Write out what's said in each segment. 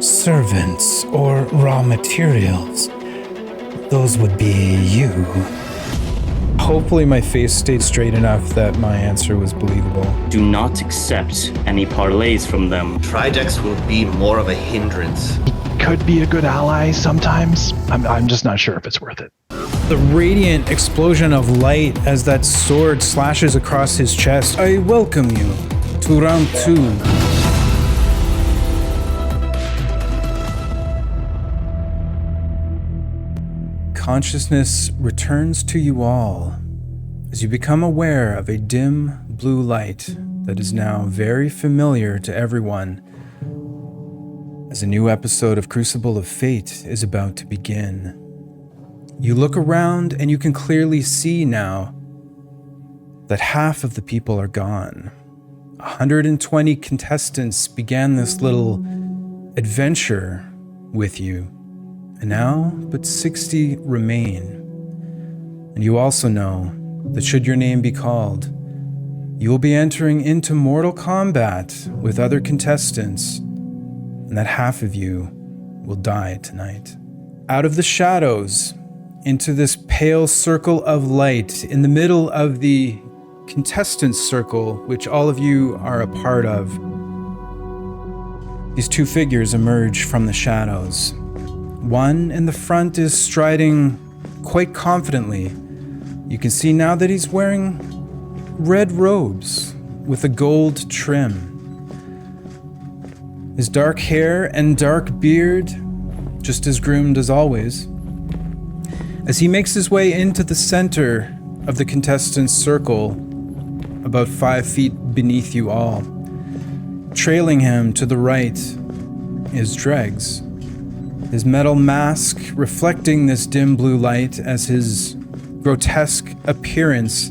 servants or raw materials. Those would be you. Hopefully my face stayed straight enough that my answer was believable. Do not accept any parlays from them. Tridex will be more of a hindrance. Could be a good ally sometimes. I'm just not sure if it's worth it. The radiant explosion of light as that sword slashes across his chest. I welcome you to round 2. Consciousness returns to you all as you become aware of a dim blue light that is now very familiar to everyone, as a new episode of Crucible of Fate is about to begin. You look around and you can clearly see now that half of the people are gone. 120 contestants began this little adventure with you, and now but 60 remain. And you also know that should your name be called, you will be entering into mortal combat with other contestants, and that half of you will die tonight. Out of the shadows, into this pale circle of light in the middle of the contestants circle, which all of you are a part of, these two figures emerge from the shadows. One in the front is striding quite confidently. You can see now that he's wearing red robes with a gold trim. His dark hair and dark beard, just as groomed as always. As he makes his way into the center of the contestants' circle, about 5 feet beneath you all. Trailing him to the right is Dregs, his metal mask reflecting this dim blue light as his grotesque appearance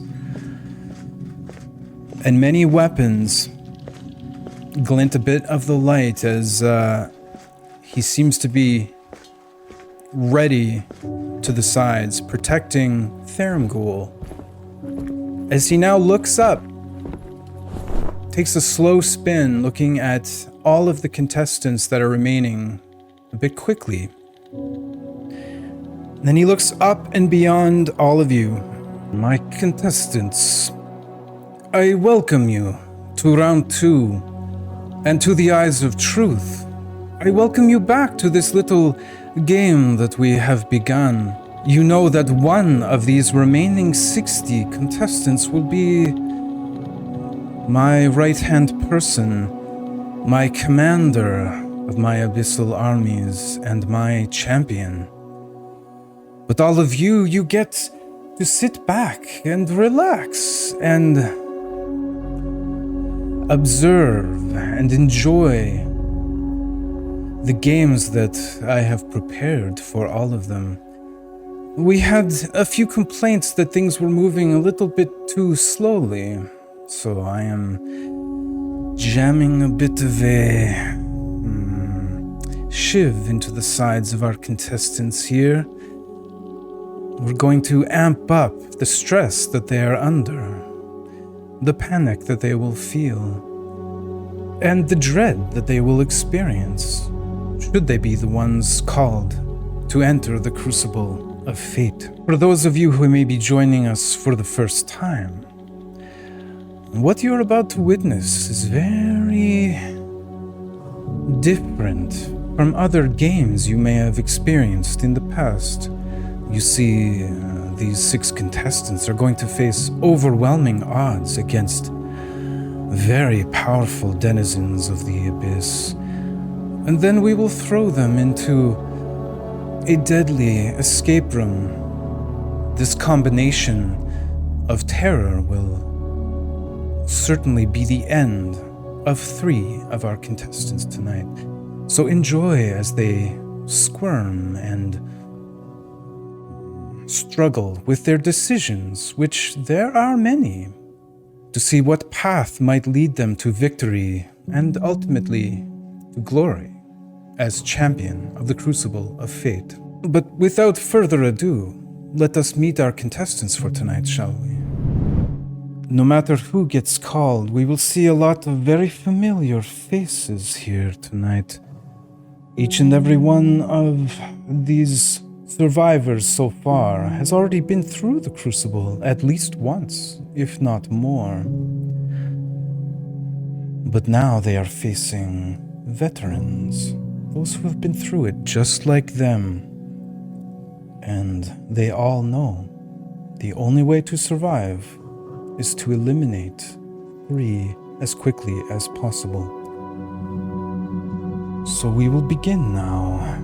and many weapons glint a bit of the light as he seems to be ready to the sides, protecting Tharamghoul. As he now looks up, takes a slow spin, looking at all of the contestants that are remaining a bit quickly. Then he looks up and beyond all of you. My contestants, I welcome you to round 2, and to the eyes of truth, I welcome you back to this little game that we have begun. You know that one of these remaining 60 contestants will be my right-hand person, my commander of my abyssal armies and my champion. But all of you, you get to sit back and relax and observe and enjoy the games that I have prepared for all of them. We had a few complaints that things were moving a little bit too slowly, so I am jamming a bit of a shiv into the sides of our contestants here. We're going to amp up the stress that they are under, the panic that they will feel, and the dread that they will experience should they be the ones called to enter the Crucible of Fate. For those of you who may be joining us for the first time, what you're about to witness is very different from other games you may have experienced in the past. You see, these 6 contestants are going to face overwhelming odds against very powerful denizens of the Abyss. And then we will throw them into a deadly escape room. This combination of terror will certainly be the end of 3 of our contestants tonight. So enjoy as they squirm and struggle with their decisions, which there are many, to see what path might lead them to victory and ultimately to glory as champion of the Crucible of Fate. But without further ado, let us meet our contestants for tonight, shall we? No matter who gets called, we will see a lot of very familiar faces here tonight. Each and every one of these survivors so far has already been through the Crucible at least once, if not more. But now they are facing veterans, those who have been through it just like them. And they all know the only way to survive is to eliminate 3 as quickly as possible. So we will begin now.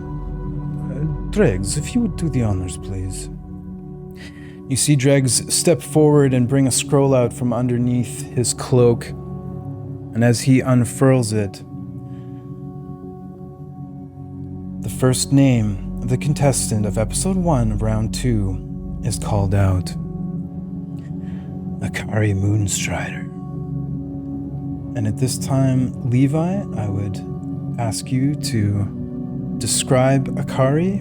Dregs, if you would do the honors, please. You see Dregs step forward and bring a scroll out from underneath his cloak. And as he unfurls it, the first name of the contestant of episode 1 of round 2 is called out. Akari Moonstrider. And at this time, Levi, I would ask you to describe Akari,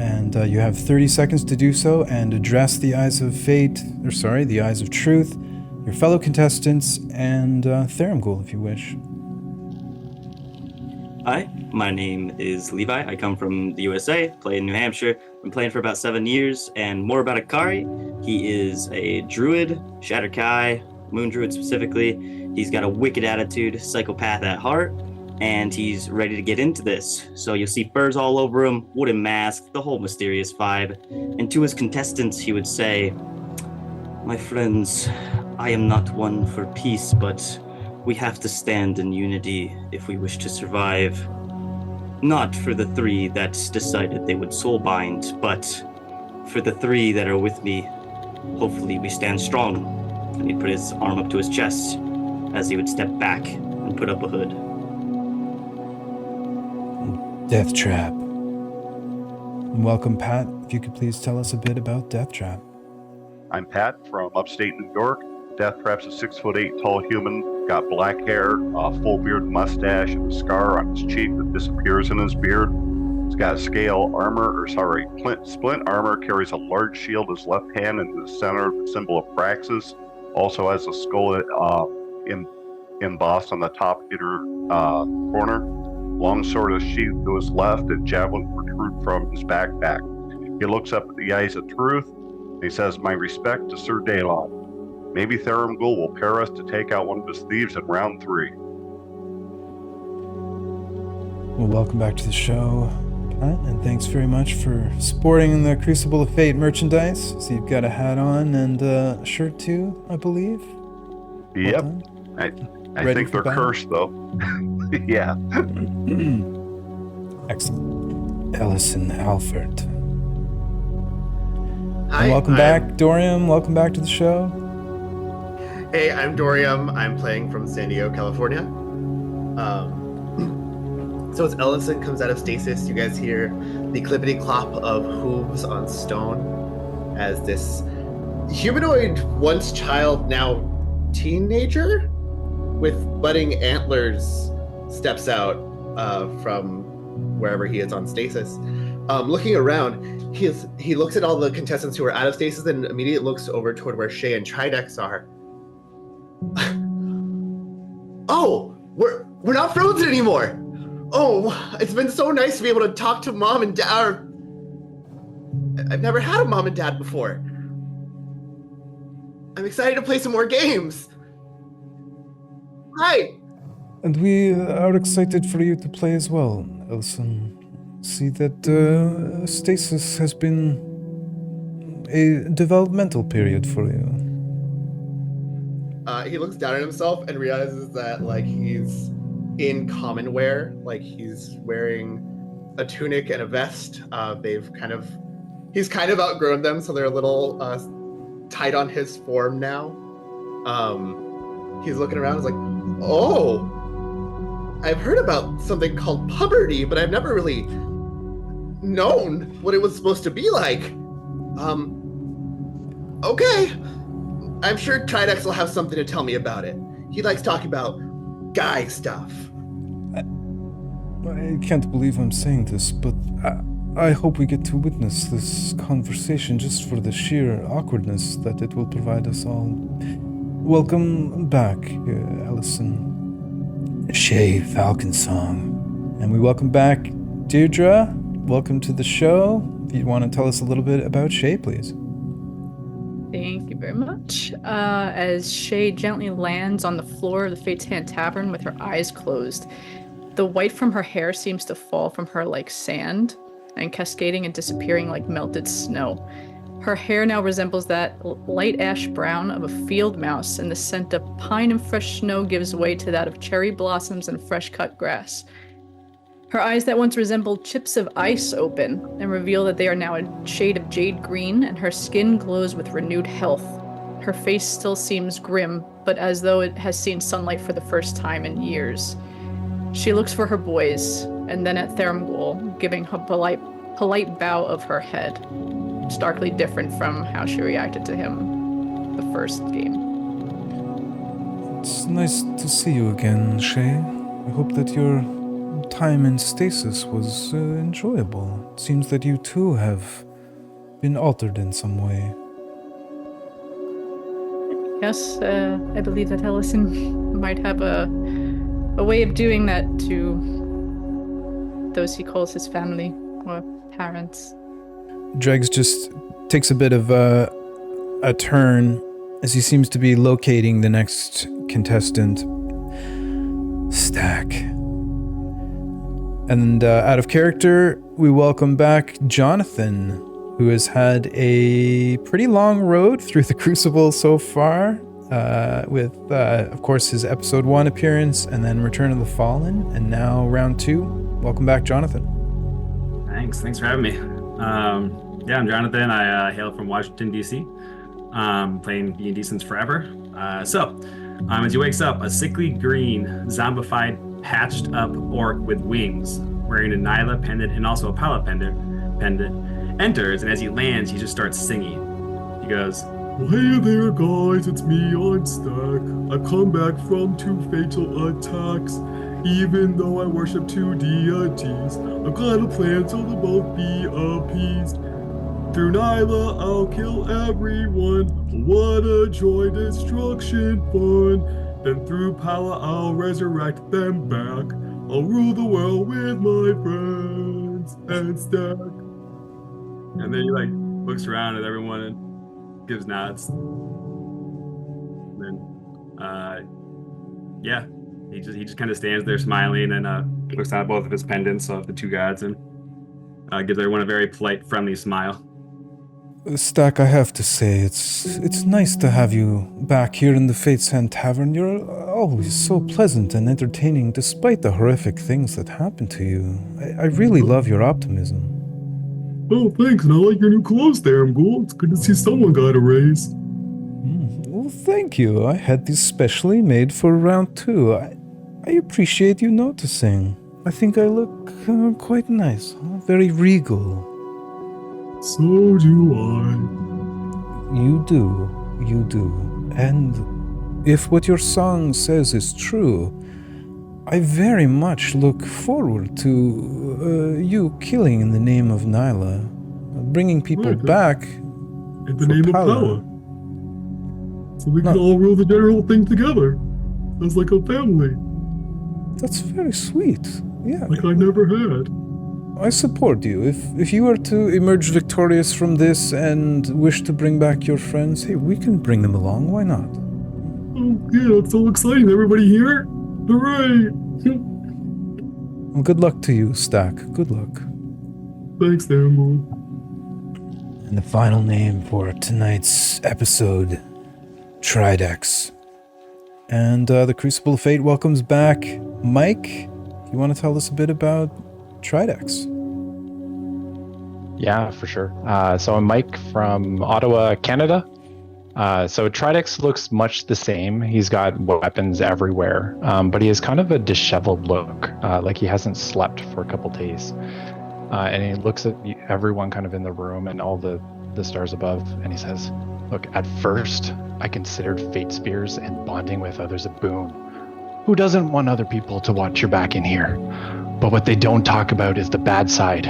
and you have 30 seconds to do so, and address the Eyes of Fate, the Eyes of Truth, your fellow contestants, and Theramgul, if you wish. Hi, my name is Levi. I come from the USA, play in New Hampshire. Been playing for about 7 years, and more about Akari. He is a druid, Shatterkai, moon druid specifically. He's got a wicked attitude, psychopath at heart, and he's ready to get into this. So you'll see furs all over him, wooden mask, the whole mysterious vibe. And to his contestants, he would say, "My friends, I am not one for peace, but we have to stand in unity if we wish to survive. Not for the 3 that decided they would soulbind, but for the 3 that are with me. Hopefully we stand strong." And he'd put his arm up to his chest as he would step back and put up a hood. Death Trap. Welcome, Pat. If you could please tell us a bit about Death Trap. I'm Pat from upstate New York. Death Trap's a 6'8" tall human, got black hair, a full beard mustache, and a scar on his cheek that disappears in his beard. He's got splint armor, carries a large shield in his left hand in the center, the symbol of Praxis. Also has a skull embossed on the top inner corner. Long sword is sheathed to his left, and javelin protrude from his backpack. He looks up at the Eyes of Truth, and he says, "My respect to Sir Daylon. Maybe Theramgul will pair us to take out one of his thieves in round 3. Well, welcome back to the show, Pat, and thanks very much for sporting the Crucible of Fate merchandise. So you've got a hat on and a shirt too, I believe? Yep. Well I Ready think for they're battle? cursed, though. Yeah. Excellent. Ellison Alford. Hi, And welcome back, Dorian. Welcome back to the show. Hey, I'm Dorium. I'm playing from San Diego, California. So as Ellison comes out of stasis, you guys hear the clippity-clop of hooves on stone as this humanoid, once child, now teenager, with budding antlers steps out from wherever he is on stasis. Looking around, he looks at all the contestants who are out of stasis and immediately looks over toward where Shay and Tridex are. Oh, we're not frozen anymore. Oh, it's been so nice to be able to talk to mom and dad. I've never had a mom and dad before. I'm excited to play some more games. Hi. And we are excited for you to play as well, Ellison. See that stasis has been a developmental period for you. He looks down at himself and realizes that he's in common wear, he's wearing a tunic and a vest. He's kind of outgrown them, so they're a little tight on his form now. He's looking around, he's like, oh, I've heard about something called puberty, but I've never really known what it was supposed to be like. Okay. I'm sure Tridex will have something to tell me about it. He likes talking about guy stuff. I can't believe I'm saying this, but I hope we get to witness this conversation just for the sheer awkwardness that it will provide us all. Welcome back, Ellison. Shay Falconsong. And we welcome back Deirdre, welcome to the show. If you want to tell us a little bit about Shay, please. Thank you very much. As Shay gently lands on the floor of the Fate's Hand Tavern with her eyes closed, the white from her hair seems to fall from her like sand and cascading and disappearing like melted snow. Her hair now resembles that light ash brown of a field mouse, and the scent of pine and fresh snow gives way to that of cherry blossoms and fresh cut grass. Her eyes that once resembled chips of ice open and reveal that they are now a shade of jade green, and her skin glows with renewed health. Her face still seems grim, but as though it has seen sunlight for the first time in years. She looks for her boys, and then at Thermgul, giving a polite bow of her head, starkly different from how she reacted to him the first game. It's nice to see you again, Shay. I hope that your time in stasis was enjoyable. It seems that you too have been altered in some way. Yes, I believe that Ellison might have a way of doing that to those he calls his family or parents. Dregs just takes a bit of a turn as he seems to be locating the next contestant. Stack. And out of character, we welcome back Jonathan, who has had a pretty long road through the Crucible so far, with, of course, his episode 1 appearance, and then Return of the Fallen, and now round 2. Welcome back, Jonathan. Thanks for having me. I'm Jonathan. I hail from Washington, D.C., playing D&D since forever. As he wakes up, a sickly green, zombified, patched up orc with wings, wearing a Nyla pendant and also a Pala pendant, enters, and as he lands, he just starts singing. He goes, "Hey there, guys, it's me, I'm Stack. I've come back from 2 fatal attacks. Even though I worship 2 deities, I've got a plan so they'll both be appeased. Through Nyla, I'll kill everyone. What a joy, destruction, fun. Then through Pala, I'll resurrect them back. I'll rule the world with my friends and Stack." And then he looks around at everyone and gives nods. And then, he just kind of stands there smiling and looks down at both of his pendants of the 2 gods and gives everyone a very polite, friendly smile. Stack, I have to say, it's nice to have you back here in the Fate's Hand Tavern. You're always so pleasant and entertaining despite the horrific things that happen to you. I really love your optimism. Oh, thanks, and I like your new clothes there, Mgul. It's good to see someone got a raise. Well, thank you. I had these specially made for round 2. I appreciate you noticing. I think I look quite nice, very regal. So do I. You do. And if what your song says is true, I very much look forward to you killing in the name of Nyla, bringing people back in the name Pala. of Pala. So we can all rule the general thing together, as like a family. That's very sweet. Yeah. Like I never had. I support you. If you are to emerge victorious from this and wish to bring back your friends, hey, we can bring them along. Why not? Oh, yeah, that's so exciting. Everybody here? Hooray! Well, good luck to you, Stack. Good luck. Thanks, Dambo. And the final name for tonight's episode, Tridex. And the Crucible of Fate welcomes back Mike. You want to tell us a bit about Tridex? Yeah, for sure. So I'm Mike from Ottawa, Canada. So Tridex looks much the same. He's got weapons everywhere, but he has kind of a disheveled look, like he hasn't slept for a couple days. And he looks at everyone kind of in the room and all the stars above, and he says, "Look, at first, I considered fate spears and bonding with others a boon. Who doesn't want other people to watch your back in here? But what they don't talk about is the bad side.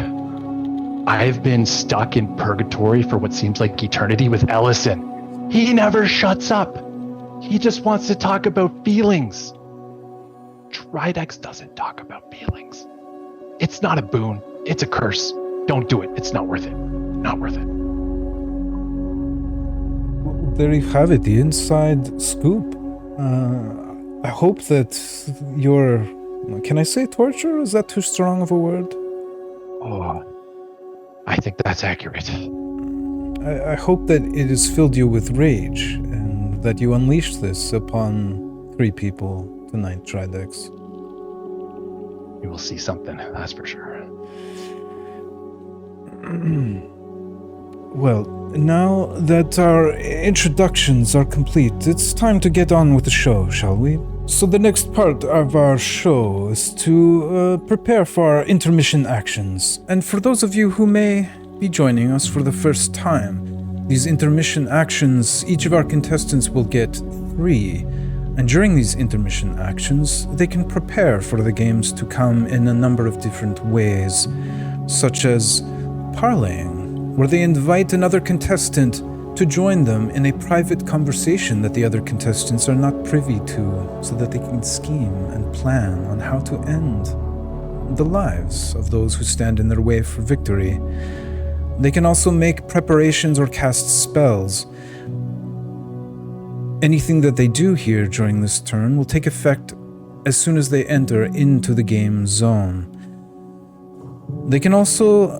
I've been stuck in purgatory for what seems like eternity with Ellison. He never shuts up. He just wants to talk about feelings. Tridex doesn't talk about feelings. It's not a boon. It's a curse. Don't do it. It's not worth it. Not worth it. Well, there you have it, the inside scoop. I hope that your... Can I say torture? Is that too strong of a word? Oh, I think that's accurate. I hope that it has filled you with rage, and that you unleash this upon 3 people tonight, Tridex. You will see something, that's for sure. Well, now that our introductions are complete, it's time to get on with the show, shall we? So the next part of our show is to prepare for our intermission actions. And for those of you who may be joining us for the first time, these intermission actions, each of our contestants will get 3. And during these intermission actions, they can prepare for the games to come in a number of different ways, such as parlaying, where they invite another contestant to join them in a private conversation that the other contestants are not privy to, so that they can scheme and plan on how to end the lives of those who stand in their way for victory. They can also make preparations or cast spells. Anything that they do here during this turn will take effect as soon as they enter into the game zone. They can also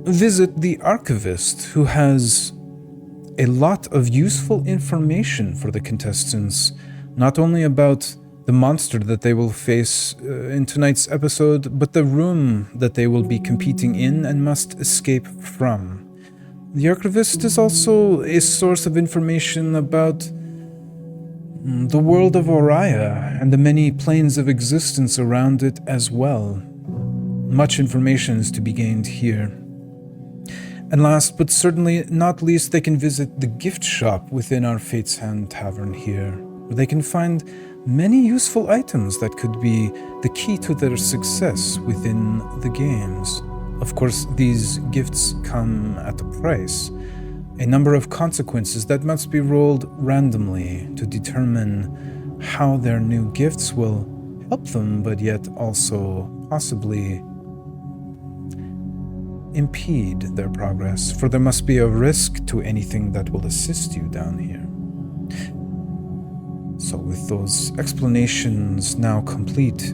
visit the archivist, who has a lot of useful information for the contestants, not only about the monster that they will face in tonight's episode, but the room that they will be competing in and must escape from. The archivist is also a source of information about the world of Oriah and the many planes of existence around it as well. Much information is to be gained here. And last but certainly not least, they can visit the gift shop within our Fate's Hand Tavern here, where they can find many useful items that could be the key to their success within the games. Of course, these gifts come at a price, a number of consequences that must be rolled randomly to determine how their new gifts will help them, but yet also possibly impede their progress, for there must be a risk to anything that will assist you down here. So with those explanations now complete,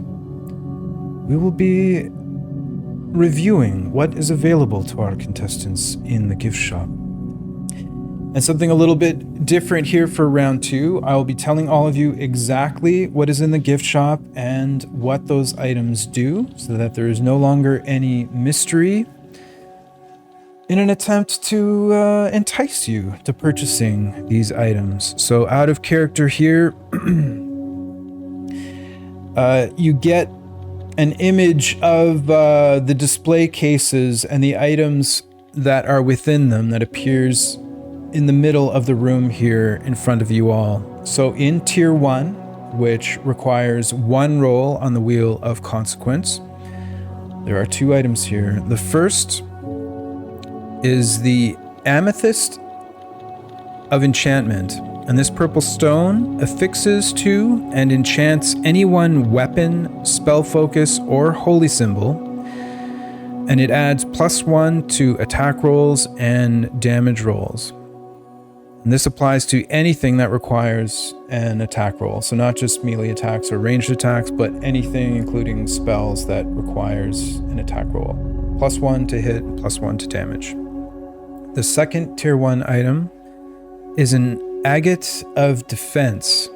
we will be reviewing what is available to our contestants in the gift shop. And something a little bit different here for round 2, I will be telling all of you exactly what is in the gift shop and what those items do, so that there is no longer any mystery, in an attempt to entice you to purchasing these items. So out of character here, you get an image of the display cases and the items that are within them that appears in the middle of the room here in front of you all. So in tier 1, which requires 1 roll on the wheel of consequence, there are 2 items here. The first is the Amethyst of Enchantment, and this purple stone affixes to and enchants any one weapon, spell focus, or holy symbol, and it adds +1 to attack rolls and damage rolls. And this applies to anything that requires an attack roll, so not just melee attacks or ranged attacks, but anything including spells that requires an attack roll. +1 to hit, +1 to damage. The second tier 1 item is an Agate of Defense.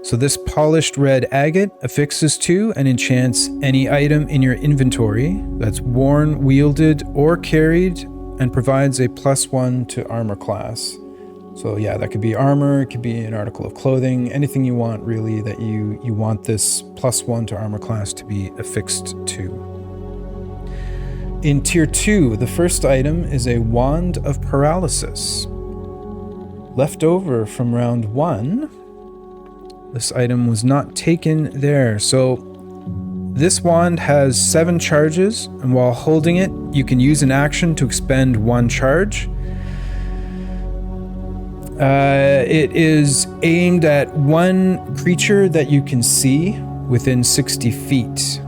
So this polished red agate affixes to and enchants any item in your inventory that's worn, wielded, or carried, and provides a +1 to armor class. So yeah, that could be armor, it could be an article of clothing, anything you want really that you want this +1 to armor class to be affixed to. In tier 2, the first item is a Wand of Paralysis. Left over from round 1, this item was not taken there. So this wand has 7 charges, and while holding it, you can use an action to expend 1 charge. It is aimed at 1 creature that you can see within 60 feet.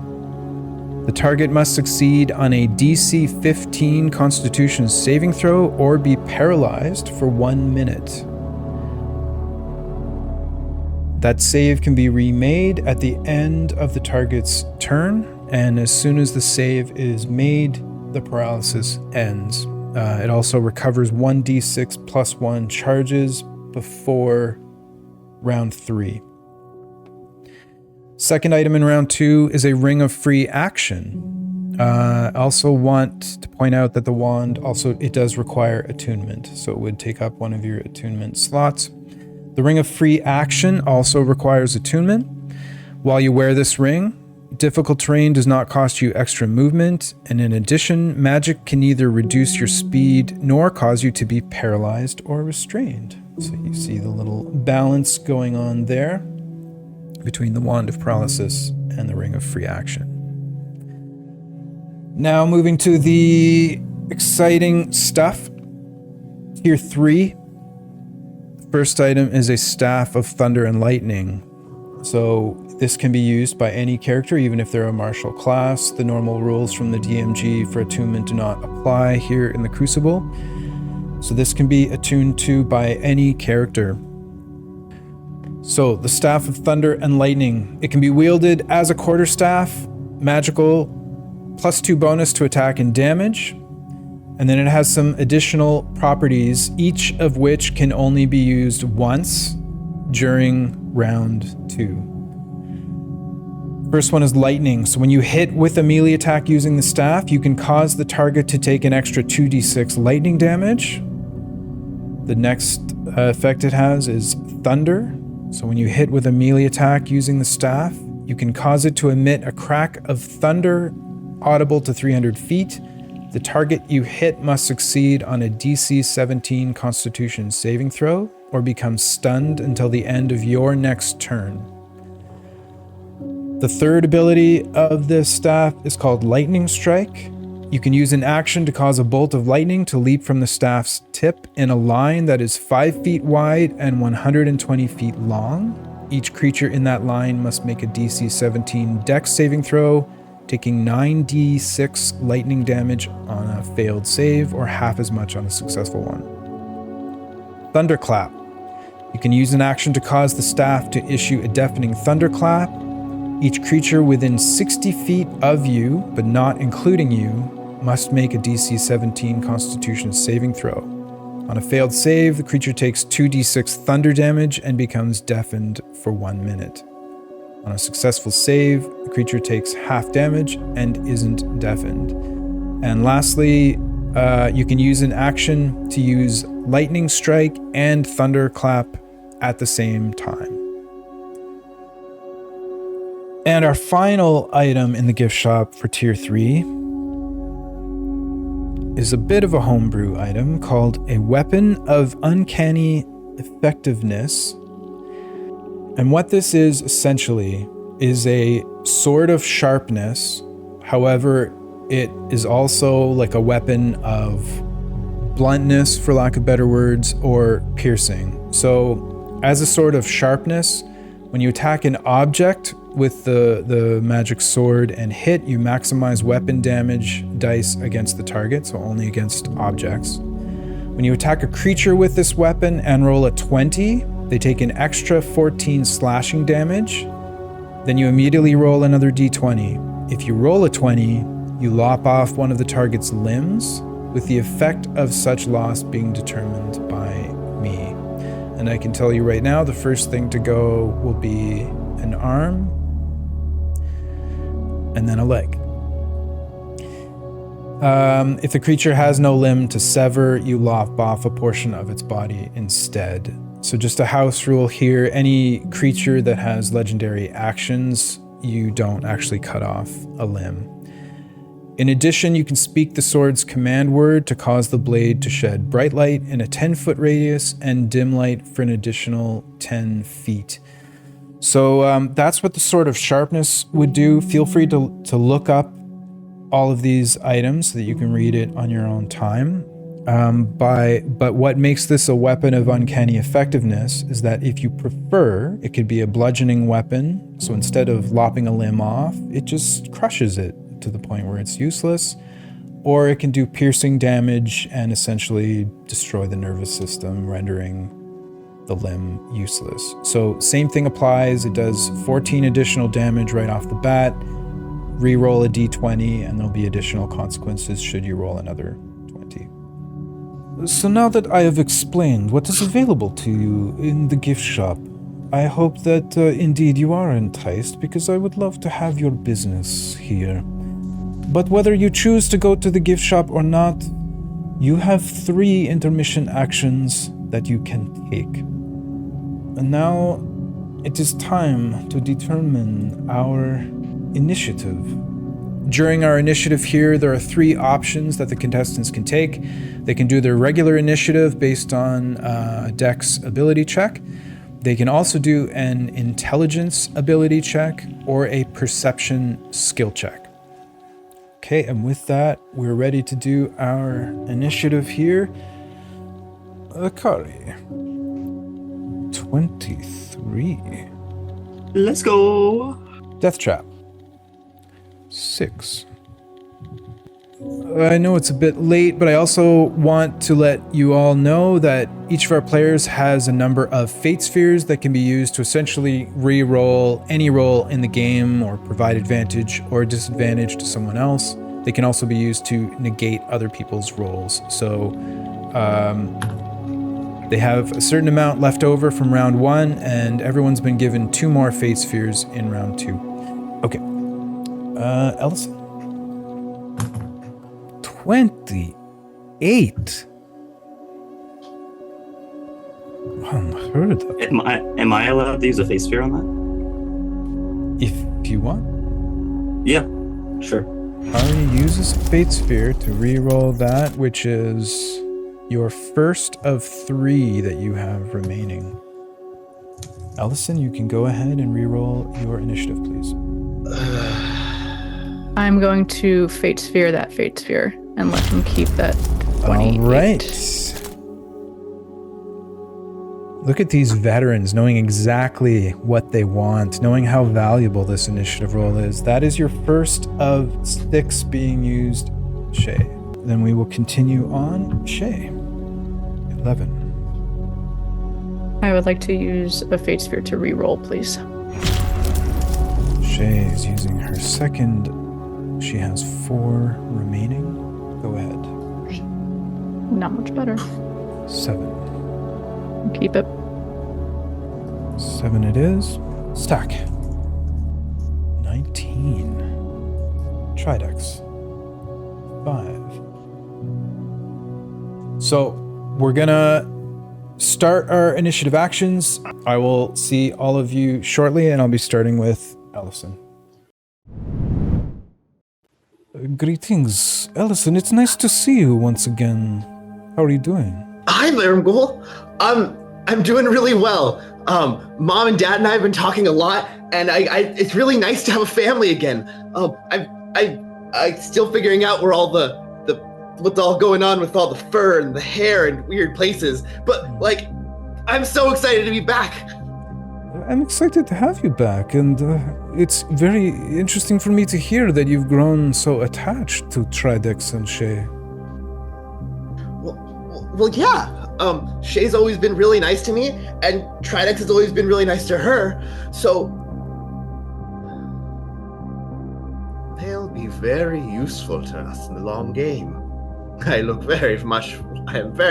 The target must succeed on a DC 15 Constitution saving throw or be paralyzed for 1 minute. That save can be remade at the end of the target's turn, and as soon as the save is made, the paralysis ends. It also recovers 1d6 plus 1 charges before round 3. Second item in round 2 is a Ring of Free Action. I also want to point out that the wand it does require attunement, so it would take up one of your attunement slots. The Ring of Free Action also requires attunement. While you wear this ring, difficult terrain does not cost you extra movement, and in addition, magic can neither reduce your speed nor cause you to be paralyzed or restrained. So you see the little balance going on there between the Wand of Paralysis and the Ring of Free Action. Now moving to the exciting stuff. Tier 3. First item is a Staff of Thunder and Lightning. So this can be used by any character, even if they're a martial class. The normal rules from the DMG for attunement do not apply here in the Crucible. So this can be attuned to by any character. So the Staff of Thunder and Lightning. It can be wielded as a quarterstaff, magical, +2 bonus to attack and damage. And then it has some additional properties, each of which can only be used once during round 2. First one is lightning. So when you hit with a melee attack using the staff, you can cause the target to take an extra 2d6 lightning damage. The next effect it has is thunder. So when you hit with a melee attack using the staff, you can cause it to emit a crack of thunder audible to 300 feet. The target you hit must succeed on a DC 17 Constitution saving throw or become stunned until the end of your next turn. The third ability of this staff is called Lightning Strike. You can use an action to cause a bolt of lightning to leap from the staff's tip in a line that is 5 feet wide and 120 feet long. Each creature in that line must make a DC 17 Dex saving throw, taking 9d6 lightning damage on a failed save or half as much on a successful one. Thunderclap. You can use an action to cause the staff to issue a deafening thunderclap. Each creature within 60 feet of you, but not including you, must make a DC 17 Constitution saving throw. On a failed save, the creature takes 2d6 thunder damage and becomes deafened for 1 minute. On a successful save, the creature takes half damage and isn't deafened. And lastly, you can use an action to use Lightning Strike and Thunderclap at the same time. And our final item in the gift shop for Tier 3 is a bit of a homebrew item called a Weapon of Uncanny Effectiveness. And what this is essentially is a sword of sharpness. However, it is also like a weapon of bluntness, for lack of better words, or piercing. So as a sword of sharpness, when you attack an object with the magic sword and hit, you maximize weapon damage dice against the target, so only against objects. When you attack a creature with this weapon and roll a 20, they take an extra 14 slashing damage. Then you immediately roll another d20. If you roll a 20, you lop off one of the target's limbs, with the effect of such loss being determined by me. And I can tell you right now, the first thing to go will be an arm, and then a leg. If the creature has no limb to sever, you lop off a portion of its body instead. So just a house rule here, any creature that has legendary actions, you don't actually cut off a limb. In addition, you can speak the sword's command word to cause the blade to shed bright light in a 10-foot radius and dim light for an additional 10 feet. So that's what the Sword of Sharpness would do. Feel free to look up all of these items so that you can read it on your own time. But what makes this a weapon of uncanny effectiveness is that if you prefer, it could be a bludgeoning weapon. So instead of lopping a limb off, it just crushes it. It to the point where it's useless, or it can do piercing damage and essentially destroy the nervous system, rendering the limb useless. So same thing applies. It does 14 additional damage right off the bat. Reroll a d20 and there'll be additional consequences should you roll another 20. So now that I have explained what is available to you in the gift shop, I hope that indeed you are enticed, because I would love to have your business here. But whether you choose to go to the gift shop or not, you have 3 intermission actions that you can take. And now it is time to determine our initiative. During our initiative here, there are 3 options that the contestants can take. They can do their regular initiative based on a Dex ability check. They can also do an intelligence ability check or a perception skill check. Okay, and with that, we're ready to do our initiative here. Akari. 23. Let's go. Death Trap. 6. I know it's a bit late, but I also want to let you all know that each of our players has a number of fate spheres that can be used to essentially re-roll any roll in the game or provide advantage or disadvantage to someone else. They can also be used to negate other people's rolls. So they have a certain amount left over from round 1, and everyone's been given 2 more fate spheres in round 2. Okay. Ellison. 28. Unheard of. Am I allowed to use a face sphere on that? If you want. Yeah, sure. Ari uses a fate sphere to re-roll that, which is your first of 3 that you have remaining. Ellison, you can go ahead and re-roll your initiative, please. I'm going to fate sphere that fate sphere and let him keep that 28. All right. Look at these veterans knowing exactly what they want, knowing how valuable this initiative roll is. That is your first of 6 being used, Shay. Then we will continue on. Shay. 11. I would like to use a fate sphere to re-roll, please. Shay is using her second. She has 4 remaining. Go ahead. Not much better. 7. Keep it. 7 it is. Stack. 19. Tridex. 5. So we're gonna start our initiative actions. I will see all of you shortly, and I'll be starting with Ellison. Greetings, Ellison. It's nice to see you once again. How are you doing? Hi, Laramgul. I'm doing really well. Mom and Dad and I have been talking a lot, and it's really nice to have a family again. I'm still figuring out where all the what's all going on with all the fur and the hair and weird places, but like, I'm so excited to be back. I'm excited to have you back, and it's very interesting for me to hear that you've grown so attached to Tridex and Shay. Well, yeah. Shay's always been really nice to me, and Tridex has always been really nice to her, so they'll be very useful to us in the long game. I am very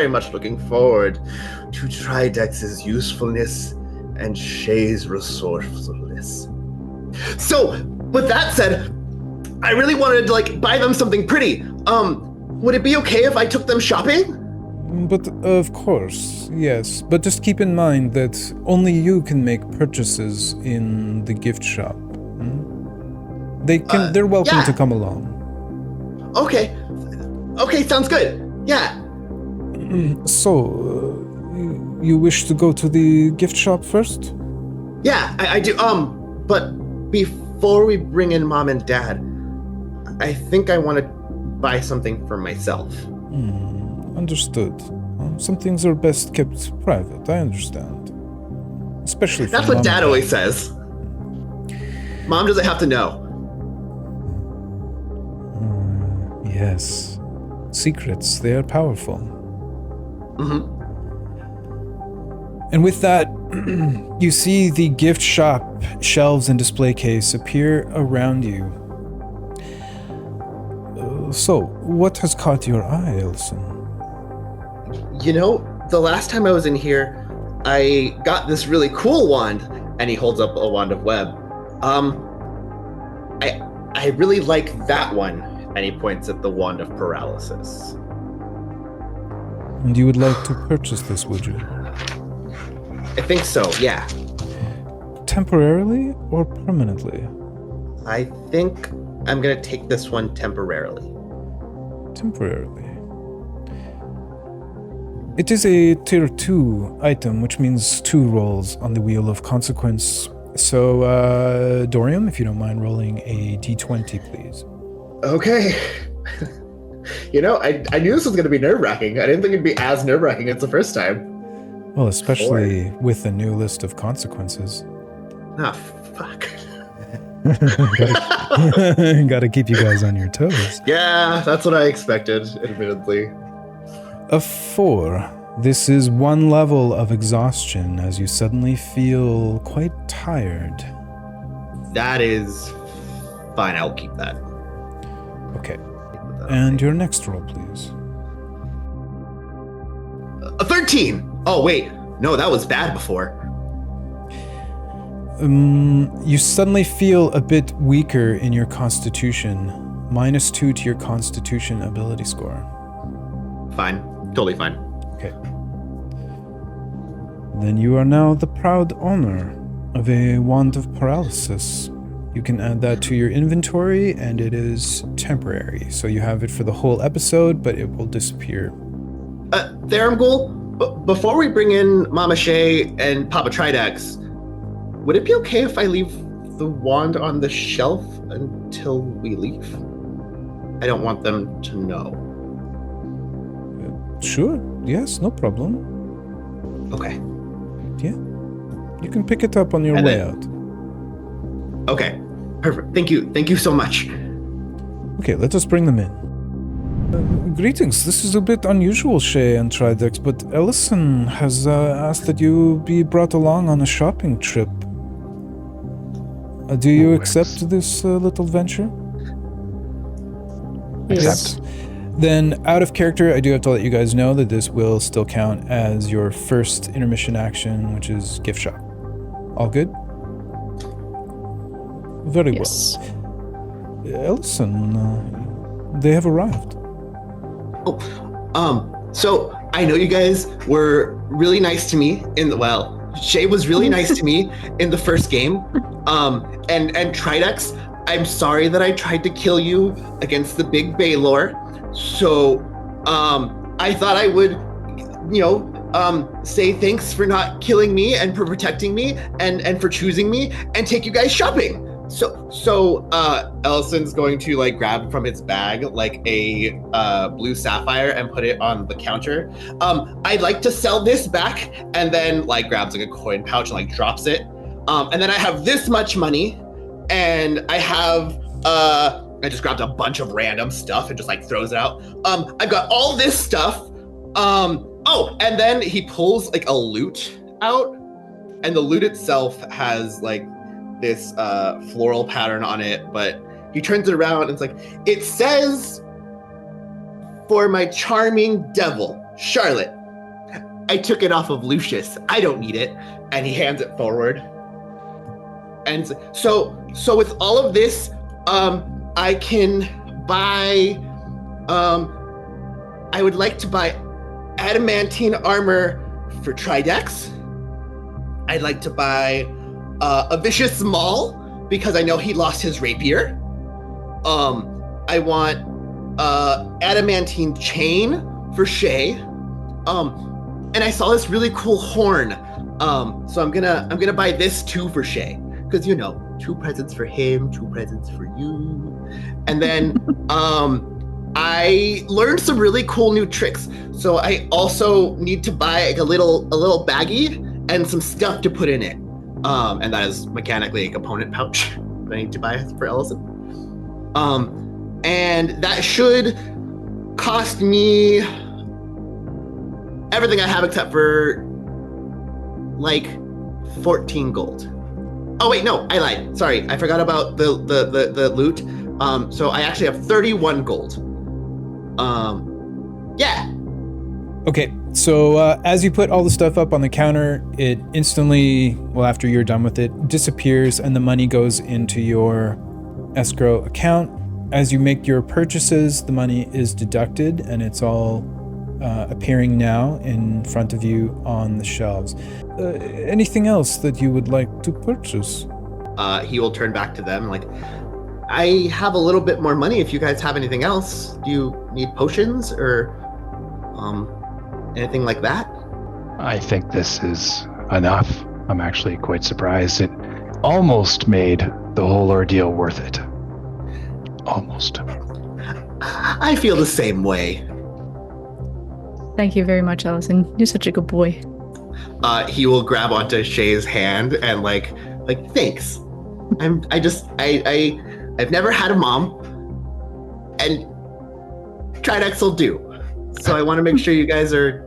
much looking forward to Tridex's usefulness and Shay's resourcefulness. So, with that said, I really wanted to buy them something pretty. Would it be okay if I took them shopping? But of course, yes. But just keep in mind that only you can make purchases in the gift shop. They're welcome to come along. Okay, sounds good. Yeah. So, you wish to go to the gift shop first? Yeah, I do. But before we bring in Mom and Dad, I think I want to buy something for myself. Understood. Some things are best kept private, I understand. Especially for That's what Mom Dad and always says. Mom doesn't have to know. Yes. Secrets, they are powerful. Mm-hmm. And with that, you see the gift shop shelves and display case appear around you. So, what has caught your eye, Elson? You know, the last time I was in here, I got this really cool wand, and he holds up a wand of web. I really like that one, and he points at the wand of paralysis. And you would like to purchase this, would you? I think so, yeah. Temporarily or permanently? I think I'm gonna take this one temporarily. Temporarily. It is a tier 2 item, which means 2 rolls on the wheel of consequence. So, Dorium, if you don't mind rolling a d20, please. Okay. You know, I knew this was gonna be nerve-wracking. I didn't think it'd be as nerve-wracking as the first time. Well, especially with a new list of consequences. Ah, fuck. Gotta keep you guys on your toes. Yeah, that's what I expected, admittedly. A 4. This is 1 level of exhaustion as you suddenly feel quite tired. That is fine, I'll keep that. Okay. And your next roll, please. A 13! Oh, wait. No, that was bad before. You suddenly feel a bit weaker in your constitution. -2 to your constitution ability score. Fine. Totally fine. Okay. Then you are now the proud owner of a wand of paralysis. You can add that to your inventory, and it is temporary. So you have it for the whole episode, but it will disappear. Theramgul, before we bring in Mama Shay and Papa Tridex, would it be okay if I leave the wand on the shelf until we leave? I don't want them to know. Sure. Yes, no problem. Okay. Yeah. You can pick it up on your And way then- out. Okay. Perfect. Thank you. Thank you so much. Okay, let us bring them in. Greetings. This is a bit unusual, Shay and Tridex, but Ellison has asked that you be brought along on a shopping trip. Do you accept this little venture? Yes. Then, out of character, I do have to let you guys know that this will still count as your first intermission action, which is gift shop. All good? Very Yes. well. Ellison, they have arrived. So I know you guys were really nice to me Shay was really nice to me in the first game. And Tridex, I'm sorry that I tried to kill you against the big Baylor. So, I thought I would, say thanks for not killing me and for protecting me and for choosing me and take you guys shopping. So Ellison's going to grab from his bag a blue sapphire and put it on the counter. I'd like to sell this back, and then grabs a coin pouch and drops it. And then I have this much money, and I have I just grabbed a bunch of random stuff and just throws it out. I've got all this stuff. And then he pulls a loot out, and the loot itself has this floral pattern on it, but he turns it around and it's it says, "For my charming devil, Charlotte. I took it off of Lucius. I don't need it." And he hands it forward. And so with all of this, I can buy, I would like to buy adamantine armor for Tridex. I'd like to buy a vicious maul because I know he lost his rapier. I want adamantine chain for Shay. And I saw this really cool horn. So I'm gonna buy this too for Shay, because 2 presents for him, 2 presents for you. And then I learned some really cool new tricks. So I also need to buy a little baggie and some stuff to put in it. And that is mechanically a component pouch that I need to buy for Ellison. And that should cost me everything I have except for like 14 gold. Oh wait, no, I lied. Sorry, I forgot about the loot. So I actually have 31 gold. Yeah. Okay, so as you put all the stuff up on the counter, it instantly, well, after you're done with it, disappears and the money goes into your escrow account. As you make your purchases, the money is deducted and it's all appearing now in front of you on the shelves. Anything else that you would like to purchase? He will turn back to them like, I have a little bit more money if you guys have anything else. Do you need potions or anything like that? I think this is enough. I'm actually quite surprised. It almost made the whole ordeal worth it. Almost. I feel the same way. Thank you very much, Allison. You're such a good boy. He will grab onto Shay's hand and like thanks. I've never had a mom, and Tridex will do. So I want to make sure you guys are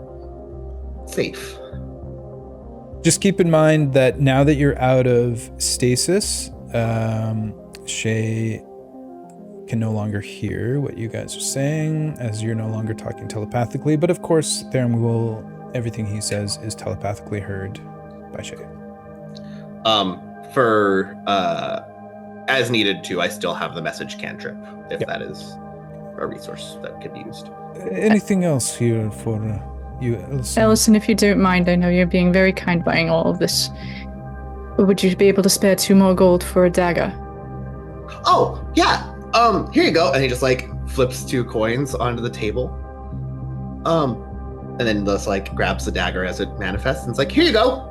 safe. Just keep in mind that now that you're out of stasis, Shay can no longer hear what you guys are saying as you're no longer talking telepathically. But of course, everything he says is telepathically heard by Shay. For as needed to, I still have the message cantrip if that is a resource that could be used. Anything else here for you, Ellison? Ellison, if you don't mind, I know you're being very kind buying all of this. Would you be able to spare 2 more gold for a dagger? Oh, yeah. Here you go. And he just like flips 2 coins onto the table. And then just like grabs the dagger as it manifests and it's like, here you go.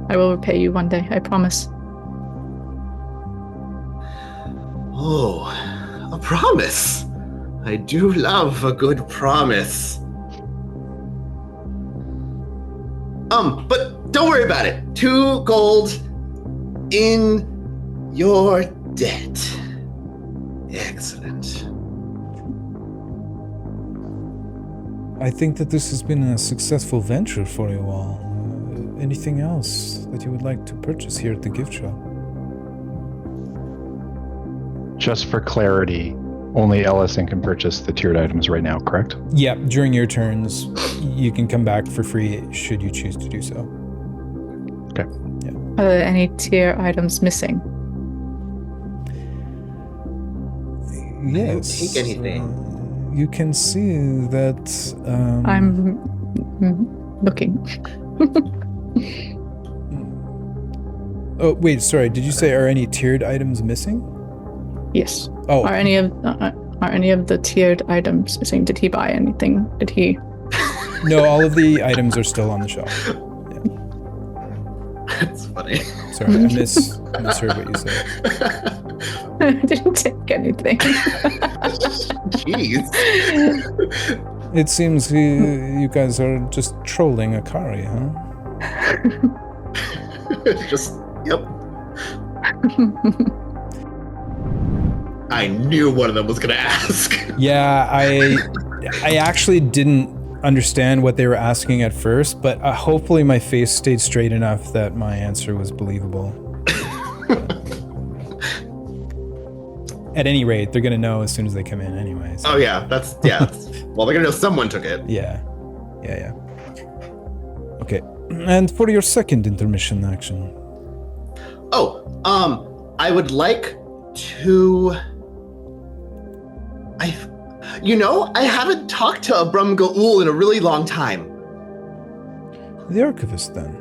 I will repay you one day, I promise. Oh, a promise. I do love a good promise. But don't worry about it. 2 gold in your debt. Excellent. I think that this has been a successful venture for you all. Anything else that you would like to purchase here at the gift shop? Just for clarity, only Ellison can purchase the tiered items right now, correct? Yeah, during your turns, you can come back for free should you choose to do so. Okay. Yeah. Are there any tier items missing? Yes. Take anything. You can see that. I'm looking. Oh, wait, sorry. Did you say are any tiered items missing? Yes. Oh. Are any of the tiered items missing? Did he buy anything? Did he? No, all of the items are still on the shelf. That's funny. Sorry, I misheard what you said. I didn't take anything. Jeez. It seems you guys are just trolling Akari, huh? Just, yep. I knew one of them was going to ask. Yeah, I actually didn't understand what they were asking at first, but hopefully my face stayed straight enough that my answer was believable. At any rate, they're going to know as soon as they come in anyway. So. Oh, yeah. Well, they're going to know someone took it. Yeah. Okay. And for your second intermission action. Oh, I would like to... I haven't talked to Abram Gaul in a really long time. The archivist, then.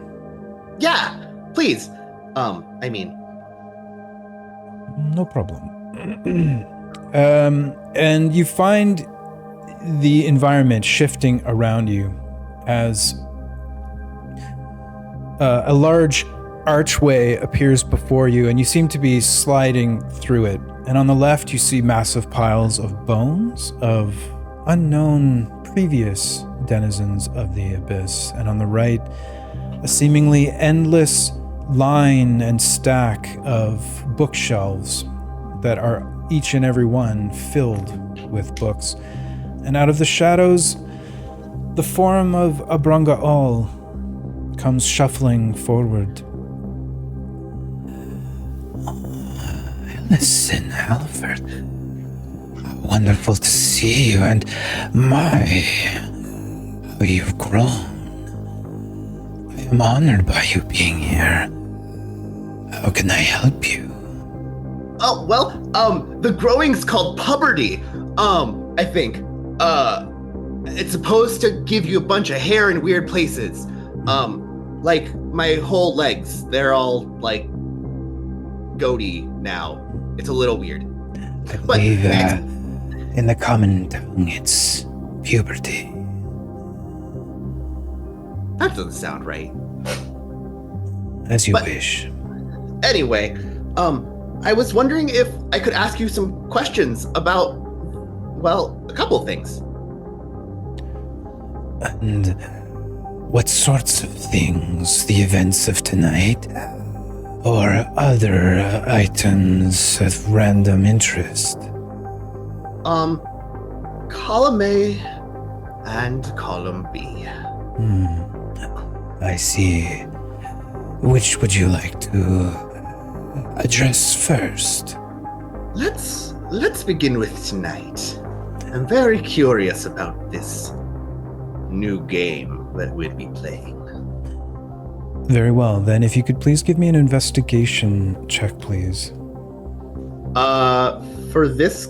Yeah, please. No problem. And you find the environment shifting around you as a large archway appears before you, and you seem to be sliding through it. And on the left, you see massive piles of bones of unknown previous denizens of the abyss. And on the right, a seemingly endless line and stack of bookshelves that are each and every one filled with books. And out of the shadows, the form of Abranga All comes shuffling forward. Listen, Alfred. Wonderful to see you, and my, how you've grown. I am honored by you being here. How can I help you? Oh, well, the growing's called puberty. I think. It's supposed to give you a bunch of hair in weird places. Like my whole legs, they're all like goatee now. It's a little weird. I believe in the common tongue, it's puberty. That doesn't sound right. As you wish. Anyway, I was wondering if I could ask you some questions about, well, a couple of things. And what sorts of things? The events of tonight? Or other items of random interest? Column A and column B. I see. Which would you like to address first? Let's begin with tonight. I'm very curious about this new game that we'd be playing. Very well, then if you could please give me an investigation check, please. For this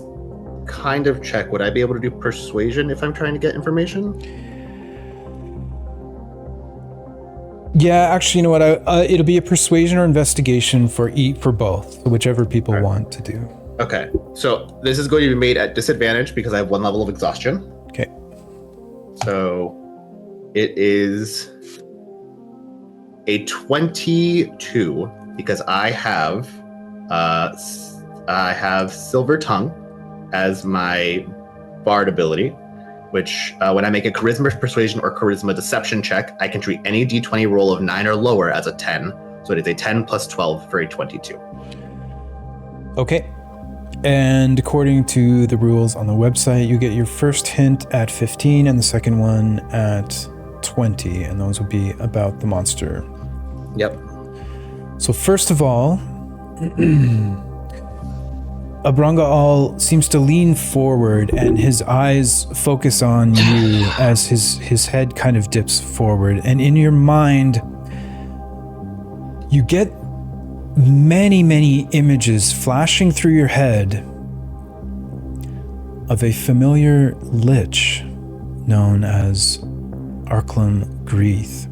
kind of check, would I be able to do persuasion if I'm trying to get information? Yeah, actually, you know what? It'll be a persuasion or investigation for both, whichever people want to do. Okay, so this is going to be made at disadvantage because I have 1 level of exhaustion. Okay. So it is a 22 because I have Silver Tongue as my bard ability, which when I make a charisma persuasion or charisma deception check, I can treat any d20 roll of 9 or lower as a 10. So it is a 10 plus 12 for a 22. Okay. And according to the rules on the website, you get your first hint at 15 and the second one at 20, and those will be about the monster. Yep. So first of all, Abranga All seems to lean forward and his eyes focus on you as his head kind of dips forward. And in your mind, you get many, many images flashing through your head of a familiar lich known as Arklam Greeth.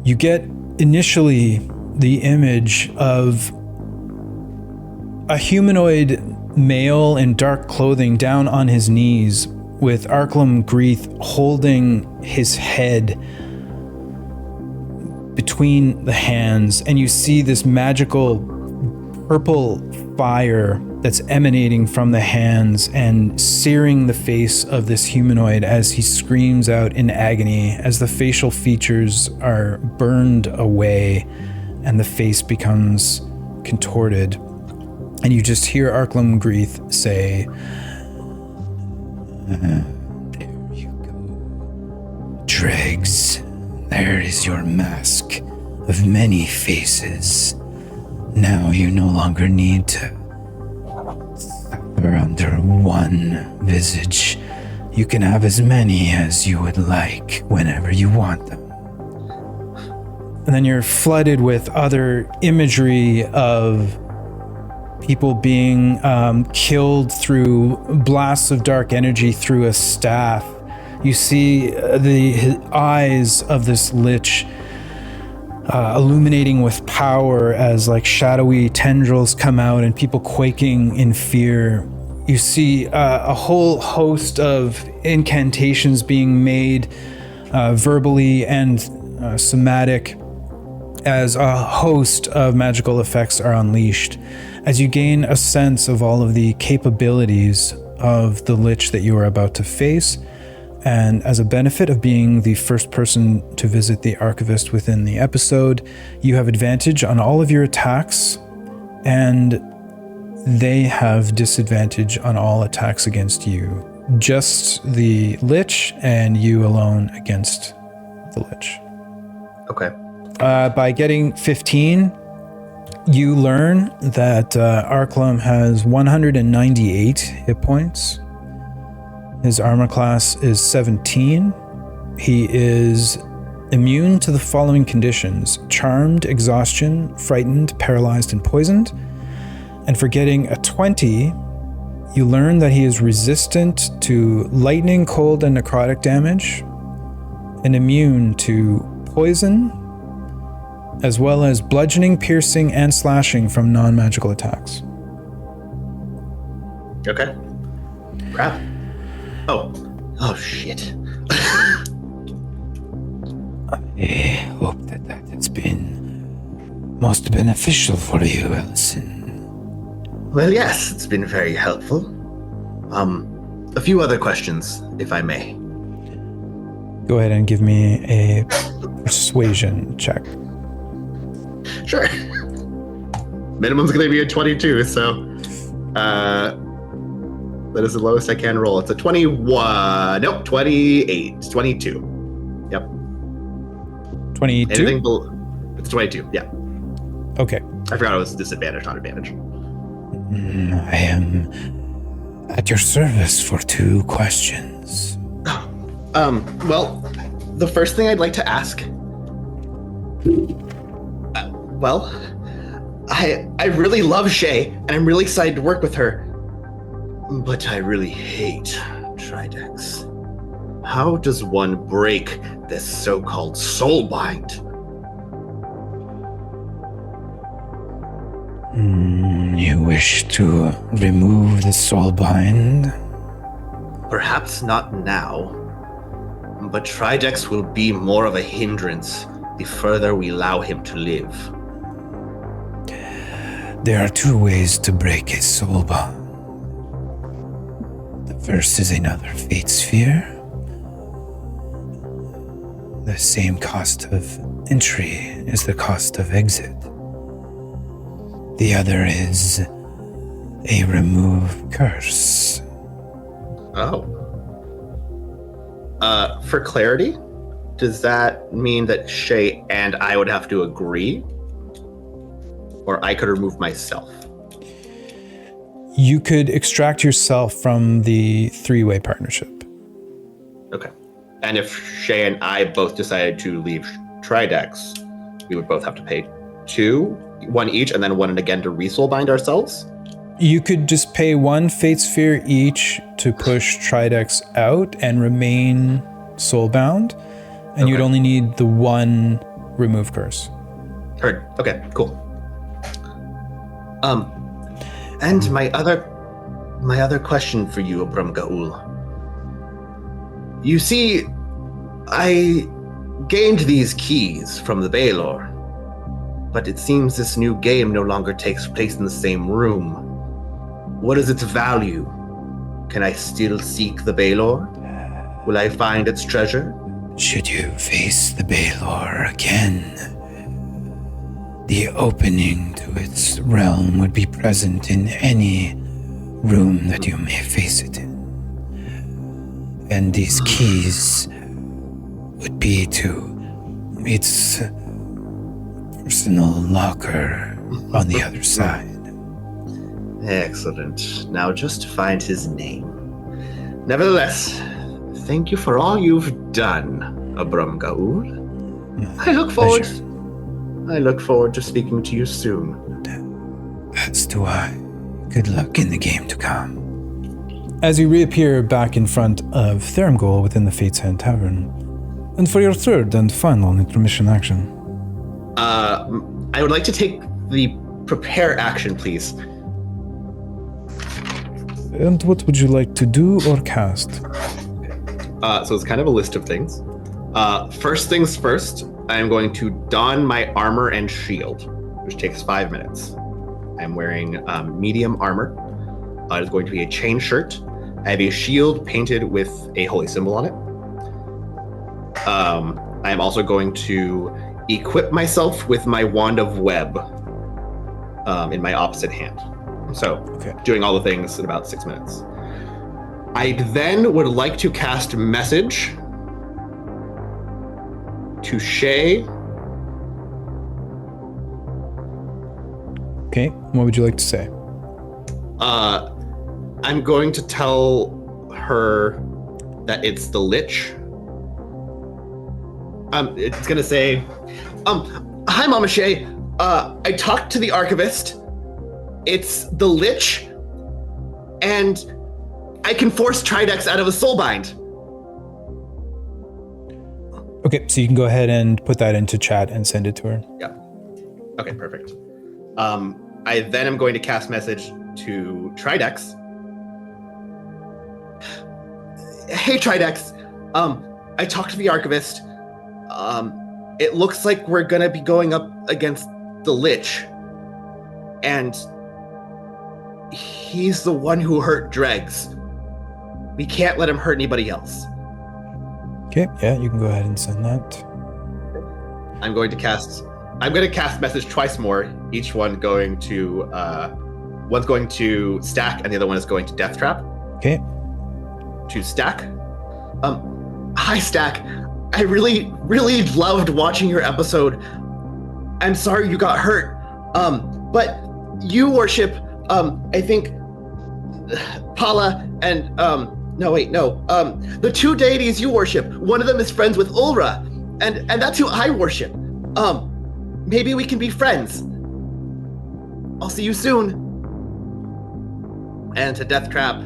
You get initially the image of a humanoid male in dark clothing down on his knees with Arklam Greeth holding his head between the hands, and you see this magical purple fire that's emanating from the hands and searing the face of this humanoid as he screams out in agony as the facial features are burned away and the face becomes contorted. And you just hear Arklam Greeth say, There you go. Dregs, there is your mask of many faces. Now you no longer need to suffer under one visage. You can have as many as you would like whenever you want them. and then you're flooded with other imagery of people being killed through blasts of dark energy through a staff. You see the eyes of this lich illuminating with power as like shadowy tendrils come out and people quaking in fear. You see a whole host of incantations being made verbally and somatic as a host of magical effects are unleashed. As you gain a sense of all of the capabilities of the lich that you are about to face, and as a benefit of being the first person to visit the archivist within the episode, you have advantage on all of your attacks, and they have disadvantage on all attacks against you. Just the Lich and you alone against the Lich. Okay. By getting 15, you learn that Arklum has 198 hit points. His armor class is 17. He is immune to the following conditions: charmed, exhaustion, frightened, paralyzed, and poisoned. And for getting a 20, you learn that he is resistant to lightning, cold, and necrotic damage, and immune to poison, as well as bludgeoning, piercing, and slashing from non-magical attacks. Okay. Crap. Oh shit. I hope that has been most beneficial for you, Ellison. Well, yes, it's been very helpful. A few other questions, if I may. Go ahead and give me a persuasion check. Sure. Minimum's going to be a 22, so that is the lowest I can roll. It's a 21. Nope, 28. 22. Yep. 22? Anything below, it's 22, yeah. Okay. I forgot it was disadvantage, not advantage. I am at your service for 2 questions. Well, the first thing I'd like to ask. I really love Shay, and I'm really excited to work with her. But I really hate Tridex. How does one break this so-called soulbind? You wish to remove the soulbind? Perhaps not now, but Tridex will be more of a hindrance the further we allow him to live. There are 2 ways to break a soulbind. The first is another fate sphere. The same cost of entry as the cost of exit. The other is a remove curse. Oh. For clarity, does that mean that Shay and I would have to agree? Or I could remove myself? You could extract yourself from the 3-way partnership. Okay. And if Shay and I both decided to leave Tridex, we would both have to pay 2, 1 each, and then 1 again to re-soulbind ourselves? You could just pay 1 fate sphere each to push Tridex out and remain soulbound, and you'd only need the 1 remove curse. Heard. Okay, cool. And my other question for you, Abram Gaul. You see, I gained these keys from the Baelor, but it seems this new game no longer takes place in the same room. What is its value? Can I still seek the Baelor? Will I find its treasure? Should you face the Baelor again, the opening to its realm would be present in any room that you may face it in. And these keys would be to its personal locker on the other side. Excellent. Now just to find his name. Nevertheless, thank you for all you've done, Abram Gaul. I look forward to speaking to you soon. As do I. Good luck in the game to come. As you reappear back in front of Thermgol within the Fate's Hand Tavern, and for your 3rd and final intermission action. I would like to take the prepare action, please. And what would you like to do or cast? So it's kind of a list of things. First things first, I am going to don my armor and shield, which takes 5 minutes. I'm wearing medium armor. It is going to be a chain shirt. I have a shield painted with a holy symbol on it. I am also going to equip myself with my wand of web in my opposite hand. So, Okay. doing all the things in about 6 minutes. I then would like to cast Message to Shay. Okay, what would you like to say? I'm going to tell her that it's the Lich. It's gonna say, hi, Mama Shay. I talked to the Archivist. It's the Lich, and I can force Tridex out of a soulbind. Okay, so you can go ahead and put that into chat and send it to her. Yeah. Okay, perfect. I then am going to cast Message to Tridex. Hey, Tridex. I talked to the Archivist. It looks like we're gonna be going up against the Lich. And he's the one who hurt Dregs. We can't let him hurt anybody else. Okay, yeah, you can go ahead and send that. I'm going to cast Message twice more, each one going to one's going to Stack and the other one is going to Death Trap. Okay. To Stack. Hi Stack. I really, really loved watching your episode. I'm sorry you got hurt. But you worship I think Pala and the two deities you worship. One of them is friends with Ulra, and that's who I worship. Maybe we can be friends. I'll see you soon. And to Death Trap.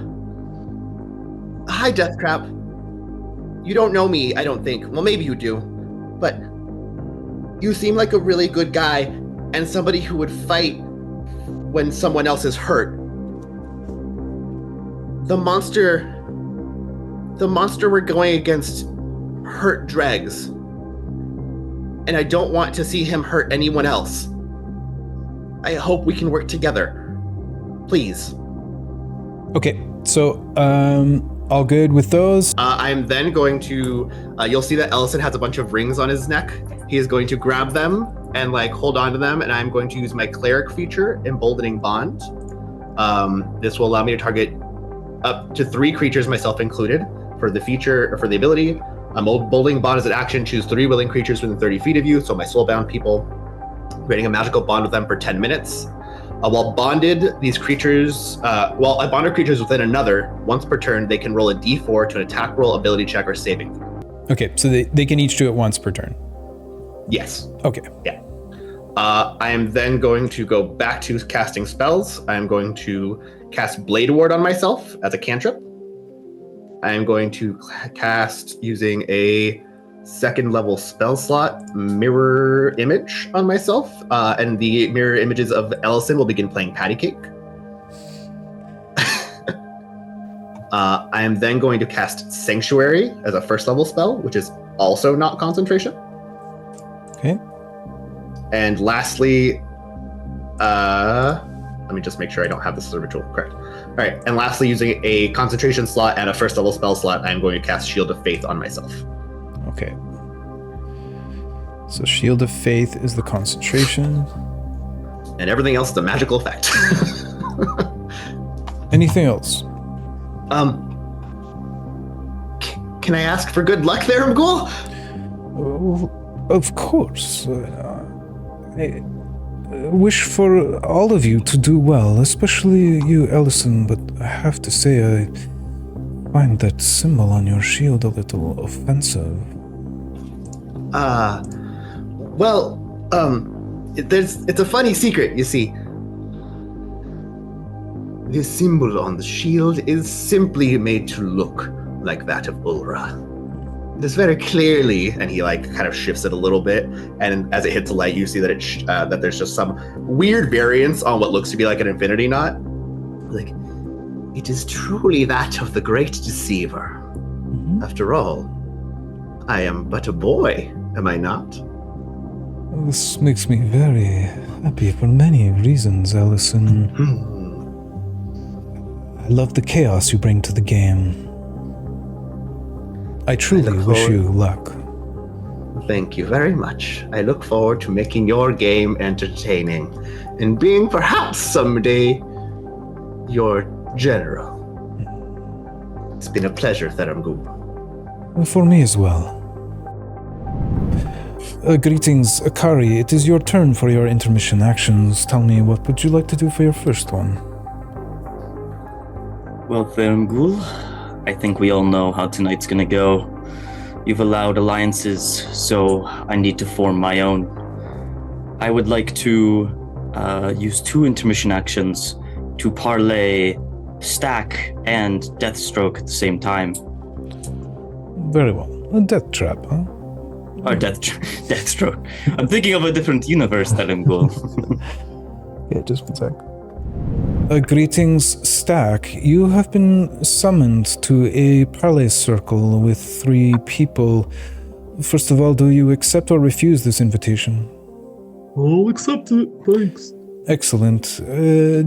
Hi, Death Trap. You don't know me, I don't think. Well, maybe you do. But you seem like a really good guy and somebody who would fight when someone else is hurt. The monster we're going against hurt Dregs. And I don't want to see him hurt anyone else. I hope we can work together. Please. Okay, so all good with those? I'm then going to, you'll see that Ellison has a bunch of rings on his neck. He is going to grab them and hold on to them, and I'm going to use my Cleric feature, Emboldening Bond. This will allow me to target up to 3 creatures, myself included, for the feature, or for the ability. Emboldening Bond is an action, choose 3 willing creatures within 30 feet of you, so my soulbound people, creating a magical bond with them for 10 minutes. While bonded, these creatures, while I bonded creatures within another, once per turn, they can roll a d4 to an attack roll, ability check, or saving throw. Okay, so they can each do it once per turn. Yes. Okay. Yeah. I am then going to go back to casting spells. I am going to cast Blade Ward on myself as a cantrip. I am going to cast, using a 2nd level spell slot, Mirror Image on myself, and the mirror images of Ellison will begin playing Patty Cake. I am then going to cast Sanctuary as a 1st level spell, which is also not concentration. Okay. And lastly, let me just make sure I don't have this as a ritual. Correct. All right. And lastly, using a concentration slot and a 1st level spell slot, I'm going to cast Shield of Faith on myself. Okay. So Shield of Faith is the concentration. And everything else is a magical effect. Anything else? Can I ask for good luck there, Mgul? Of course. I wish for all of you to do well, especially you, Ellison, but I have to say I find that symbol on your shield a little offensive. It's a funny secret, you see. The symbol on the shield is simply made to look like that of Ulra. It is very clearly, and he kind of shifts it a little bit, and as it hits the light, you see that that there's just some weird variance on what looks to be like an infinity knot. It is truly that of the great deceiver. Mm-hmm. After all, I am but a boy, am I not? This makes me very happy for many reasons, Ellison. I love the chaos you bring to the game. I truly wish you luck. Thank you very much. I look forward to making your game entertaining and being perhaps someday your general. It's been a pleasure, Tharamgub. For me as well. Greetings, Akari. It is your turn for your intermission actions. Tell me, what would you like to do for your first one? Well, Tharamgul, I think we all know how tonight's gonna go. You've allowed alliances, so I need to form my own. I would like to use 2 intermission actions to parlay Stack and Deathstroke at the same time. Very well. A death trap, huh? Or Deathstroke. I'm thinking of a different universe, Tharamgul. Yeah, just one sec. Greetings, Stack. You have been summoned to a parlay circle with 3 people. First of all, do you accept or refuse this invitation? I'll accept it, thanks. Excellent.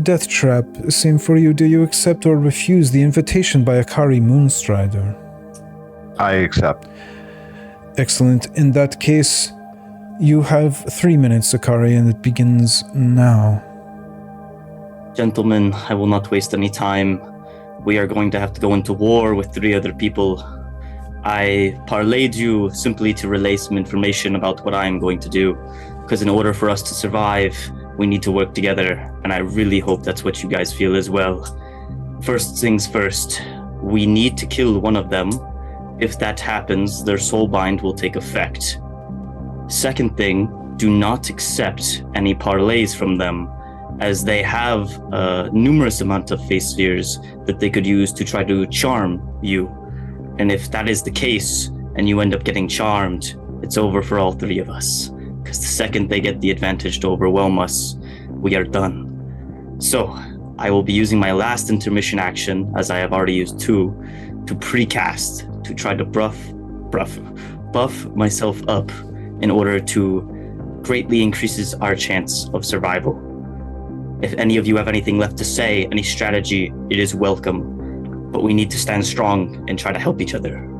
Death Trap, same for you. Do you accept or refuse the invitation by Akari Moonstrider? I accept. Excellent. In that case, you have 3 minutes, Akari, and it begins now. Gentlemen, I will not waste any time. We are going to have to go into war with 3 other people. I parlayed you simply to relay some information about what I am going to do, because in order for us to survive, we need to work together, and I really hope that's what you guys feel as well. First things first, we need to kill one of them. If that happens, their soulbind will take effect. Second thing, do not accept any parlays from them, as they have a numerous amount of face spheres that they could use to try to charm you. And if that is the case, and you end up getting charmed, it's over for all 3 of us. Because the second they get the advantage to overwhelm us, we are done. So, I will be using my last intermission action, as I have already used 2, to precast, to try to buff myself up in order to greatly increases our chance of survival. If any of you have anything left to say, any strategy, it is welcome. But we need to stand strong and try to help each other.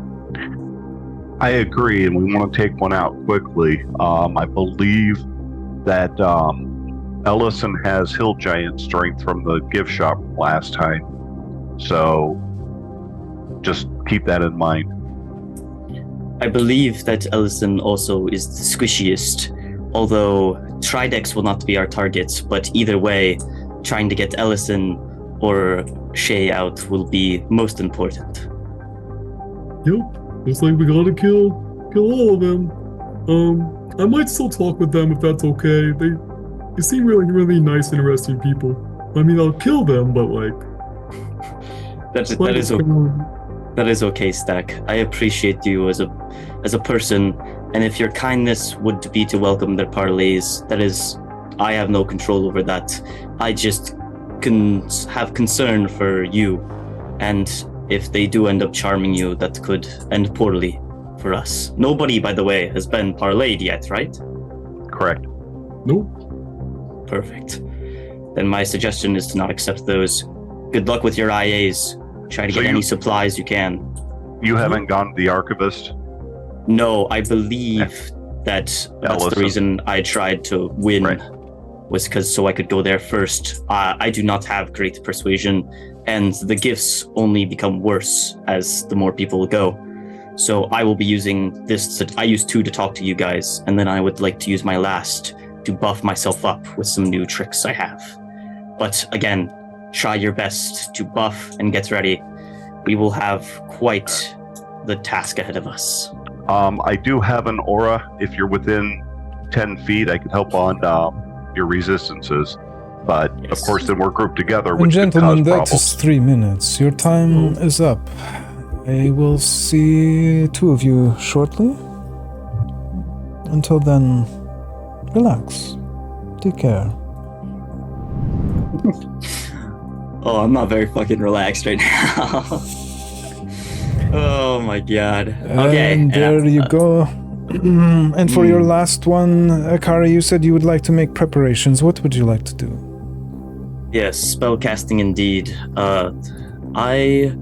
I agree, and we want to take one out quickly. I believe that Ellison has Hill Giant strength from the gift shop from last time. So just keep that in mind. I believe that Ellison also is the squishiest, although Tridex will not be our target, but either way, trying to get Ellison or Shay out will be most important. Yep. Looks like we gotta kill all of them. I might still talk with them if that's okay. They seem really, really nice, interesting people. I mean, I'll kill them, but like... That is okay, Stack. I appreciate you as a person, and if your kindness would be to welcome their parlays, that is, I have no control over that. I just can have concern for you, and if they do end up charming you, that could end poorly for us. Nobody, by the way, has been parlayed yet, right? Correct. Nope. Perfect. Then my suggestion is to not accept those. Good luck with your IAs. Try to get any supplies you can. You haven't gone to the archivist? No, I believe that's the reason I tried to win, was because so I could go there first. I do not have great persuasion, and the gifts only become worse as the more people go. So I will be using this. I use 2 to talk to you guys, and then I would like to use my last to buff myself up with some new tricks I have. But again, try your best to buff and get ready. We will have quite the task ahead of us. I do have an aura. If you're within 10 feet, I can help on your resistances. But of course, then we're grouped together, which could gentlemen, cause that problems. is 3 minutes. Your time is up. I will see 2 of you shortly. Until then, relax. Take care. Oh, I'm not very fucking relaxed right now. Oh my god. Okay. And there you go. And for your last one, Akari, you said you would like to make preparations. What would you like to do? Yes, spellcasting indeed. I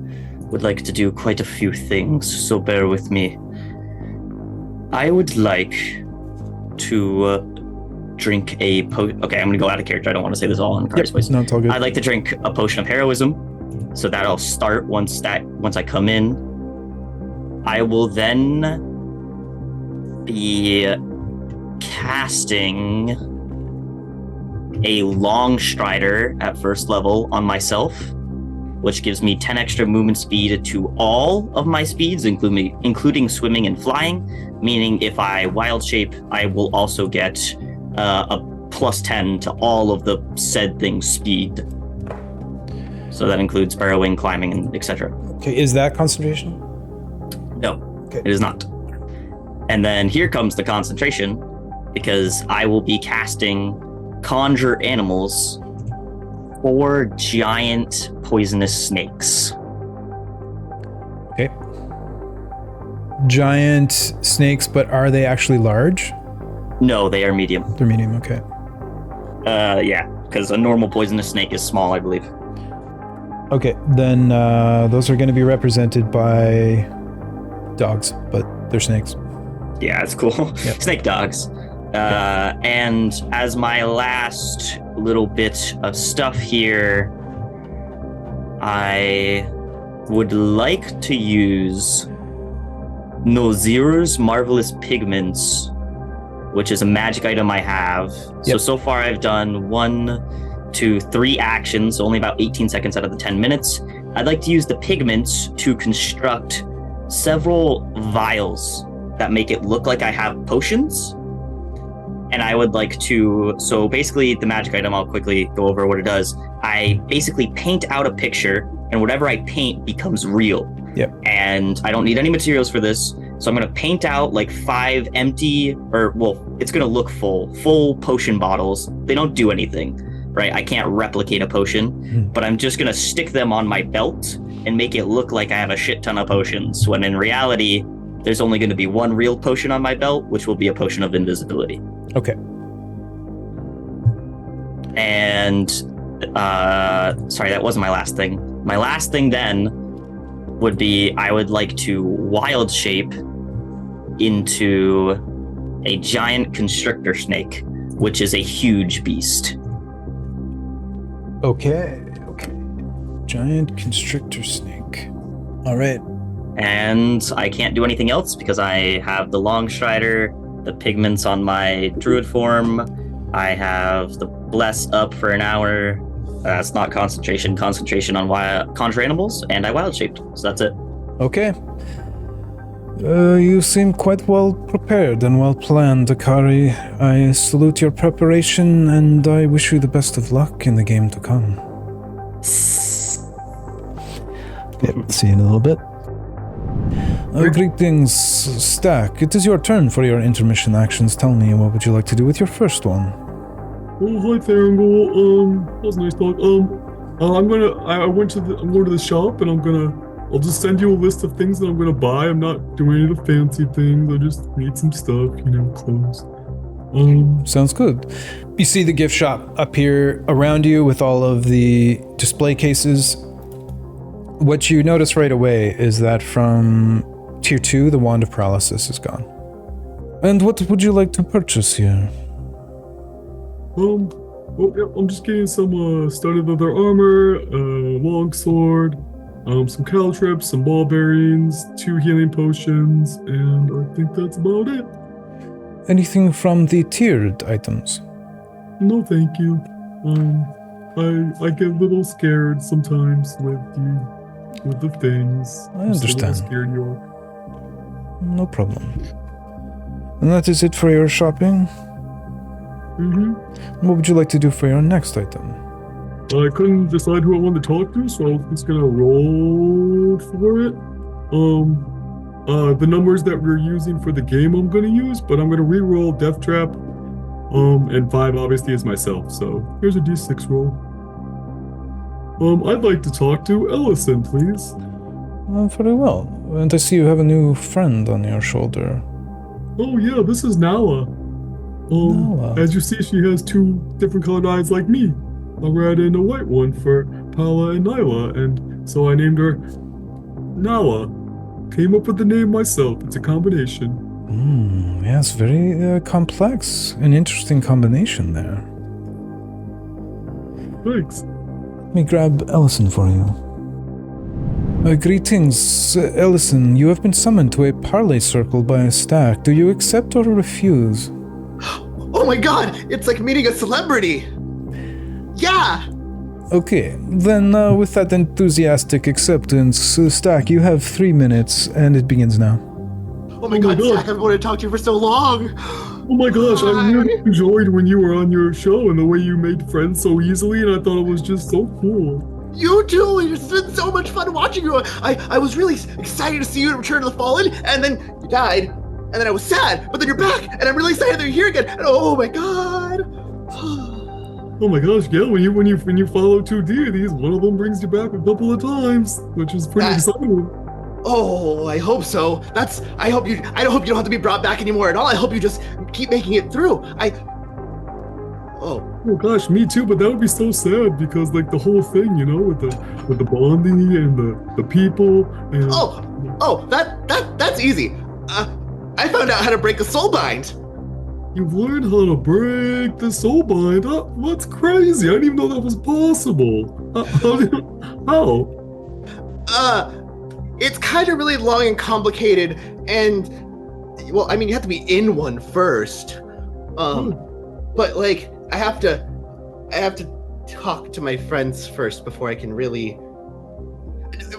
would like to do quite a few things, so bear with me. I would like to drink a okay, I'm gonna go out of character. I don't want to say this all in Kari's voice. No, it's all good. I'd like to drink a potion of heroism, so that'll start once I come in. I will then be casting a long strider at first level on myself, which gives me 10 extra movement speed to all of my speeds, including swimming and flying, meaning if I wild shape, I will also get a plus 10 to all of the said thing's speed. So that includes burrowing, climbing, and etc. Okay, is that concentration? No, Okay. it is not. And then here comes the concentration, because I will be casting Conjure Animals for giant poisonous snakes. Okay. Giant snakes, but are they actually large? No, they are medium. They're medium, okay. Yeah, because a normal poisonous snake is small, I believe. Okay, then those are going to be represented by dogs, but they're snakes. Yeah, it's cool. Yep. Snake dogs. And as my last little bit of stuff here, I would like to use Nozir's Marvelous Pigments, which is a magic item I have. Yep. So far I've done 1, 2, 3 actions, only about 18 seconds out of the 10 minutes. I'd like to use the pigments to construct several vials that make it look like I have potions. And I would like to, so basically the magic item, I'll quickly go over what it does. I basically paint out a picture, and whatever I paint becomes real. Yep. And I don't need any materials for this, so I'm gonna paint out like 5 empty, or well, it's gonna look full potion bottles. They don't do anything, right? I can't replicate a potion, but I'm just gonna stick them on my belt and make it look like I have a shit ton of potions, when in reality, there's only gonna be one real potion on my belt, which will be a potion of invisibility. Okay. And sorry, that wasn't my last thing. My last thing then would be I would like to wild shape into a giant constrictor snake, which is a huge beast. Okay. Giant constrictor snake. All right. And I can't do anything else because I have the long strider, the pigments on my druid form. I have the bless up for an hour. That's not concentration on conjure animals, and I wild shaped. So that's it. Okay. You seem quite well prepared and well planned, Akari. I salute your preparation, and I wish you the best of luck in the game to come. Yep, see you in a little bit. Greetings, Stack. It is your turn for your intermission actions. Tell me, what would you like to do with your first one? Oh, hi, Tharangle. That was a nice talk. I'm going to the shop, and I'll just send you a list of things that I'm gonna buy. I'm not doing any of the fancy things. I just need some stuff, clothes. Sounds good. You see the gift shop appear around you with all of the display cases. What you notice right away is that from Tier 2, the Wand of Paralysis is gone. And what would you like to purchase here? Well, yeah, I'm just getting some studded leather armor, longsword, some caltrips, some ball bearings, 2 healing potions, and I think that's about it. Anything from the tiered items? No, thank you. I get a little scared sometimes with the things. I understand. How scared you are. No problem. And that is it for your shopping? Mm-hmm. What would you like to do for your next item? I couldn't decide who I wanted to talk to, so I was just gonna roll for it. The numbers that we're using for the game I'm gonna use, but I'm gonna re-roll Death Trap. And 5 obviously is myself, so here's a D6 roll. I'd like to talk to Ellison, please. Very well. And I see you have a new friend on your shoulder. Oh yeah, this is Nala. Nala. As you see, she has 2 different colored eyes like me. I read in a white one for Paula and Nyla, and so I named her Nala. Came up with the name myself. It's a combination. Yes, very complex. An interesting combination there. Thanks. Let me grab Ellison for you. Greetings, Ellison. You have been summoned to a parley circle by a stack. Do you accept or refuse? Oh my god, it's like meeting a celebrity. Yeah. Okay, then with that enthusiastic acceptance, Stack, you have 3 minutes, and it begins now. Oh my god, Stack, I've wanted to talk to you for so long. Oh my gosh, I really enjoyed when you were on your show and the way you made friends so easily, and I thought it was just so cool. You too. It's been so much fun watching you. I was really excited to see you in Return of the Fallen, and then you died, and then I was sad, but then you're back, and I'm really excited that you're here again. And oh my god. Oh my gosh, yeah, when you follow two deities, one of them brings you back a couple of times, which is pretty exciting. Oh, I hope so. I hope you don't have to be brought back anymore at all. I hope you just keep making it through. Oh gosh, me too, but that would be so sad because like the whole thing, you know, with the bonding and the people and that's easy. I found out how to break a soul bind. You've learned how to break the soul bind. That's crazy. I didn't even know that was possible. How? It's kind of really long and complicated, and well, I mean, you have to be in one first. But like, I have to talk to my friends first before I can really.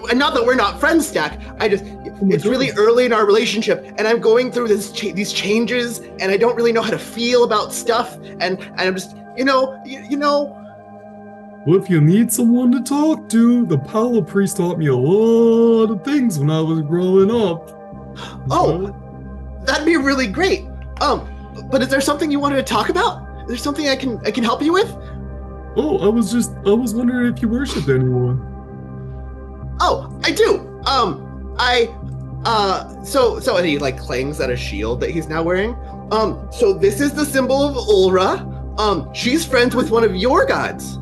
And not that we're not friends, Stack. It's really early in our relationship, and I'm going through these changes, and I don't really know how to feel about stuff, and I'm just, you know. Well, if you need someone to talk to, the Paolo priest taught me a lot of things when I was growing up. Oh, that'd be really great. But is there something you wanted to talk about? Is there something I can help you with? Oh, I was wondering if you worshipped anyone. Oh, I do. So and he like clangs at a shield that he's now wearing. So this is the symbol of Ulra. She's friends with one of your gods.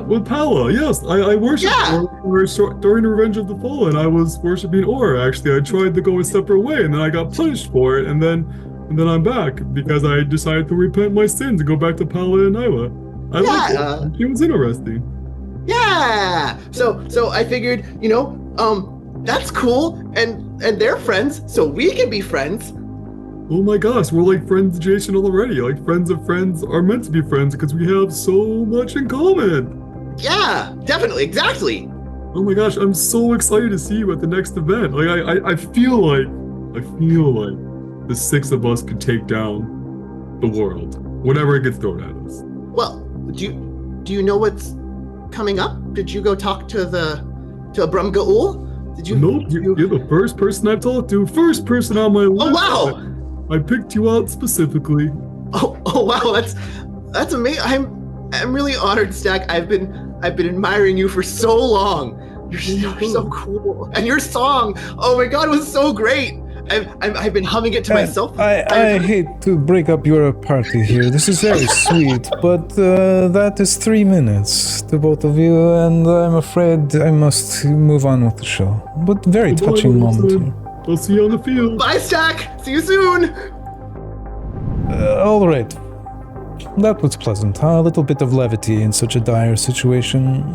With Paula, yes. I worshipped her during the Revenge of the Fallen. I was worshipping Aura, actually. I tried to go a separate way, and then I got punished for it, and then I'm back because I decided to repent my sins and go back to Paula and Nyla. I liked it. It was interesting. Yeah. So I figured, that's cool, and they're friends, so we can be friends. Oh my gosh, we're like friends adjacent already. Like friends of friends are meant to be friends because we have so much in common. Yeah, definitely, exactly. Oh my gosh, I'm so excited to see you at the next event. Like I feel like the six of us could take down the world, whatever it gets thrown at us. Well, do you know what's coming up? Did you go talk to Abram Gaul? Did you? Nope, you're the first person I've talked to. First person on my list. Oh wow! I picked you out specifically. Oh wow, that's amazing. I'm really honored, Stack. I've been admiring you for so long. You're so cool, and your song, oh my god, was so great. I've been humming it to myself. I hate to break up your party here. This is very sweet, but that is 3 minutes to both of you, and I'm afraid I must move on with the show. But very touching moment here. I'll see you on the field. Bye, Stack. See you soon. All right. That was pleasant, huh? A little bit of levity in such a dire situation.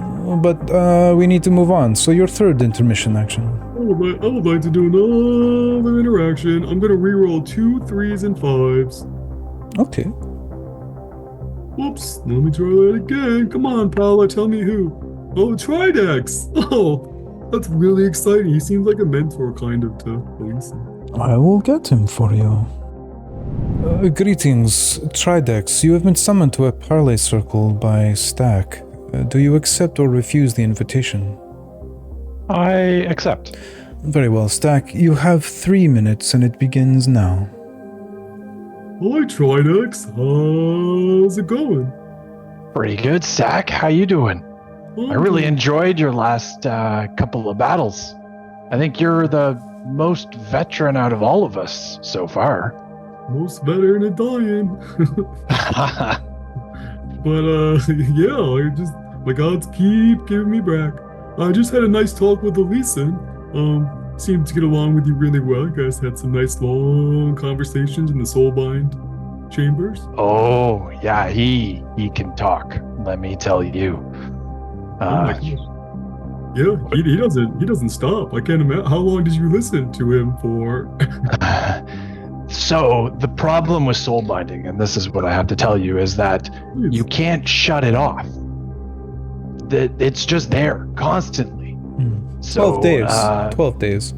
But we need to move on. So your third intermission action. I would like to do another interaction. I'm going to reroll 2 3s and 5s. Okay. Whoops. Let me try that again. Come on, Paula. Tell me who. Oh, Tridex. Oh. That's really exciting. He seems like a mentor, kind of, to Elisa. I will get him for you. Greetings, Tridex. You have been summoned to a parley circle by Stack. Do you accept or refuse the invitation? I accept. Very well, Stack. You have 3 minutes, and it begins now. Hi, Tridex. How's it going? Pretty good, Stack. How you doing? I really enjoyed your last couple of battles. I think you're the most veteran out of all of us so far. Most veteran at dying. But my gods keep giving me back. I just had a nice talk with Elisa. seemed to get along with you really well. You guys had some nice long conversations in the Soulbind chambers. Oh, yeah, he can talk, let me tell you. Oh my gosh. Yeah, he doesn't stop. I can't imagine. How long did you listen to him for? So the problem with soul binding, and this is what I have to tell you, is that you can't shut it off. It's just there constantly. 12 days. 12 days.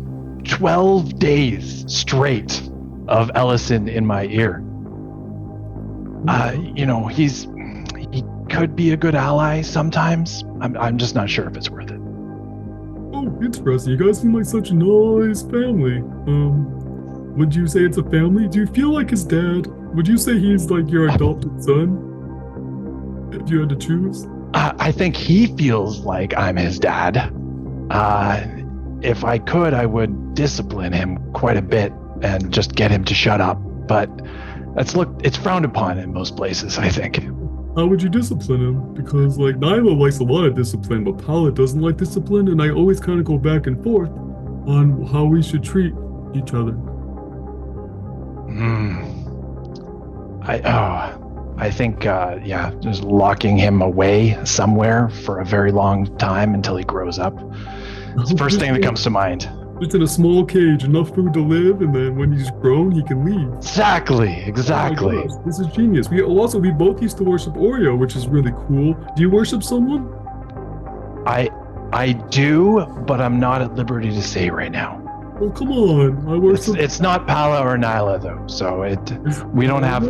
12 days straight of Ellison in my ear. He could be a good ally sometimes. I'm just not sure if it's worth it. Oh, interesting. You guys seem like such a nice family. Would you say it's a family? Do you feel like his dad? Would you say he's like your adopted son? If you had to choose? I think he feels like I'm his dad. If I could, I would discipline him quite a bit and just get him to shut up. But it's frowned upon in most places, I think. How would you discipline him? Because like Nyla likes a lot of discipline, but Paula doesn't like discipline, and I always kind of go back and forth on how we should treat each other. I think, just locking him away somewhere for a very long time until he grows up. It's the first thing that comes to mind. Just in a small cage, enough food to live, and then when he's grown, he can leave. Exactly. Oh, this is genius. We both used to worship Oreo, which is really cool. Do you worship someone? I do, but I'm not at liberty to say right now. Oh, come on. I worship. It's not Pala or Nyla though, so we don't have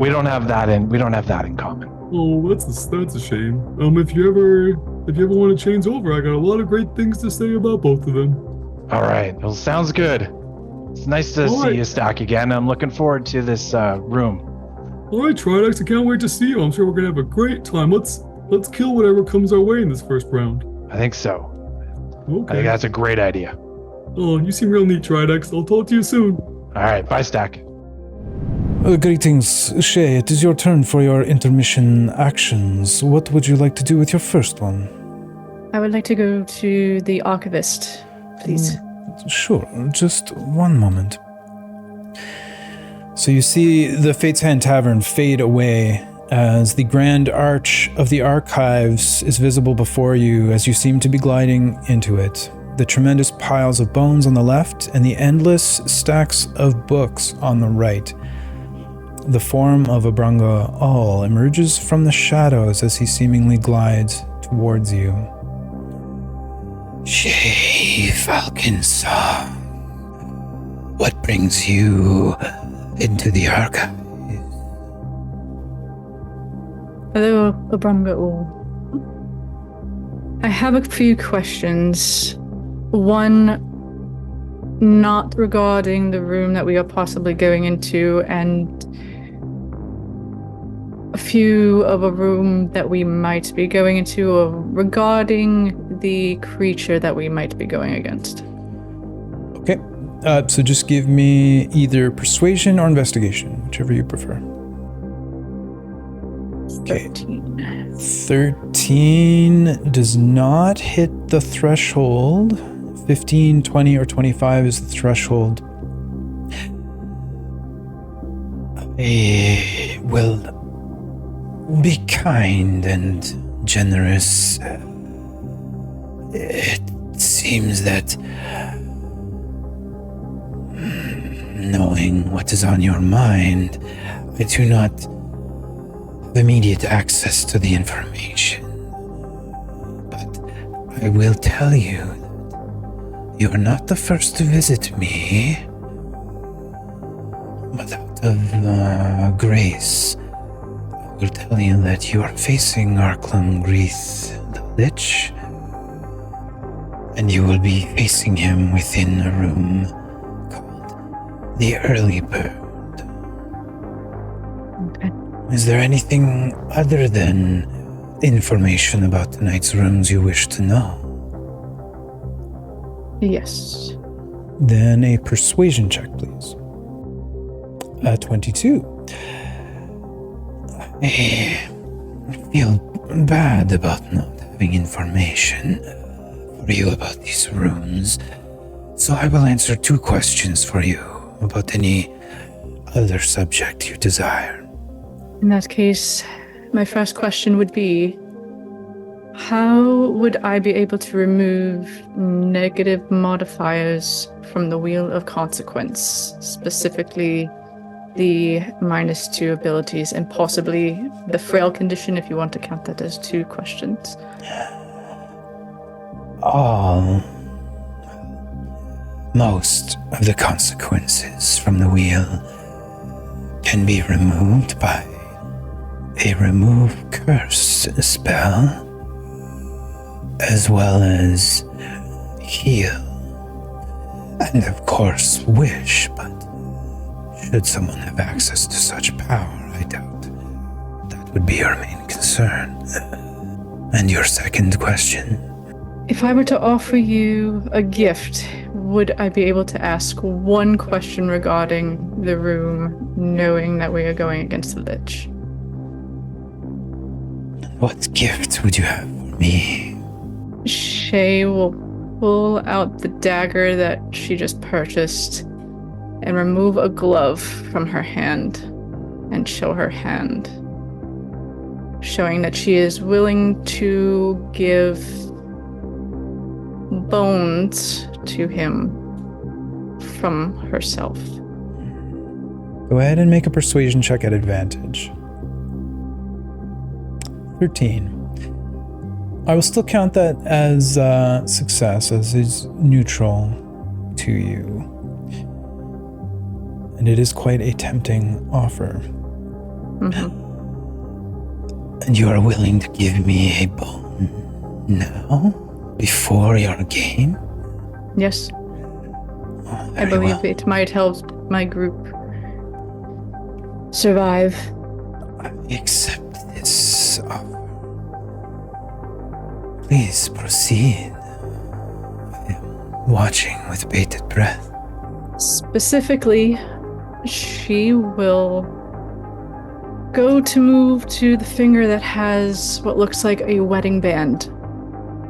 that in common. Oh, that's a shame. If you ever want to change over, I got a lot of great things to say about both of them. All right. Well, sounds good. It's nice to see you, Stack, again. I'm looking forward to this room. All right, Tridex, I can't wait to see you. I'm sure we're gonna have a great time. Let's kill whatever comes our way in this first round. I think so. Okay. I think that's a great idea. Oh, you seem real neat, Tridex. I'll talk to you soon. All right. Bye, Stack. Greetings, Shay. It is your turn for your intermission actions. What would you like to do with your first one? I would like to go to the archivist, please. Sure, just one moment. So you see the Fate's Hand Tavern fade away as the grand arch of the archives is visible before you as you seem to be gliding into it. The tremendous piles of bones on the left and the endless stacks of books on the right. The form of Abranga All emerges from the shadows as he seemingly glides towards you. Shay Falconsaw, what brings you into the archive? Hello, Abranga All. I have a few questions. One, not regarding the room that we are possibly going into, and a few of a room that we might be going into, or regarding the creature that we might be going against. Okay, so just give me either persuasion or investigation, whichever you prefer. Okay. 13 does not hit the threshold. 15, 20, or 25 is the threshold. I will be kind and generous. It seems that knowing what is on your mind, I do not have immediate access to the information. But I will tell you that you are not the first to visit me. But out of grace, I will tell you that you are facing Arklum Greeth the Lich, and you will be facing him within a room called the Early Bird. Okay. Is there anything other than information about tonight's rooms you wish to know? Yes. Then a persuasion check, please. 22. I feel bad about not having information for you about these rooms. So I will answer 2 questions for you about any other subject you desire. In that case, my first question would be, how would I be able to remove negative modifiers from the Wheel of Consequence, specifically the -2 abilities and possibly the frail condition, if you want to count that as 2 questions? Most of the consequences from the wheel can be removed by a remove curse spell, as well as heal, and of course wish, but should someone have access to such power, I doubt that would be your main concern. And your second question? If I were to offer you a gift, would I be able to ask 1 question regarding the room, knowing that we are going against the Lich? What gift would you have for me? Shay will pull out the dagger that she just purchased and remove a glove from her hand and show her hand, showing that she is willing to give bones to him from herself. Go ahead and make a persuasion check at advantage. 13. I will still count that as success, as is neutral to you. And it is quite a tempting offer. Mm-hmm. And you are willing to give me a bone now? Before your game? Yes. I believe it might help my group survive. I accept this offer. Please proceed. I am watching with bated breath. Specifically, she will go to move to the finger that has what looks like a wedding band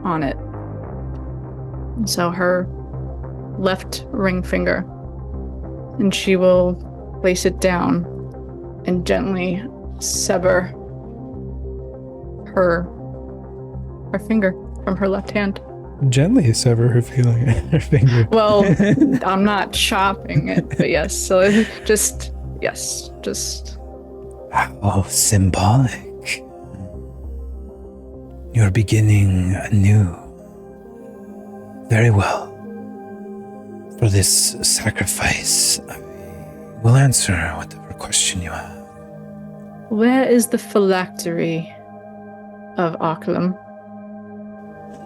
on it. So her left ring finger. And she will place it down and gently sever her finger from her left hand. Gently sever her finger. Well, I'm not chopping it, but yes. So just. How symbolic. You're beginning anew. Very well. For this sacrifice, I will answer whatever question you have. Where is the phylactery of Arklum?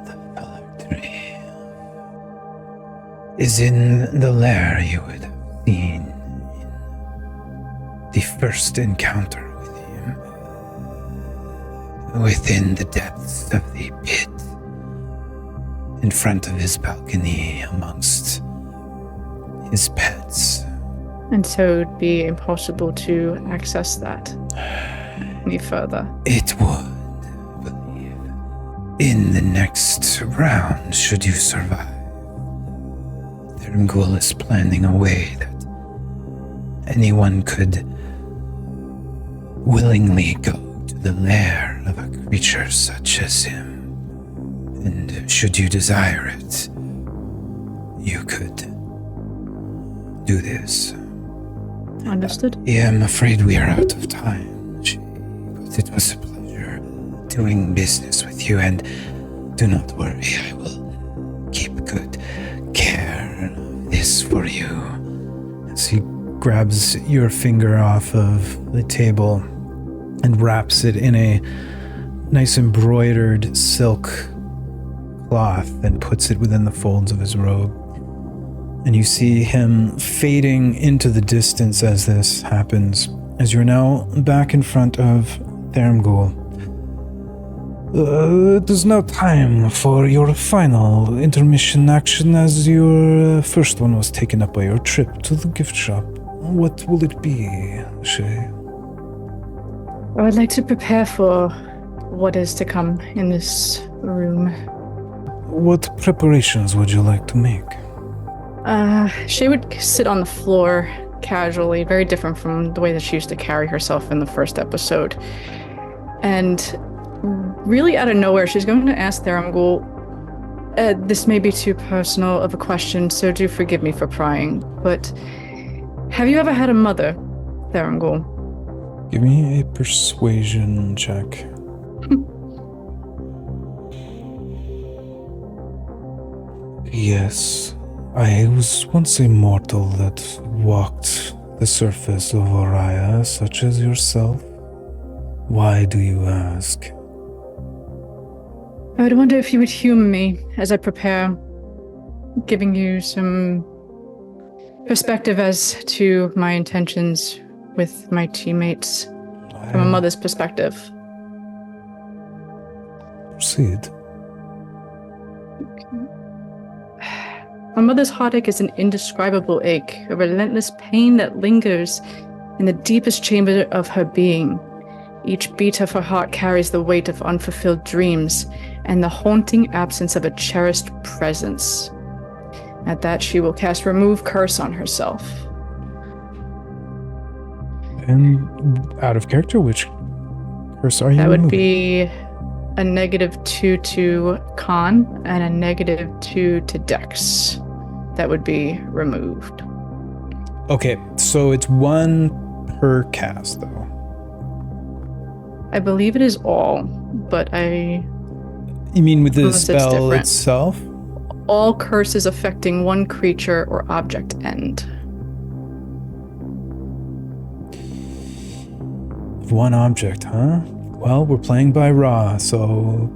The phylactery is in the lair you would have seen in the first encounter with him. Within the depths of the pit, in front of his balcony amongst his pets. And so it'd be impossible to access that any further. It would, I believe. In the next round, should you survive, Thermgul is planning a way that anyone could willingly go to the lair of a creature such as him. And should you desire it, you could do this. Understood. I am afraid we are out of time, but it was a pleasure doing business with you, and do not worry, I will keep good care of this for you. As he grabs your finger off of the table and wraps it in a nice embroidered silk cloth and puts it within the folds of his robe. And you see him fading into the distance as this happens, as you're now back in front of Thermgul. It is now time for your final intermission action, as your first one was taken up by your trip to the gift shop. What will it be, Shay? I would like to prepare for what is to come in this room. What preparations would you like to make? She would sit on the floor casually, very different from the way that she used to carry herself in the first episode. And really out of nowhere, she's going to ask Tharamgul, this may be too personal of a question, so do forgive me for prying, but have you ever had a mother, Tharamgul? Give me a persuasion check. Yes, I was once a mortal that walked the surface of Oriya, such as yourself. Why do you ask? I would wonder if you would humor me as I prepare, giving you some perspective as to my intentions with my teammates from a mother's perspective. Proceed. My mother's heartache is an indescribable ache, a relentless pain that lingers in the deepest chamber of her being. Each beat of her heart carries the weight of unfulfilled dreams and the haunting absence of a cherished presence. At that, she will cast Remove Curse on herself. And out of character, which curse are you That would removing? be a -2 to Con and a -2 to Dex. That would be removed. Okay, so it's 1 per cast, though. I believe it is all, but You mean with the Unless it's spell different. itself? all curses affecting one creature or object end. One object, huh? Well, we're playing by Ra, so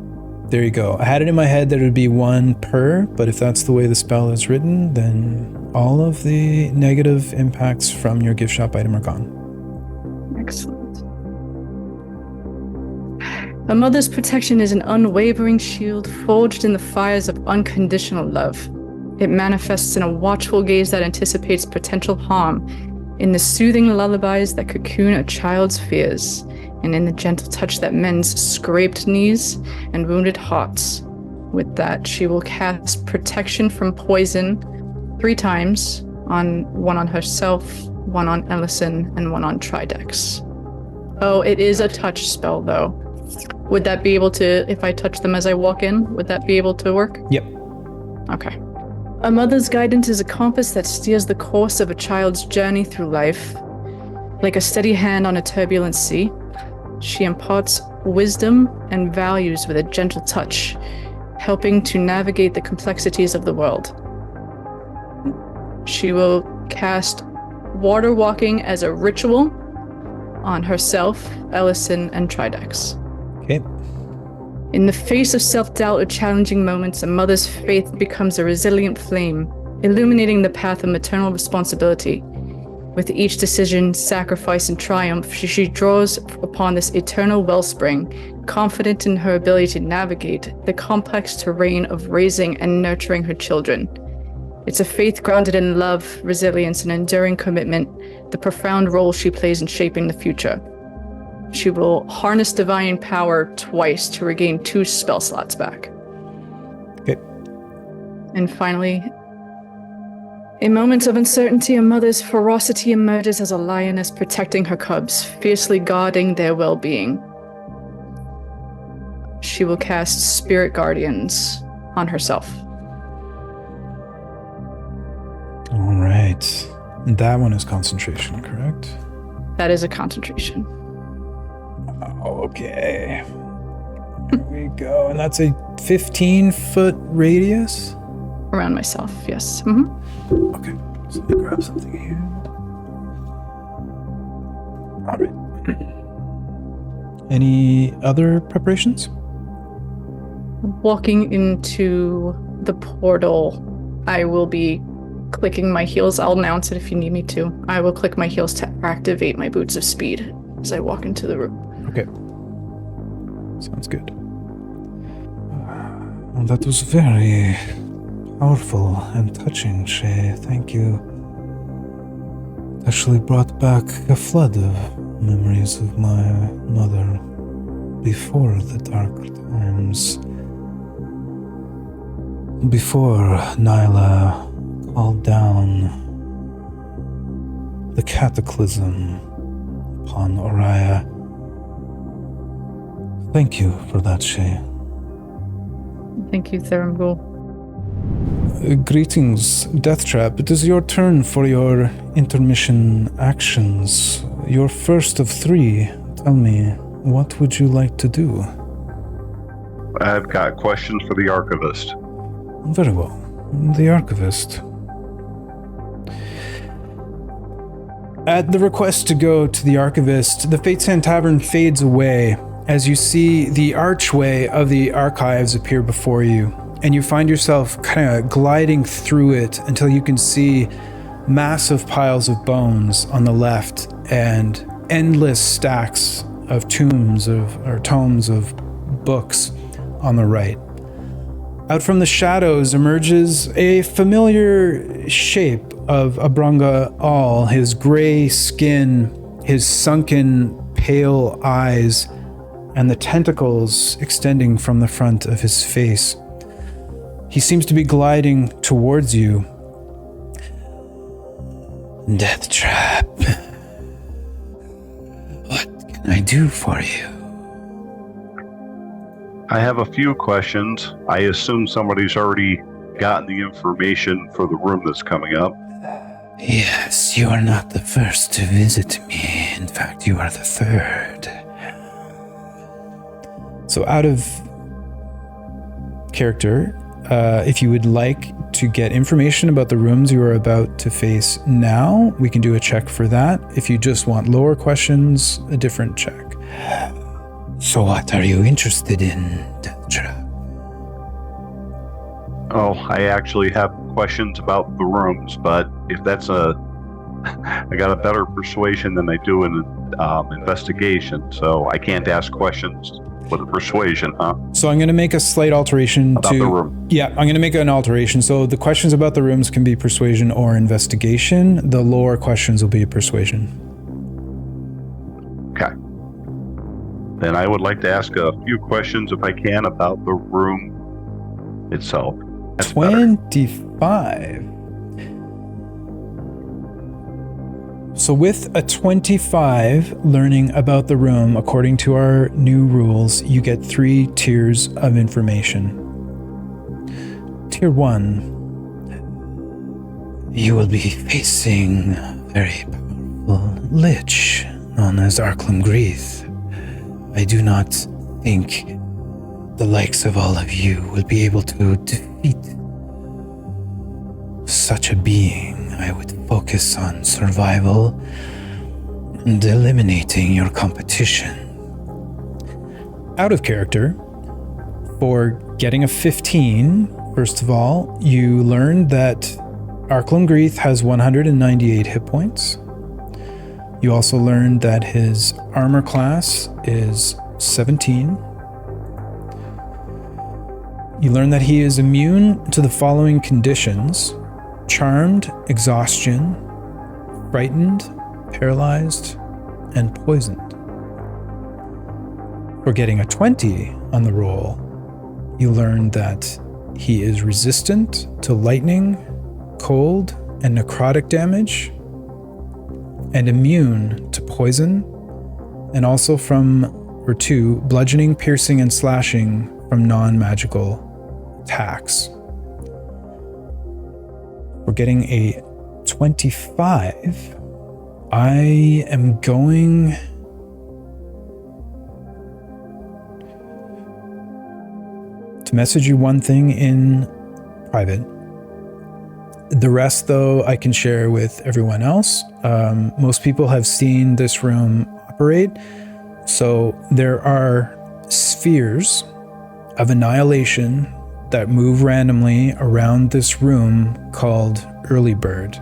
there you go. I had it in my head that it would be 1 per, but if that's the way the spell is written, then all of the negative impacts from your gift shop item are gone. Excellent. A mother's protection is an unwavering shield forged in the fires of unconditional love. It manifests in a watchful gaze that anticipates potential harm, in the soothing lullabies that cocoon a child's fears, and in the gentle touch that mends scraped knees and wounded hearts. With that, she will cast Protection from Poison 3 times, one on herself, 1 on Ellison, and 1 on Tridex. Oh, it is a touch spell, though. Would that be able to, if I touch them as I walk in, would that be able to work? Yep. Okay. A mother's guidance is a compass that steers the course of a child's journey through life. Like a steady hand on a turbulent sea, she imparts wisdom and values with a gentle touch, helping to navigate the complexities of the world. She will cast Water Walking as a ritual on herself, Ellison, and Tridex. Okay. In the face of self-doubt or challenging moments, a mother's faith becomes a resilient flame, illuminating the path of maternal responsibility. With each decision, sacrifice, and triumph, she draws upon this eternal wellspring, confident in her ability to navigate the complex terrain of raising and nurturing her children. It's a faith grounded in love, resilience, and enduring commitment, the profound role she plays in shaping the future. She will harness divine power twice to regain 2 spell slots back. Okay. And finally, in moments of uncertainty, a mother's ferocity emerges as a lioness protecting her cubs, fiercely guarding their well-being. She will cast Spirit Guardians on herself. All right. And that one is concentration, correct? That is a concentration. Okay. Here we go. And that's a 15-foot radius? Around myself, yes. Mm-hmm. Okay. So let me grab something here. All right. Any other preparations? Walking into the portal, I will be clicking my heels. I'll announce it if you need me to. I will click my heels to activate my boots of speed as I walk into the room. Okay. Sounds good. Well, that was very powerful and touching, Shay. Thank you. It actually brought back a flood of memories of my mother before the dark times. Before Nyla called down the cataclysm upon Oriah. Thank you for that, Shay. Thank you, Thavern. Greetings, Deathtrap. It is your turn for your intermission actions. Your first of 3. Tell me, what would you like to do? I've got questions for the archivist. Very well. The archivist. At the request to go to the archivist, the Fate's Hand Tavern fades away as you see the archway of the archives appear before you, and you find yourself kind of gliding through it until you can see massive piles of bones on the left and endless stacks of tomes of books on the right. Out from the shadows emerges a familiar shape of Abranga All, his gray skin, his sunken, pale eyes, and the tentacles extending from the front of his face. He seems to be gliding towards you. Deathtrap. What can I do for you? I have a few questions. I assume somebody's already gotten the information for the room that's coming up. Yes, you are not the first to visit me. In fact, you are the third. So out of character, if you would like to get information about the rooms you are about to face now, we can do a check for that. If you just want lower questions, a different check. So what are you interested in, Deathtrap? Oh, I actually have questions about the rooms, but if that's I got a better persuasion than I do in investigation, so I can't ask questions with a persuasion, huh? So I'm going to make a slight alteration about the room. Yeah, I'm going to make an alteration. So the questions about the rooms can be persuasion or investigation. The lower questions will be persuasion. Okay. Then I would like to ask a few questions, if I can, about the room itself. That's 25. better. So with a 25, learning about the room, according to our new rules, you get 3 tiers of information. Tier 1. You will be facing a very powerful lich known as Arklum Greeth. I do not think the likes of all of you will be able to defeat such a being. I would focus on survival and eliminating your competition. Out of character, for getting a 15, first of all, you learned that Arklum Greeth has 198 hit points. You also learned that his armor class is 17. You learn that he is immune to the following conditions: charmed, exhaustion, frightened, paralyzed, and poisoned. For getting a 20 on the roll, you learn that he is resistant to lightning, cold, and necrotic damage, and immune to poison, and also to bludgeoning, piercing, and slashing from non-magical attacks. We're getting a 25. I am going to message you one thing in private. The rest, though, I can share with everyone else. Most people have seen this room operate. So there are spheres of annihilation that move randomly around this room called Early Bird.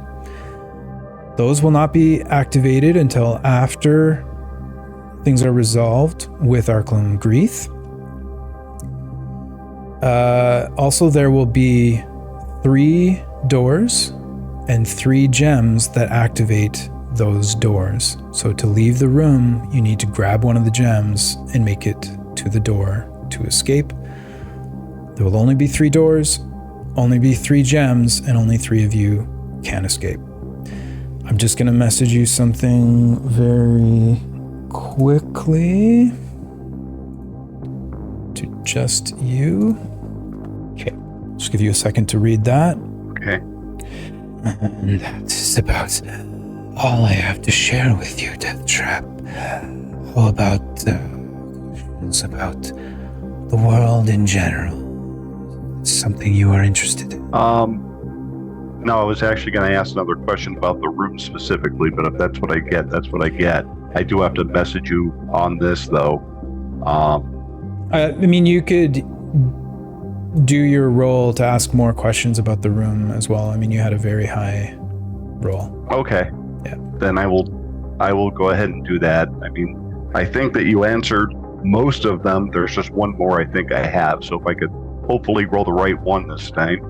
Those will not be activated until after things are resolved with Arklum Greeth. Also, there will be 3 doors and 3 gems that activate those doors. So to leave the room, you need to grab one of the gems and make it to the door to escape. There will only be 3 doors. only be 3 gems, and only 3 of you can escape. I'm just going to message you something very quickly to just you. Okay, just give you a second to read that. Okay. And that is about all I have to share with you, Death Trap. How about questions about the world in general? Something you are interested in? No, I was actually going to ask another question about the room specifically, but if that's what I get, that's what I get. I do have to message you on this, though. I mean, you could do your roll to ask more questions about the room as well. I mean, you had a very high roll. Okay. Yeah. Then I will go ahead and do that. I mean, I think that you answered most of them. There's just one more I think I have. So if I could hopefully roll the right one this time,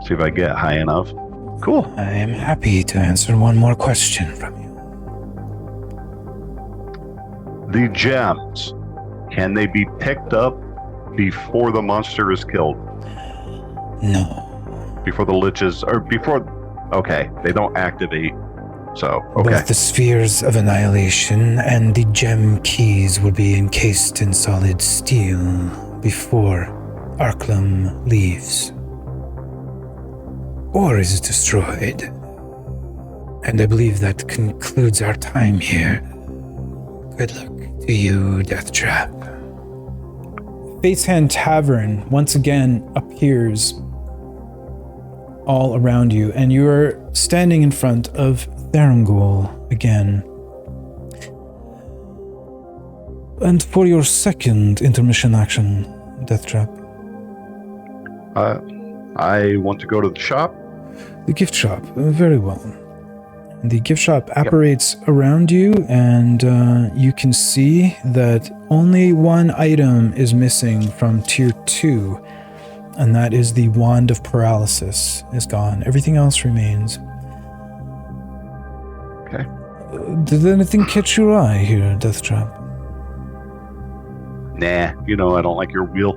see if I get high enough. Cool. I am happy to answer one more question from you. The gems, can they be picked up before the monster is killed? No. Before the liches, or before... Okay, they don't activate. So, okay. Both the spheres of annihilation and the gem keys will be encased in solid steel before Arklum leaves. Or is destroyed. And I believe that concludes our time here. Good luck to you, Death Trap. Fate's Hand Tavern once again appears all around you, and you are standing in front of Therangul again. And for your second intermission action, Death Trap. I want to go to the shop. The gift shop, very well. The gift shop apparates around you, and you can see that only one item is missing from tier 2, and that is the Wand of Paralysis is gone. Everything else remains. Okay. Did anything catch your eye here, Death Trap? Nah, I don't like your wheel.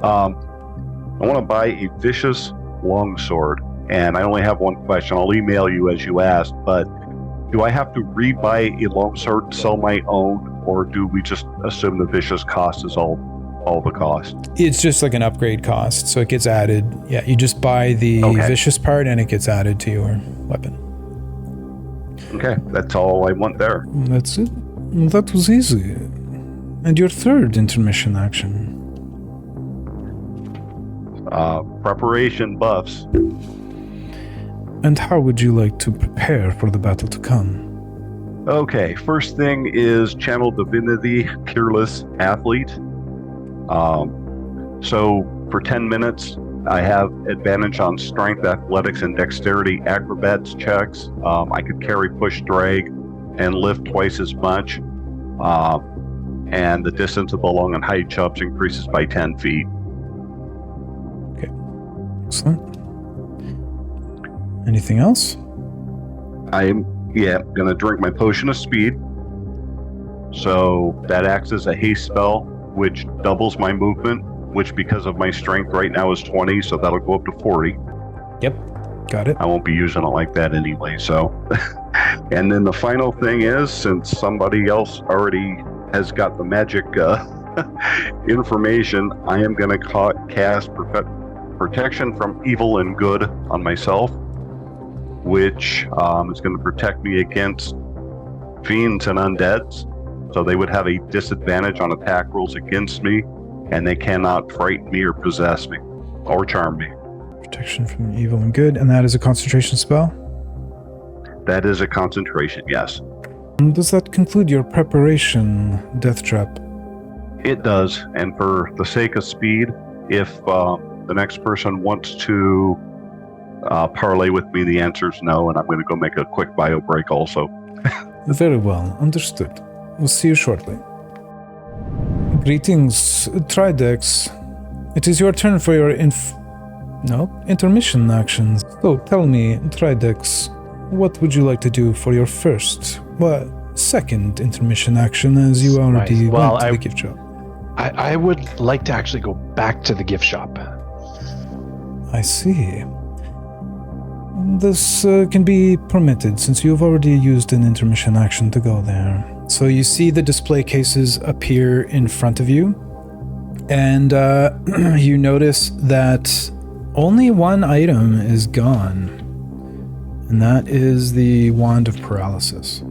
I want to buy a vicious longsword, and I only have one question. I'll email you as you asked, but do I have to rebuy a longsword and sell my own, or do we just assume the vicious cost is all the cost? It's just like an upgrade cost, so it gets added. Yeah, you just buy the vicious part, and it gets added to your weapon. Okay, that's all I want there. That's it. Well, that was easy. And your third intermission action? Preparation buffs. And how would you like to prepare for the battle to come? Okay, first thing is Channel Divinity, Peerless Athlete. So for 10 minutes, I have advantage on Strength, Athletics, and Dexterity Acrobats checks. I could carry, push, drag, and lift twice as much. And the distance of the long and high jumps increases by 10 feet. Okay, excellent. Anything else? I'm gonna drink my potion of speed. So that acts as a haste spell, which doubles my movement, which because of my strength right now is 20, so that'll go up to 40. Yep, got it. I won't be using it like that anyway, so. And then the final thing is, since somebody else already has got the magic information, I am gonna cast Protection from Evil and Good on myself, which is going to protect me against fiends and undeads. So they would have a disadvantage on attack rolls against me, and they cannot frighten me or possess me or charm me. Protection from evil and good, and that is a concentration spell? That is a concentration, yes. Does that conclude your preparation, Death Trap? It does, and for the sake of speed, if the next person wants to parlay with me, the answer is no, and I'm going to go make a quick bio break also. Very well, understood. We'll see you shortly. Greetings, Tridex. It is your turn for your intermission actions. So tell me, Tridex, what would you like to do for your second intermission action, as you already went to the gift shop? I would like to actually go back to the gift shop. I see. This can be permitted since you've already used an intermission action to go there. So you see the display cases appear in front of you, and you notice that only one item is gone, and that is the Wand of Paralysis.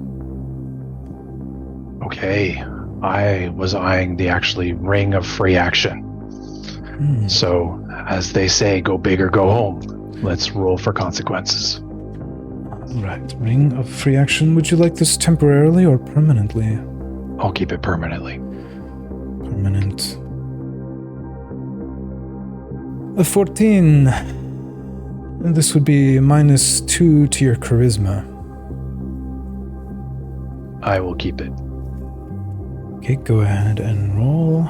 Okay, I was eyeing the actually Ring of Free Action. So, as they say, go big or go home. Let's roll for consequences. Right, Ring of Free Action. Would you like this temporarily or permanently? I'll keep it permanently. Permanent. A 14. This would be -2 to your charisma. I will keep it. Okay, go ahead and roll.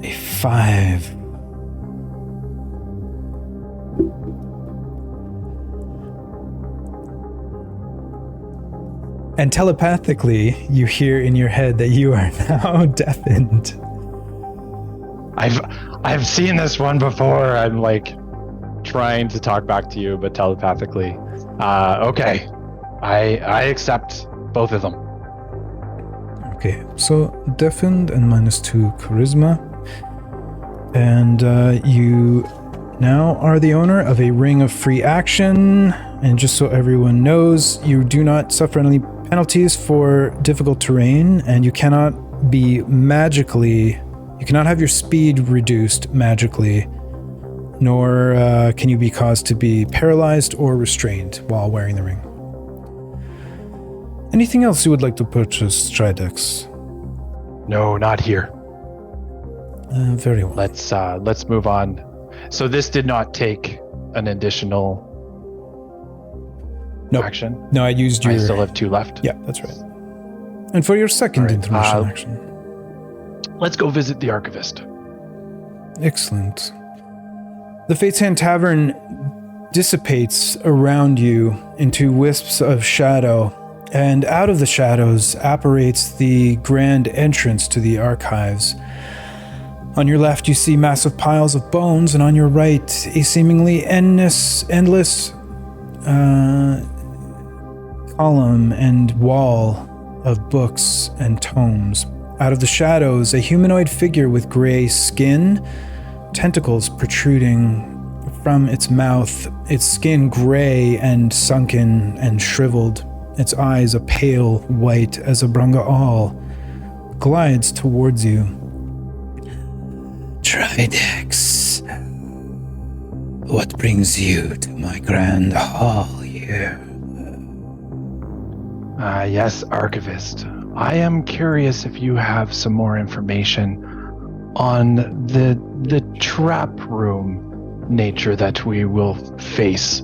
A 5. And telepathically, you hear in your head that you are now deafened. I've seen this one before. I'm like trying to talk back to you, but telepathically. Okay. I accept both of them. Okay, so deafened and -2 charisma. And you now are the owner of a Ring of Free Action. And just so everyone knows, you do not suffer any penalties for difficult terrain, and you cannot have your speed reduced magically, nor can you be caused to be paralyzed or restrained while wearing the ring. Anything else you would like to purchase, Stridex? No, not here. Very well. Let's move on. So this did not take an additional action? No, I used your... I still have 2 left? Yeah, that's right. And for your second intermission action? Let's go visit the Archivist. Excellent. The Fate's Hand Tavern dissipates around you into wisps of shadow, and out of the shadows apparates the grand entrance to the archives. On your left, you see massive piles of bones, and on your right, a seemingly endless column and wall of books and tomes. Out of the shadows, a humanoid figure with gray skin, tentacles protruding from its mouth, its skin gray and sunken and shriveled, its eyes a pale white as a Brungaal, glides towards you. Tridex, what brings you to my grand hall here? Yes, Archivist. I am curious if you have some more information on the trap room nature that we will face.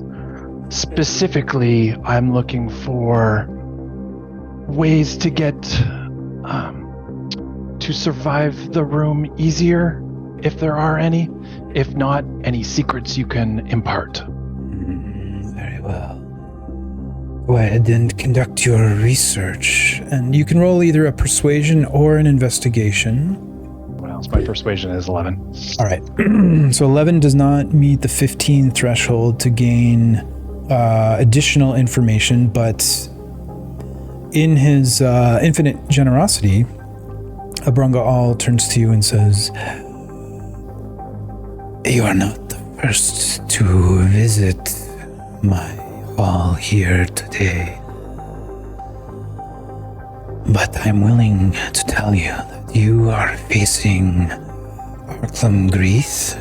Specifically, I'm looking for ways to get to survive the room easier, if there are any. If not, any secrets you can impart. Very well. Go ahead and conduct your research. And you can roll either a persuasion or an investigation. What else? My persuasion is 11. All right. So 11 does not meet the 15 threshold to gain additional information, but in his infinite generosity, Brungaal turns to you and says, "You are not the first to visit my hall here today. But I'm willing to tell you that you are facing Arklum Greeth.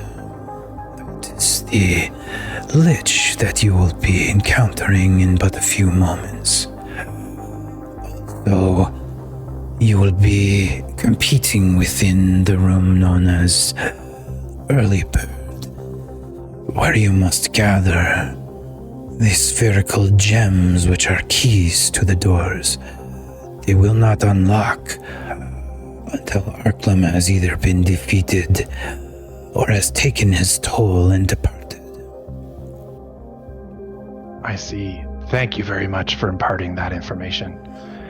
That is the lich that you will be encountering in but a few moments. Also, you will be competing within the room known as Early Bird, where you must gather the spherical gems which are keys to the doors. They will not unlock until Arklum has either been defeated or has taken his toll and departed." I see. Thank you very much for imparting that information.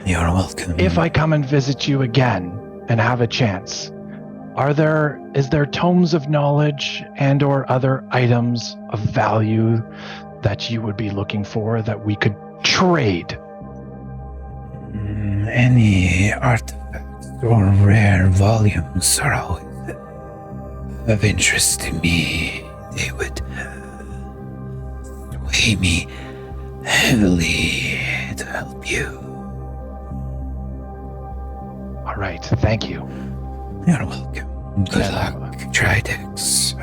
You're welcome. If I come and visit you again and have a chance, Is there tomes of knowledge and or other items of value that you would be looking for that we could trade? Any artifacts or rare volumes are always of interest to me. They would sway me heavily to help you. All right, thank you. You're welcome. Good luck, Tridex.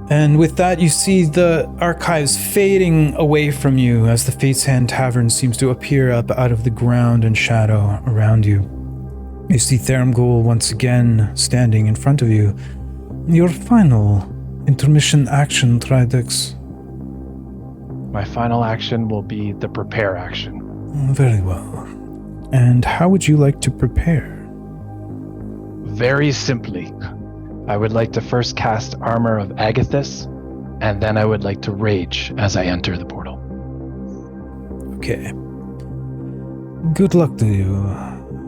And with that, you see the archives fading away from you as the Fate's Hand Tavern seems to appear up out of the ground and shadow around you. You see Thermghoul once again standing in front of you. Your final intermission action, Tridex. My final action will be the prepare action. Very well. And how would you like to prepare? Very simply, I would like to first cast Armor of Agathis, and then I would like to rage as I enter the portal. Okay. Good luck to you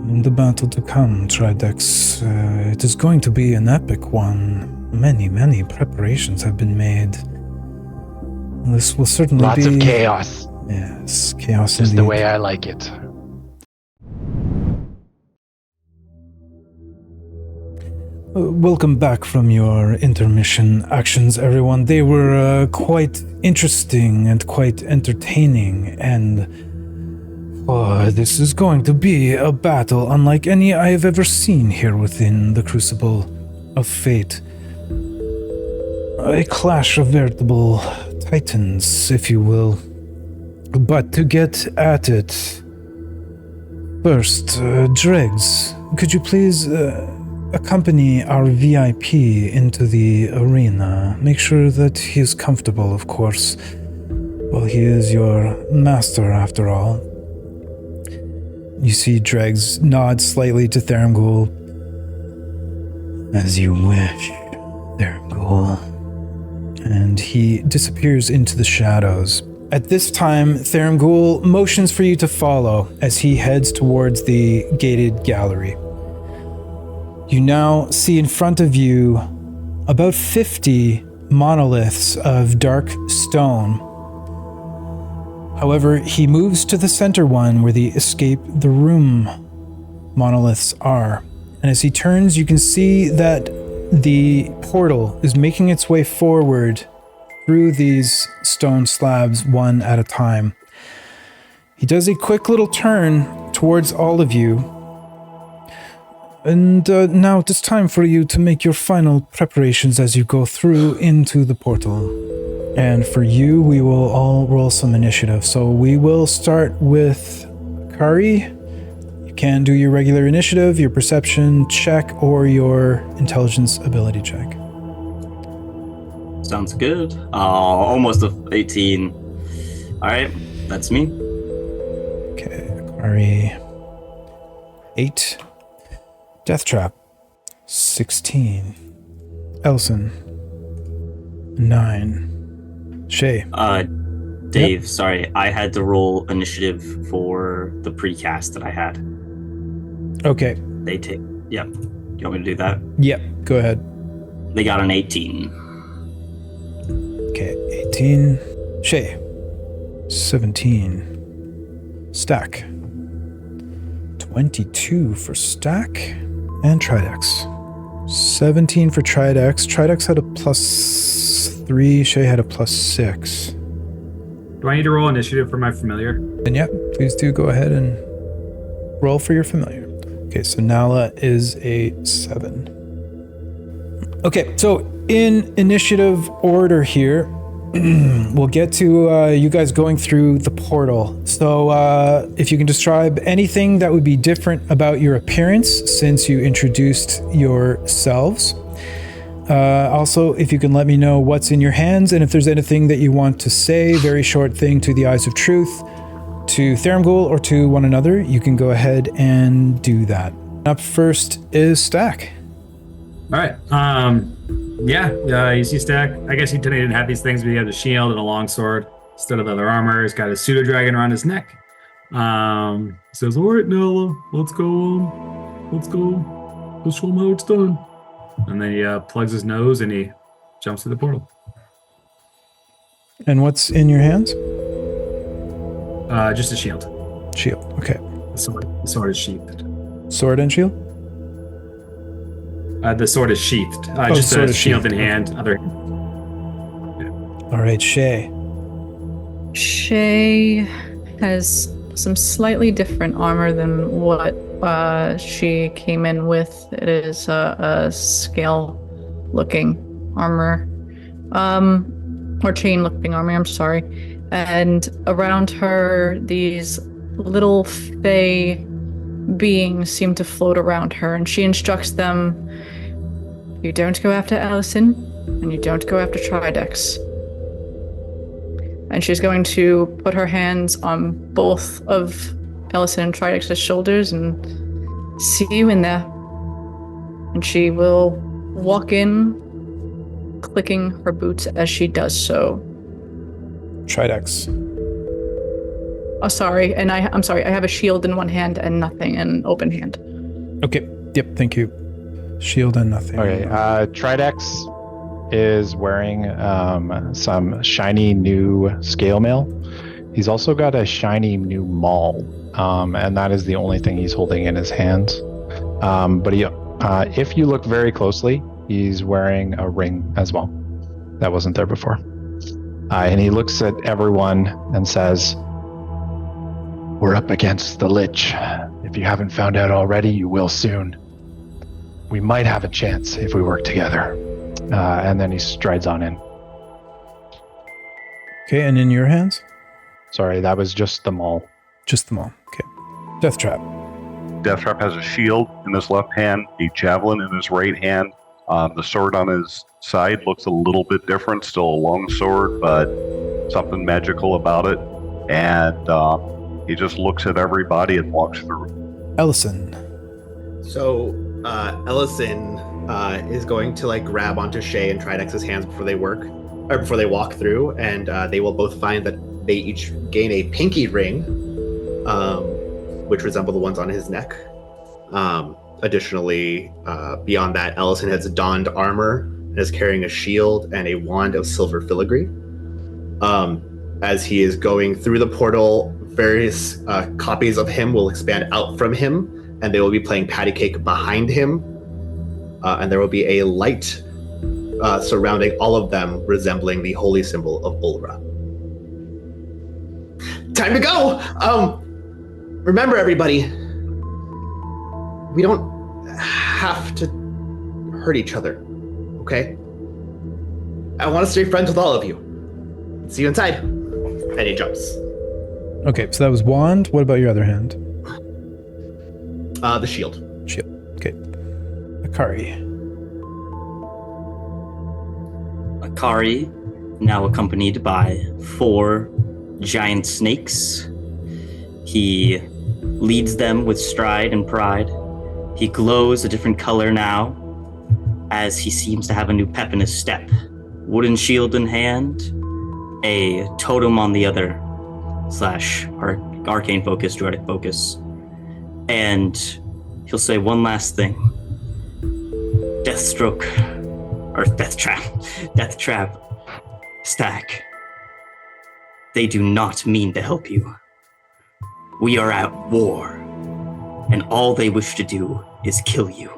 in the battle to come, Tridex. It is going to be an epic one. Many preparations have been made. This will certainly Lots be... of chaos. Yes, chaos Just indeed. the way I like it. Welcome back from your intermission actions, everyone. They were quite interesting and quite entertaining, and this is going to be a battle unlike any I have ever seen here within the Crucible of Fate. A clash of veritable titans, if you will. But to get at it, first, Dregs, could you please accompany our VIP into the arena? Make sure that he is comfortable, of course. Well, he is your master, after all. You see Dregs nod slightly to Thermghoul. As you wish, Thermghoul. And he disappears into the shadows. At this time, Thermghoul motions for you to follow as he heads towards the gated gallery. You now see in front of you about 50 monoliths of dark stone. However, he moves to the center one where the escape the room monoliths are. And as he turns, you can see that the portal is making its way forward through these stone slabs one at a time. He does a quick little turn towards all of you. And now it is time for you to make your final preparations as you go through into the portal. And for you, we will all roll some initiative. So we will start with Kari. You can do your regular initiative, your perception check, or your intelligence ability check. Sounds good. Almost a 18. All right, that's me. Okay, Kari. 8. Death Trap. 16. Elson. 9. Shay. Dave, sorry, I had to roll initiative for the precast that I had. Okay. They take. Yep. You want me to do that? Yep, go ahead. They got an 18. Okay, 18. Shay. 17. Stack. 22 for Stack. And Tridex. 17 for Tridex. Tridex had a +3. Shay had a +6. Do I need to roll initiative for my familiar? And yeah, please do go ahead and roll for your familiar. Okay, so Nala is a 7. Okay, so in initiative order here, we'll get to you guys going through the portal. So if you can describe anything that would be different about your appearance since you introduced yourselves. Also, if you can let me know what's in your hands and if there's anything that you want to say, very short thing to the Eyes of Truth, to Thermghoul, or to one another, you can go ahead and do that. Up first is Stack. All right. You see Stack. I guess he today didn't have these things, but he had a shield and a long sword instead of other armor. He's got a pseudo dragon around his neck. Says, "All right, Nella, let's go. Go show him how it's done. And then he plugs his nose and he jumps through the portal. And what's in your hands? Just a shield. Shield. Okay. The sword is sheathed. Sword and shield? The sword is sheathed. Oh, Just sword a is shield in sheathed. hand. Other. All right, Shay. Shay has some slightly different armor than what she came in with. It is a scale-looking armor, or chain-looking armor. I'm sorry. And around her, these little fey beings seem to float around her, and she instructs them: "You don't go after Allison, and you don't go after Tridex." And she's going to put her hands on both of Ellison and Tridex's shoulders and see you in there. And she will walk in, clicking her boots as she does so. Tridex. Oh, sorry. And I'm sorry. I have a shield in one hand and nothing in an open hand. Okay. Yep. Thank you. Shield and nothing. Okay. Tridex is wearing some shiny new scale mail. He's also got a shiny new maul, and that is the only thing he's holding in his hands. But if you look very closely, he's wearing a ring as well. That wasn't there before. And he looks at everyone and says, "We're up against the Lich. If you haven't found out already, you will soon. We might have a chance if we work together." And then he strides on in. Okay, and in your hands? Sorry, that was just the maul. Just the maul. Okay. Death Trap. Deathtrap has a shield in his left hand, a javelin in his right hand. The sword on his side looks a little bit different, still a long sword, but something magical about it. And he just looks at everybody and walks through. Ellison. So Ellison is going to like grab onto Shay and Tridex's hands before they walk through, and they will both find that they each gain a pinky ring, which resemble the ones on his neck. Additionally, beyond that, Ellison has donned armor and is carrying a shield and a wand of silver filigree. As he is going through the portal, various copies of him will expand out from him, and they will be playing patty cake behind him. And there will be a light surrounding all of them, resembling the holy symbol of Ulra. Time to go! Remember, everybody, we don't have to hurt each other, okay? I want to stay friends with all of you. See you inside. And he jumps. Okay, so that was wand. What about your other hand? The shield. Shield. Okay. Akari. Akari, now accompanied by 4 giant snakes. He leads them with stride and pride. He glows a different color now, as he seems to have a new pep in his step. Wooden shield in hand, a totem on the other, / arcane focus, druidic focus. And he'll say one last thing. Death trap, stack. They do not mean to help you. We are at war, and all they wish to do is kill you.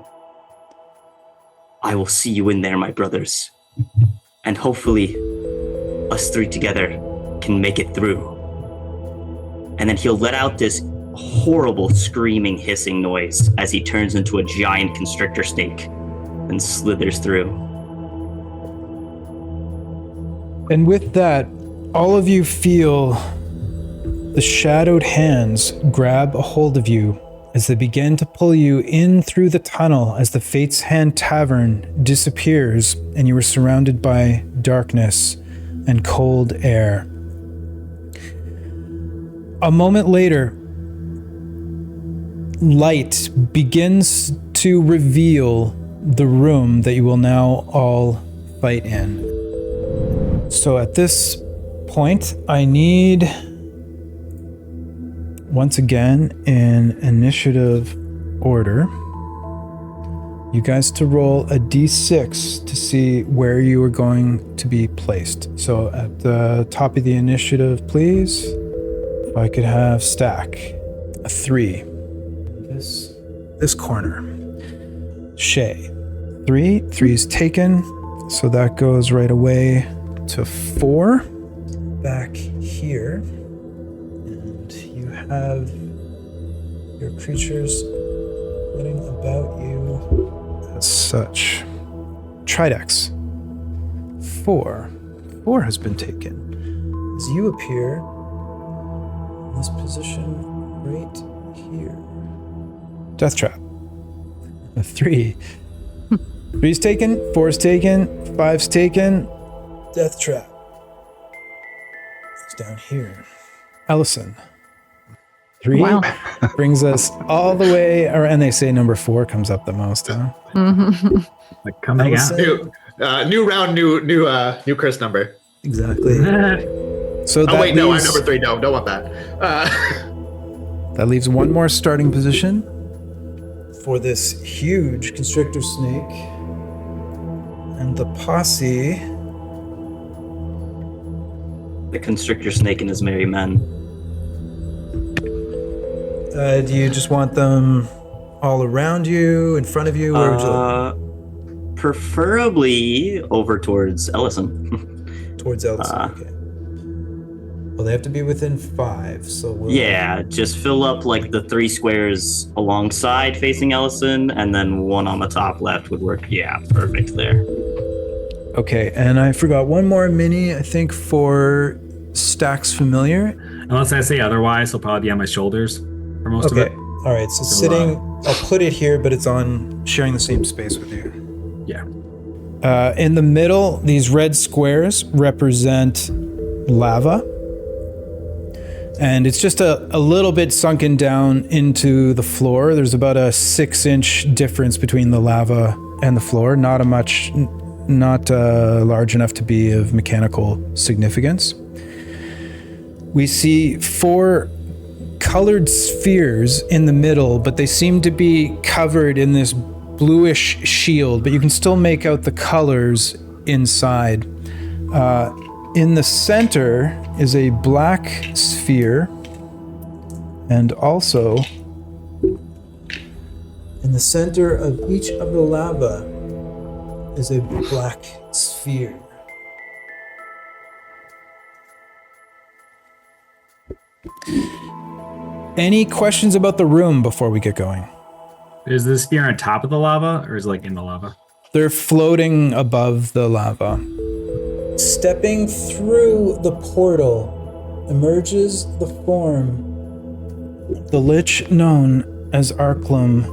I will see you in there, my brothers, and hopefully us 3 together can make it through. And then he'll let out this horrible screaming, hissing noise as he turns into a giant constrictor snake and slithers through. And with that, all of you feel the shadowed hands grab a hold of you as they begin to pull you in through the tunnel as the Fate's Hand Tavern disappears and you are surrounded by darkness and cold air. A moment later, light begins to reveal the room that you will now all fight in. So at this point, I need, once again, in initiative order, you guys to roll a d6 to see where you are going to be placed. So at the top of the initiative, please, if I could have Stack, a 3. This corner. Shay, 3. 3 is taken, so that goes right away to 4. Back here, and you have your creatures running about you as such. Tridex, 4. 4 has been taken. As you appear in this position right here. Death Trap, a 3. 3's taken, 4's taken, 5's taken. Death Trap. It's down here. Ellison. 3 Wow. brings us all the way around. And they say number 4 comes up the most, huh? Like, come hang out. New round, new curse number. Exactly. So Oh wait, no, I'm leaves- number 3. No, don't want that. That leaves one more starting position for this huge constrictor snake. And the posse. The constrictor snake and his merry men. Do you just want them all around you, in front of you? Where would you like? Preferably over towards Ellison. Towards Ellison, okay. Well, they have to be within 5, so we'll... Yeah, just fill up like the 3 squares alongside facing Ellison, and then one on the top left would work. Yeah, perfect there. Okay, and I forgot one more mini, I think, for Stack's Familiar. Unless I say otherwise, he'll probably be on my shoulders for most of Okay, it. all right, so sitting, I'll put it here, but it's on sharing the same space with you. Yeah. In the middle, these red squares represent lava. And it's just a little bit sunken down into the floor. There's about a 6-inch difference between the lava and the floor. Not large enough to be of mechanical significance. We see 4 colored spheres in the middle, but they seem to be covered in this bluish shield, but you can still make out the colors inside. In the center is a black sphere, and also in the center of each of the lava is a black sphere. Any questions about the room before we get going? Is the sphere on top of the lava, or is it like in the lava? They're floating above the lava. Stepping through the portal emerges the form of the lich known as Arklum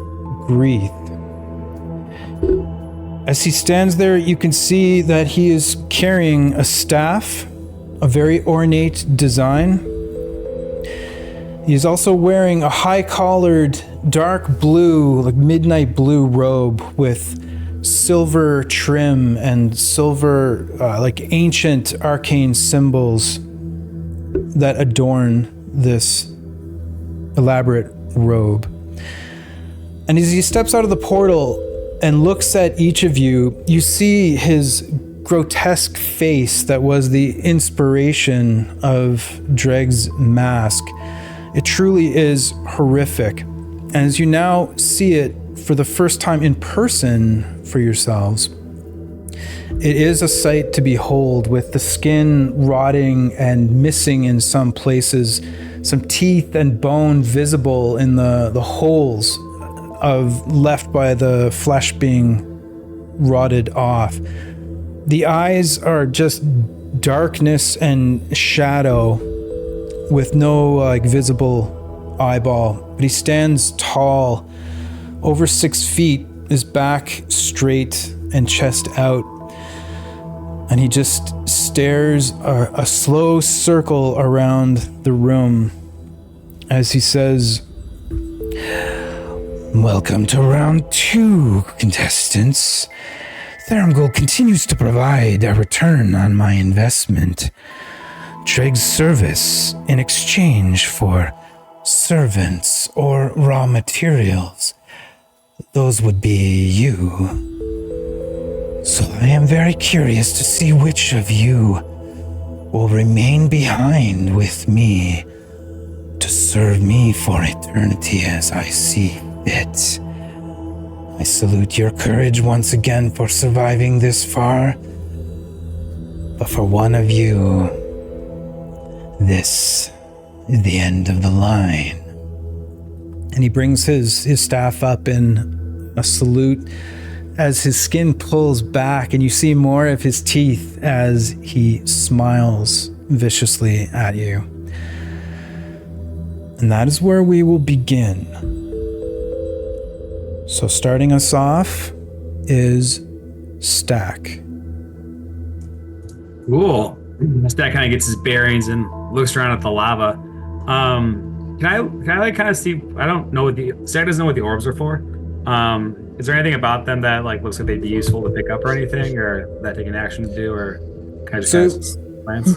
Greeth. As he stands there, you can see that he is carrying a staff, a very ornate design. He is also wearing a high-collared, dark blue, like midnight blue robe with silver trim and silver, like ancient arcane symbols that adorn this elaborate robe. And as he steps out of the portal and looks at each of you, you see his grotesque face that was the inspiration of Dreg's mask. It truly is horrific. And as you now see it for the first time in person for yourselves, it is a sight to behold, with the skin rotting and missing in some places, some teeth and bone visible in the holes left by the flesh being rotted off. The eyes are just darkness and shadow with no visible eyeball. But he stands tall, over 6 feet, his back straight and chest out. And he just stares a slow circle around the room as he says, Welcome to round 2, contestants. Thermgold continues to provide a return on my investment. Dreg's service in exchange for servants or raw materials. those would be you. So I am very curious to see which of you will remain behind with me to serve me for eternity as I see fit. I salute your courage once again for surviving this far. But for one of you, this is the end of the line. And he brings his staff up in a salute as his skin pulls back, and you see more of his teeth as he smiles viciously at you. And that is where we will begin. So starting us off is Stack. Cool. Stack kind of gets his bearings and looks around at the lava. Can I like kind of see? I don't know Stack doesn't know what the orbs are for. Is there anything about them that like looks like they'd be useful to pick up or anything, or that take an action to do, or kind of just glance?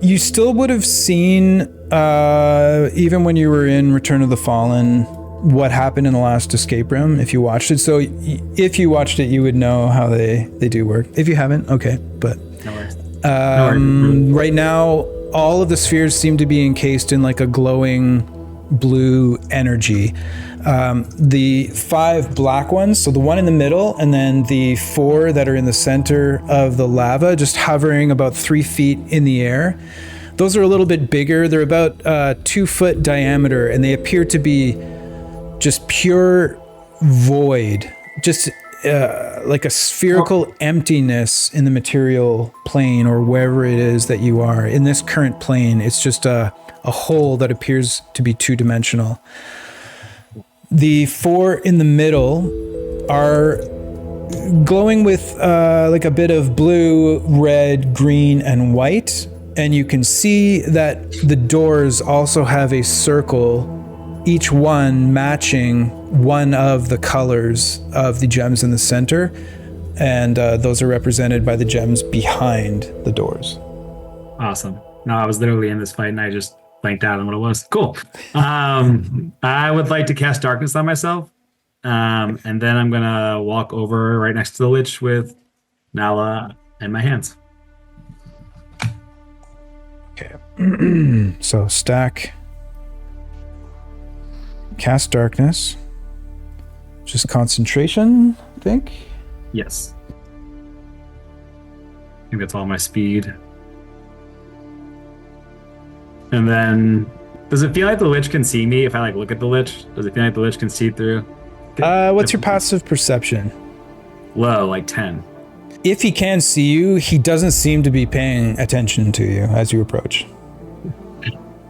You still would have seen, even when you were in Return of the Fallen, what happened in the last escape room if you watched it. So if you watched it, you would know how they do work. If you haven't, okay. But No worries. right now, all of the spheres seem to be encased in like a glowing blue energy. The 5 black ones, so the one in the middle, and then the 4 that are in the center of the lava, just hovering about 3 feet in the air. Those are a little bit bigger. They're about 2 foot diameter, and they appear to be just pure void, just like a spherical emptiness in the material plane, or wherever it is that you are. In this current plane, it's just a hole that appears to be 2-dimensional. The 4 in the middle are glowing with like a bit of blue, red, green, and white. And you can see that the doors also have a circle, each one matching one of the colors of the gems in the center. And those are represented by the gems behind the doors. Awesome. No, I was literally in this fight and I just blanked out on what it was. Cool. I would like to cast darkness on myself. And then I'm going to walk over right next to the Lich with Nala in my hands. Okay. So Stack, cast darkness, just concentration, I think. Yes. I think that's all my speed. And then, does it feel like the Lich can see me if I like look at the Lich? Does it feel like the Lich can see through? What's your passive perception? Low, like 10. If he can see you, he doesn't seem to be paying attention to you as you approach.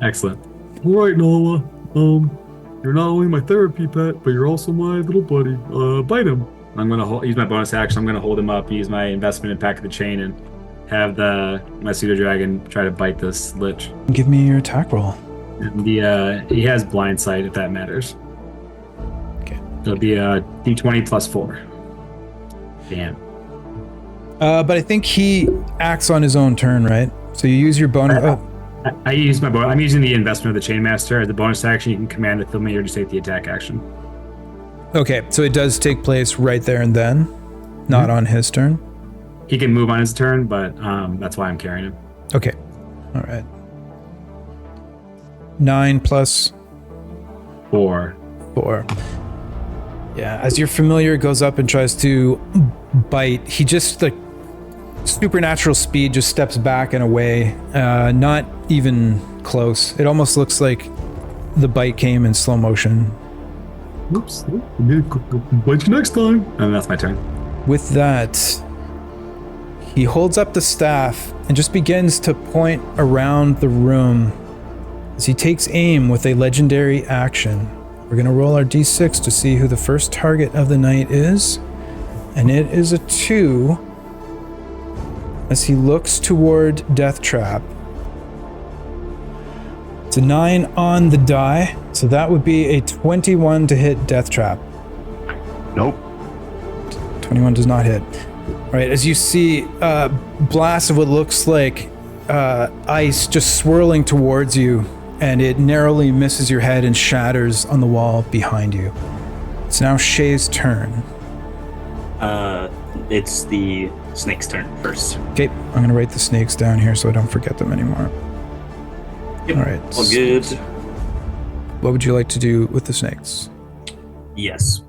Excellent. All right, Nola. You're not only my therapy pet, but you're also my little buddy. Bite him. I'm gonna use my bonus action. I'm gonna hold him up, use my investment in Pack of the Chain, and have my pseudo dragon try to bite this Lich. Give me your attack roll. And he has blind sight if that matters. Okay. So it'll be a d20 plus 4. Damn. But I think he acts on his own turn, right? So you use your bonus. I use my bonus. I'm using the investment of the Chainmaster. As the bonus action, you can command the familiar to take the attack action. Okay, so it does take place right there and then, not on his turn. He can move on his turn, but that's why I'm carrying him. Okay, all right. 9 plus 4. 4. Yeah, as your familiar goes up and tries to bite, he just like supernatural speed just steps back and away, not even close. It almost looks like the bite came in slow motion. Oops. Bite you next time. And that's my turn. With that, he holds up the staff and just begins to point around the room as he takes aim with a legendary action. We're going to roll our d6 to see who the first target of the night is. And it is a 2 as he looks toward Death Trap. It's a 9 on the die, so that would be a 21 to hit Death Trap. Nope. 21 does not hit. All right, as you see blasts of what looks like ice just swirling towards you, and it narrowly misses your head and shatters on the wall behind you. It's now Shay's turn. It's the snake's turn first. Okay, I'm going to write the snakes down here so I don't forget them anymore. Yep. All right. All good. What would you like to do with the snakes? Yes,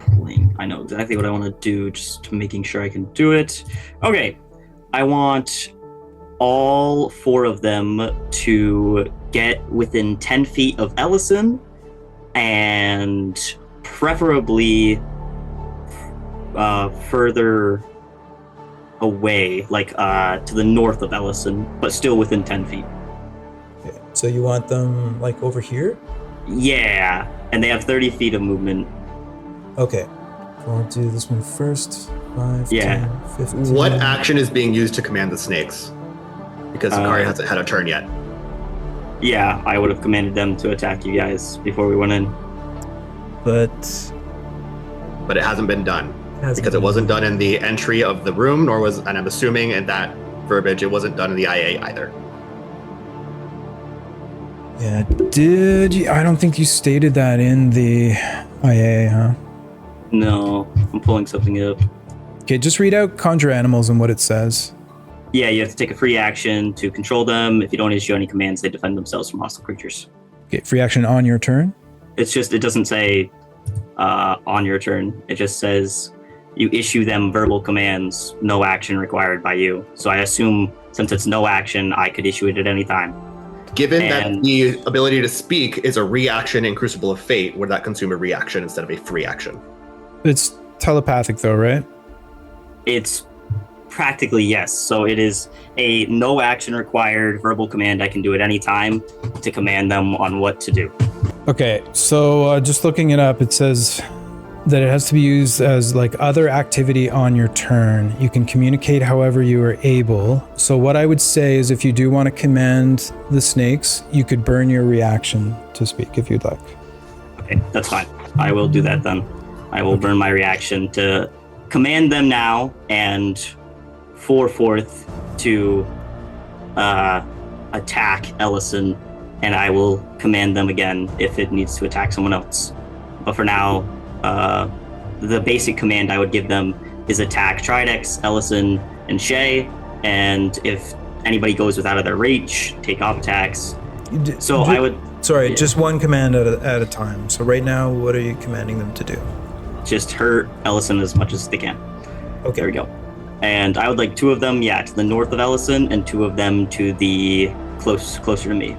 I know exactly what I want to do, just making sure I can do it. Okay, I want all 4 of them to get within 10 feet of Ellison, and preferably further away, like to the north of Ellison, but still within 10 feet. Okay. So you want them like over here? Yeah, and they have 30 feet of movement. Okay. I'll do this one first. 5, Yeah. 10, 15. What action is being used to command the snakes? Because Akari hasn't had a turn yet. Yeah, I would have commanded them to attack you guys before we went in. But it hasn't been done. Because it wasn't done in the entry of the room, and I'm assuming in that verbiage, it wasn't done in the IA either. yeah, did you? I don't think you stated that in the IA, huh? No, I'm pulling something up. Okay, just read out conjure animals and what it says. Yeah, you have to take a free action to control them. If you don't issue any commands, they defend themselves from hostile creatures. Okay, free action on your turn. It's just, it doesn't say on your turn. It just says you issue them verbal commands, no action required by you. So I assume since it's no action, I could issue it at any time. Given that the ability to speak is a reaction in Crucible of Fate, would that consume a reaction instead of a free action? It's telepathic though, right? It's practically yes. So it is a no action required verbal command. I can do at any time to command them on what to do. Okay, so just looking it up, it says that it has to be used as like other activity on your turn. You can communicate however you are able. So what I would say is if you do want to command the snakes, you could burn your reaction to speak if you'd like. Okay, that's fine. I will do that then. I will burn my reaction to command them now and 4/4 to attack Ellison, and I will command them again if it needs to attack someone else. But for now, the basic command I would give them is attack Tridex, Ellison, and Shay, and if anybody goes without of their reach, take off attacks. So I would... Sorry, just one command at a time. So right now, what are you commanding them to do? Just hurt Ellison as much as they can. Okay. There we go. And I would like 2 of them, to the north of Ellison, and 2 of them to the closer to me.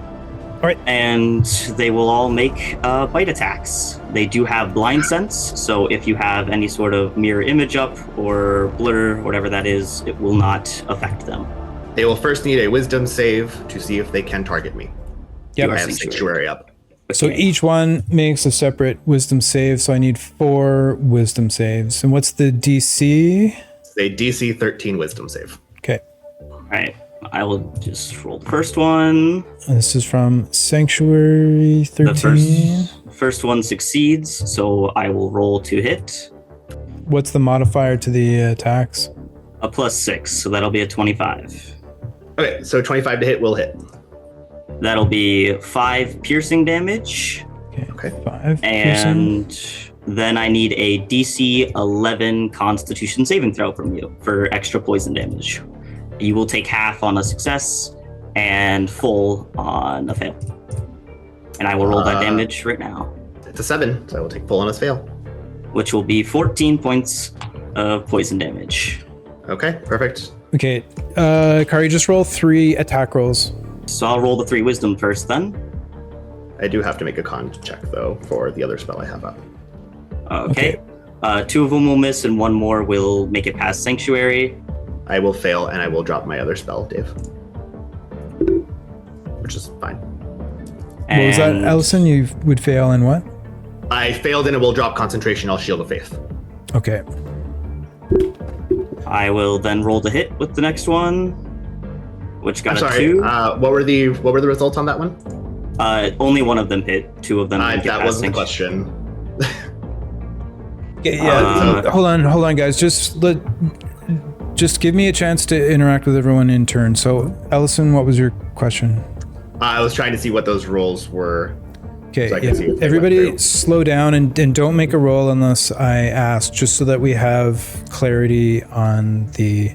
All right. And they will all make bite attacks. They do have blind sense, so if you have any sort of mirror image up or blur, whatever that is, it will not affect them. They will first need a wisdom save to see if they can target me. Yep. I have Sanctuary up. So each one makes a separate wisdom save, so I need 4 wisdom saves. And what's the DC? A DC 13 wisdom save. Okay. All right. I will just roll the first one. This is from Sanctuary 13. The first one succeeds, so I will roll to hit. What's the modifier to the attacks? A +6, so that'll be a 25. Okay, so 25 to hit will hit. That'll be 5 piercing damage. Okay. 5. And then I need a DC 11 Constitution saving throw from you for extra poison damage. You will take half on a success and full on a fail. And I will roll that damage right now. It's a 7, so I will take full on a fail. Which will be 14 points of poison damage. Okay, perfect. Okay, Kari, just roll 3 attack rolls. So I'll roll the 3 wisdom first then. I do have to make a con check, though, for the other spell I have up. Okay. 2 of them will miss and 1 more will make it past Sanctuary. I will fail and I will drop my other spell, Dave. Which is fine. What was that, Ellison? You would fail in what? I failed and it will drop concentration. I'll Shield of Faith. Okay. I will then roll to hit with the next one, which got I'm sorry, a 2. What were the results on that one? Only one of them hit. 2 of them didn't get that past wasn't the Sanctuary. question. Hold on, guys. Just give me a chance to interact with everyone in turn. So, Ellison, what was your question? I was trying to see what those rolls were Okay, So I can see if they everybody went through. slow down and don't make a roll unless I ask, just so that we have clarity on the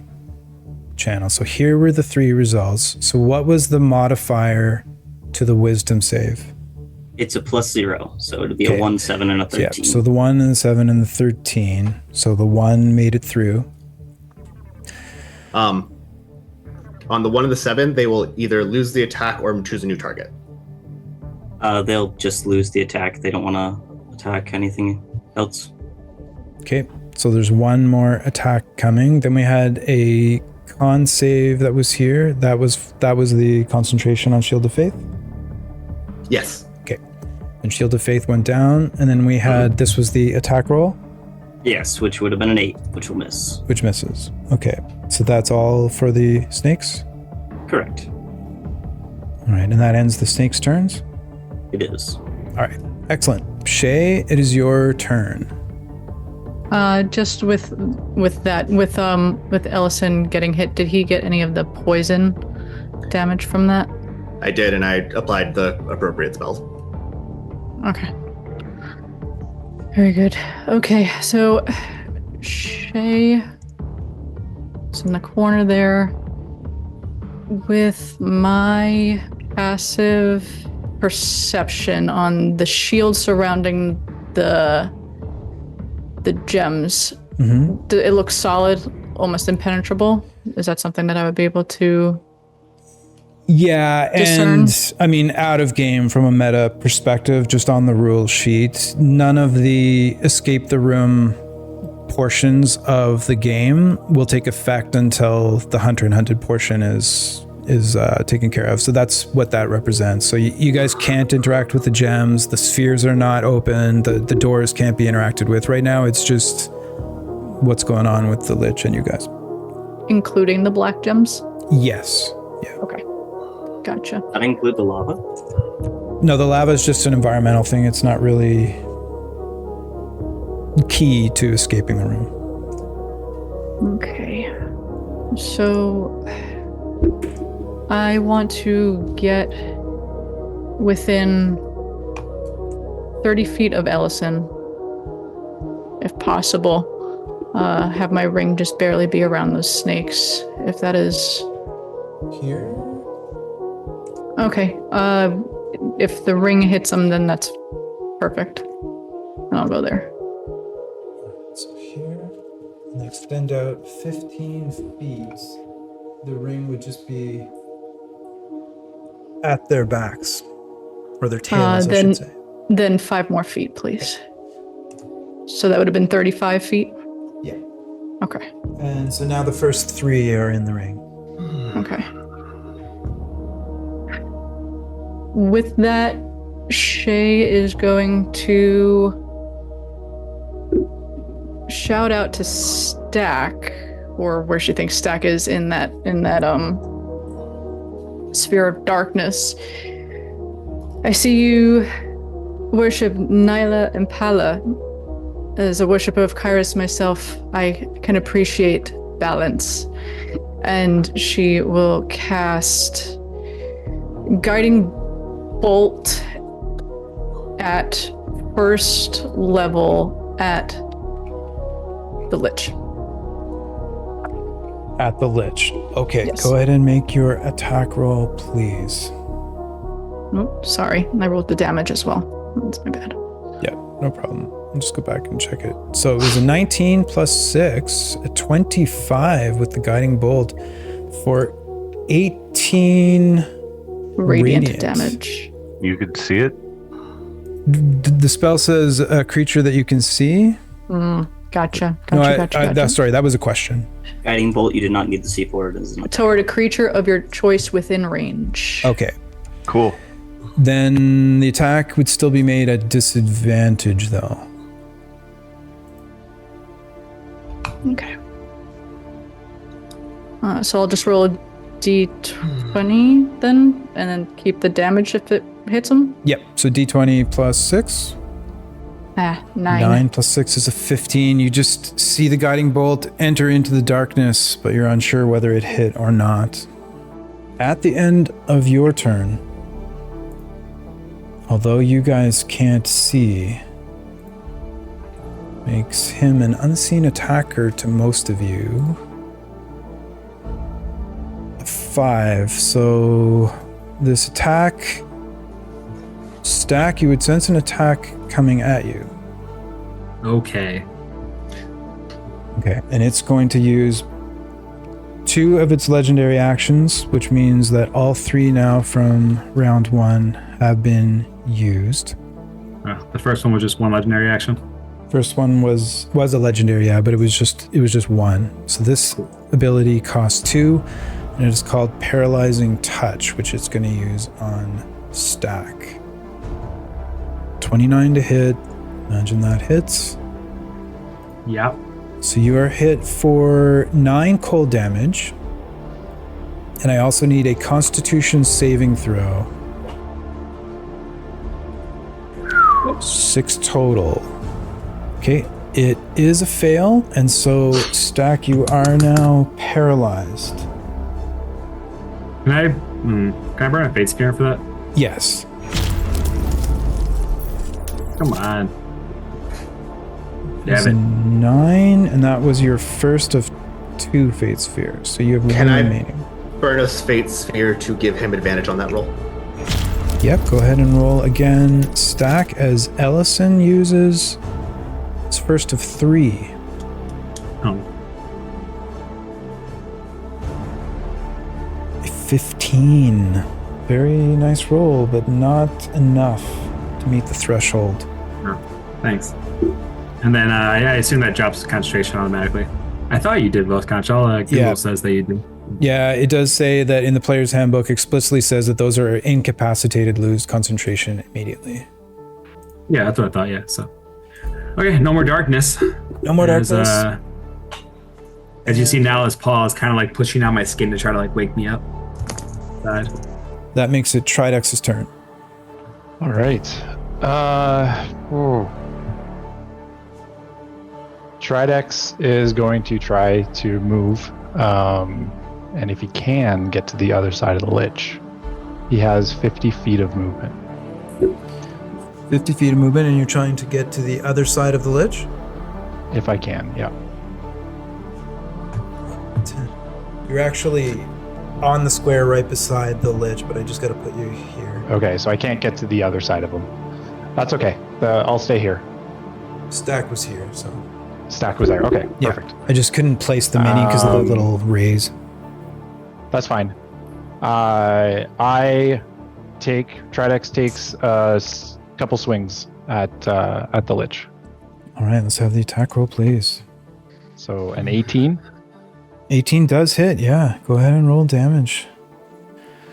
channel. So here were the 3 results. So what was the modifier to the wisdom save? It's a +0, so it'd be Okay. a 1, 7, and a 13. Yeah, so the 1 and the 7 and the 13. So the 1 made it through. On the 1 and the 7, they will either lose the attack or choose a new target. They'll just lose the attack. They don't want to attack anything else. Okay, so there's 1 more attack coming. Then we had a con save that was here. That was the concentration on Shield of Faith. Yes. Okay, and Shield of Faith went down, and then we had this was the attack roll, Yes, which would have been an 8, which will miss. which misses. Okay, so that's all for the snakes. Correct. All right, and that ends the snakes' turns. It is. All right, excellent. Shay, it is your turn. Just with Ellison getting hit, did he get any of the poison damage from that? I did, and I applied the appropriate spells. Okay. Very good. Okay, so Shay is in the corner there. With my passive perception on the shield surrounding the gems, it looks solid, almost impenetrable. Is that something that I would be able to Yeah, discern? and I mean, out of game from a meta perspective, just on the rule sheet, none of the escape the room portions of the game will take effect until the hunter and hunted portion is taken care of. So that's what that represents. So you guys can't interact with the gems. The spheres are not open. The doors can't be interacted with. Right now, it's just what's going on with the Lich and you guys. Including the black gems? Yes. Yeah. Okay. Gotcha. That include the lava? No, the lava is just an environmental thing. It's not really key to escaping the room. Okay. So I want to get within 30 feet of Ellison, if possible. Have my ring just barely be around those snakes, if that is... Here? Okay. If the ring hits them, then that's perfect. And I'll go there. So here, and extend out 15 feet. The ring would just be at their backs, or their tails, I then- should say. Then 5 more feet, please. So that would have been 35 feet? Yeah. Okay. And so now the first 3 are in the ring. Okay. With that, Shay is going to shout out to Stack, or where she thinks Stack is in that sphere of darkness. I see you worship Nyla Impala. As a worshiper of Kairos myself, I can appreciate balance. And she will cast Guiding Bolt at first level at the Lich. At the Lich. Okay, Yes. go ahead and make your attack roll, please. Oh, sorry. I rolled the damage as well. That's my bad. Yeah, no problem. I'll just go back and check it. So it was a 19 plus 6, a 25 with the guiding bolt for 18 Radiant damage. You could see it. The spell says a creature that you can see. Gotcha. Sorry, that was a question. Guiding bolt, you did not need to see for it as an attack. Toward a creature of your choice within range. Okay. Cool. Then the attack would still be made at disadvantage, though. Okay. So I'll just roll a d20 then, and then keep the damage if it hits him. Yep. So d20 plus 6. 9. 9 plus 6 is a 15. You just see the guiding bolt enter into the darkness, but you're unsure whether it hit or not. At the end of your turn, although you guys can't see, makes him an unseen attacker to most of you. A 5, so this attack... Stack, you would sense an attack coming at you. Okay. Okay, and it's going to use 2 of its legendary actions, which means that all 3 now from round 1 have been used. The first one was just one legendary action. First one was a legendary, yeah, but it was just 1. So this ability costs 2, and it is called Paralyzing Touch, which it's going to use on Stack. 29 to hit. Imagine that hits. Yep. So you are hit for 9 cold damage. And I also need a Constitution saving throw. 6 total. Okay, it is a fail, and so Stack, you are now paralyzed. Can I burn a Fate Spear for that? Yes. Come on. It's Damn it. 9, and that was your first of 2 Fate Spheres. So you have 1 remaining. Burn a Fate Sphere to give him advantage on that roll? Yep, go ahead and roll again. Stack as Ellison uses his first of 3. Oh. A 15. Very nice roll, but not enough to meet the threshold. Oh, thanks. And then I assume that drops concentration automatically. I thought you did both concentration. Google says that you do. Yeah, it does say that in the player's handbook explicitly says that those are incapacitated, lose concentration immediately. Yeah, that's what I thought, yeah. So okay, no more darkness. No more darkness. As you see now, his paw is kind of like pushing out my skin to try to like wake me up. That makes it Tridex's turn. All right. Tridex is going to try to move, and if he can, get to the other side of the lich. He has 50 feet of movement. 50 feet of movement, and you're trying to get to the other side of the lich? If I can, yeah. You're actually on the square right beside the lich, but I just got to put you here. Okay, so I can't get to the other side of him. That's okay. I'll stay here. Stack was here, so... Stack was there. Okay, yeah, perfect. I just couldn't place the mini because of the little rays. That's fine. Tridex takes a couple swings at the lich. All right, let's have the attack roll, please. So an 18. 18 does hit, yeah. Go ahead and roll damage.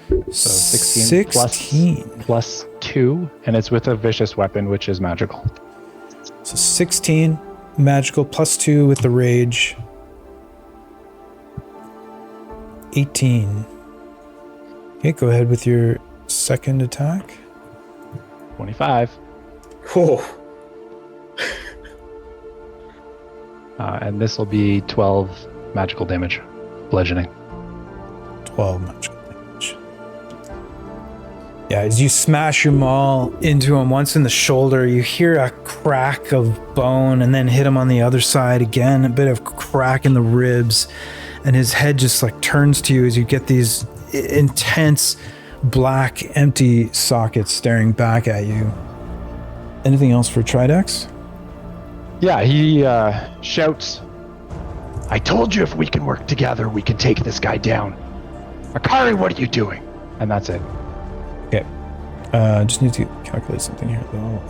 So 16 plus 2, and it's with a vicious weapon, which is magical. So 16 magical plus 2 with the rage. 18. Okay, go ahead with your second attack. 25. Oh. And this will be 12 magical damage. Bludgeoning. 12 magical damage. Yeah, as you smash your maul into him once in the shoulder, you hear a crack of bone and then hit him on the other side again, a bit of crack in the ribs, and his head just like turns to you as you get these intense black empty sockets staring back at you. Anything else for Tridex? Yeah, he shouts, "I told you if we can work together, we can take this guy down. Akari, what are you doing?" And that's it. Okay. Just need to calculate something here, though.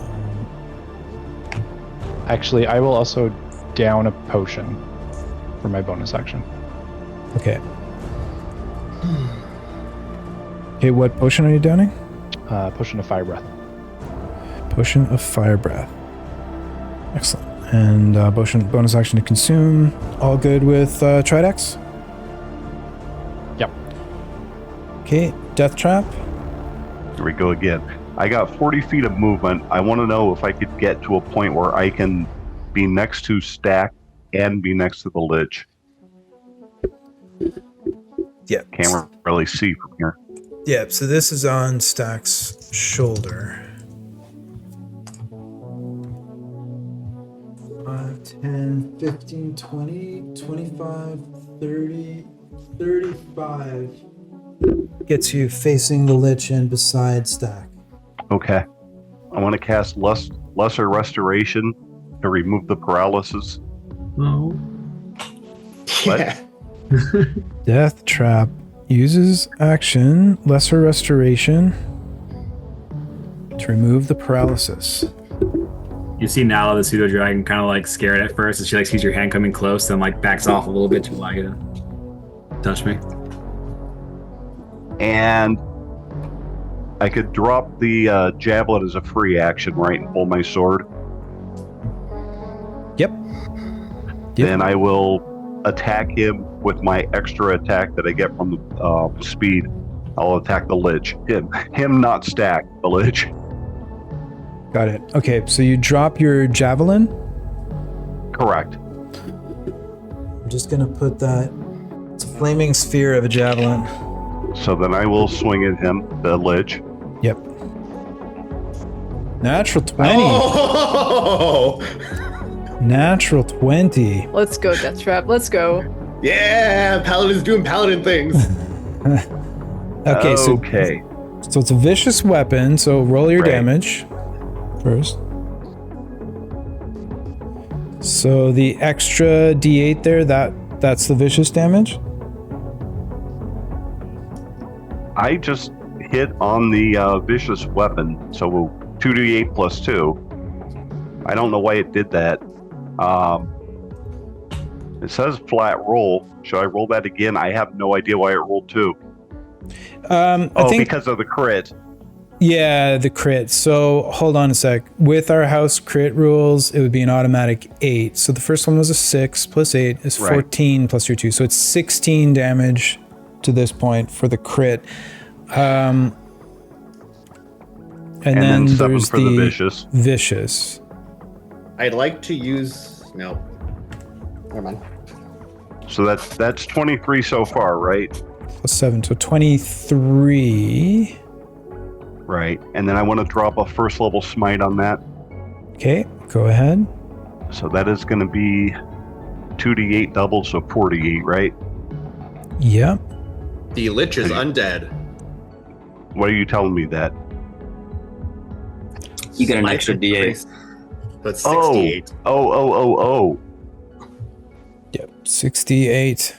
Actually, I will also down a potion for my bonus action. Okay. Okay, what potion are you downing? Potion of Fire Breath. Potion of Fire Breath. Excellent. And bonus action to consume. All good with Tridex? Yep. Okay, Death Trap. Here we go again. I got 40 feet of movement. I want to know if I could get to a point where I can be next to Stack and be next to the Lich. Yep. Can't really see from here. Yep, so this is on Stack's shoulder. 10, 15, 20, 25, 30, 35. Gets you facing the Lich and beside Stack. Okay. I want to cast Lesser Restoration to remove the paralysis. No. What? Yeah. Death Trap uses action Lesser Restoration to remove the paralysis. You see Nala, the pseudo dragon, kind of like scared at first, and she like sees your hand coming close, then like backs off a little bit to allow you to touch me. And I could drop the javelin as a free action, right, and pull my sword. Yep. Then I will attack him with my extra attack that I get from the speed. I'll attack the Lich. Him not Stack, the Lich. Got it. Okay, so you drop your javelin. Correct. I'm just gonna put that. It's a flaming sphere of a javelin. So then I will swing at him, the Lich. Yep. Natural 20. Oh! Natural 20. Let's go, Death Trap. Let's go. Yeah, Paladin's doing Paladin things. Okay, so it's a vicious weapon, so roll your damage first. So the extra D8 there, that's the vicious damage? I just hit on the vicious weapon, so 2d8 plus 2. I don't know why it did that. It says flat roll. Should I roll that again? I have no idea why it rolled 2. I think because of the crit. Yeah, the crit. So hold on a sec. With our house crit rules, it would be an automatic 8. So the first one was a 6 plus 8 is 14 plus your 2. So it's 16 damage to this point for the crit. And then there's for the vicious. Vicious. I'd like to use no. Never mind. So that's 23 so far, right? Plus 7, so 23. Right, and then I want to drop a first level smite on that. Okay, go ahead. So that is going to be 2d8 double, so 48, right? Yep. The Lich is undead. Why are you telling me that? You get an extra D8. That's 68. Oh. Yep, 68.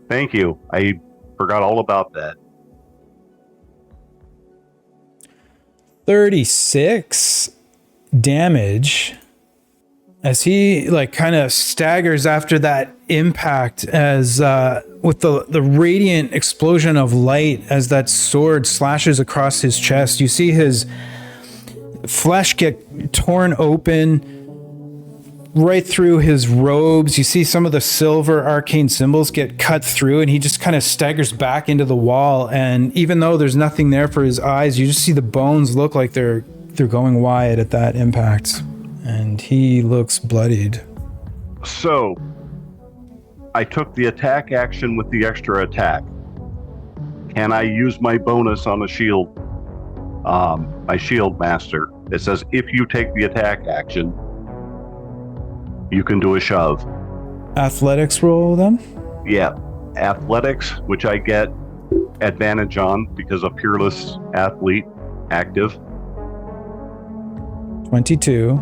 Thank you. I forgot all about that. 36 damage as he like kind of staggers after that impact as with the radiant explosion of light as that sword slashes across his chest. You see his flesh get torn open right through his robes. You see some of the silver arcane symbols get cut through, and he just kind of staggers back into the wall. And even though there's nothing there for his eyes, you just see the bones look like they're going wide at that impact. And he looks bloodied. So, I took the attack action with the extra attack. Can I use my bonus on a shield? My shield master. It says if you take the attack action, you can do a shove. Athletics roll then? Yeah. Athletics, which I get advantage on because of Peerless Athlete active. 22.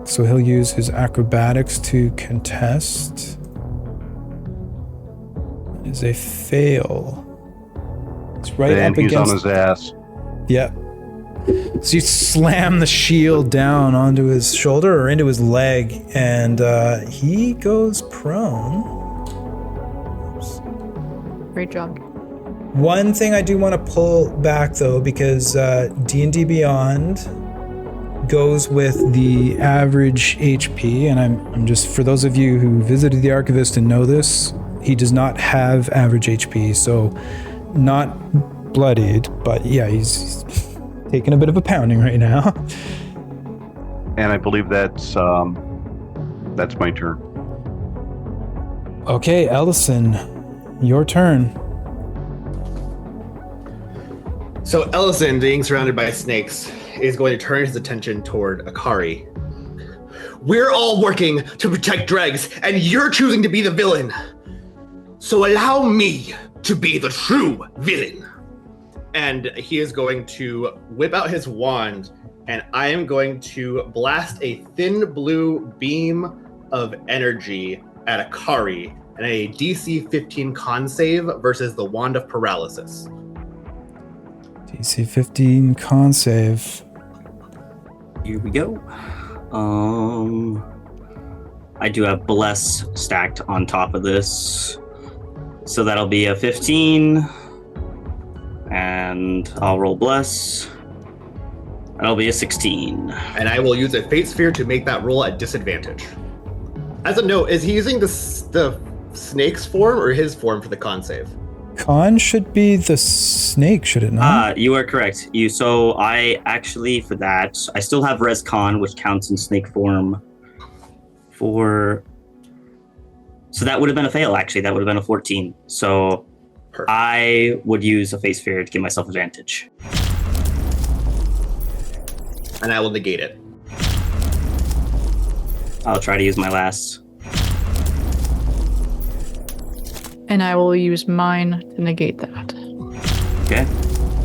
So he'll use his acrobatics to contest. That is a fail. It's right then up he's against... on his ass. Yep. So you slam the shield down onto his shoulder or into his leg, and he goes prone. Oops. Great job. One thing I do want to pull back, though, because D&D Beyond goes with the average HP, and I'm just, for those of you who visited the Archivist and know this, he does not have average HP, so not bloodied, but yeah, he's taking a bit of a pounding right now. And I believe that's my turn. Okay, Ellison, your turn. So Ellison, being surrounded by snakes, is going to turn his attention toward Akari. we're all working to protect Dregs, and you're choosing to be the villain. So allow me to be the true villain. And he is going to whip out his wand, and I am going to blast a thin blue beam of energy at Akari and a DC 15 con save versus the Wand of Paralysis. DC 15 con save. Here we go. I do have Bless stacked on top of this. So that'll be a 15. And I'll roll Bless. That'll be a 16. And I will use a Fate Sphere to make that roll at disadvantage. As a note, is he using the snake's form or his form for the con save? Con should be the snake, should it not? You are correct. So I actually, for that, I still have Res Con, which counts in snake form. So that would have been a fail, actually. That would have been a 14. So Perfect. I would use a Fate Sphere to give myself advantage. And I will negate it. I'll try to use my last. And I will use mine to negate that. Okay.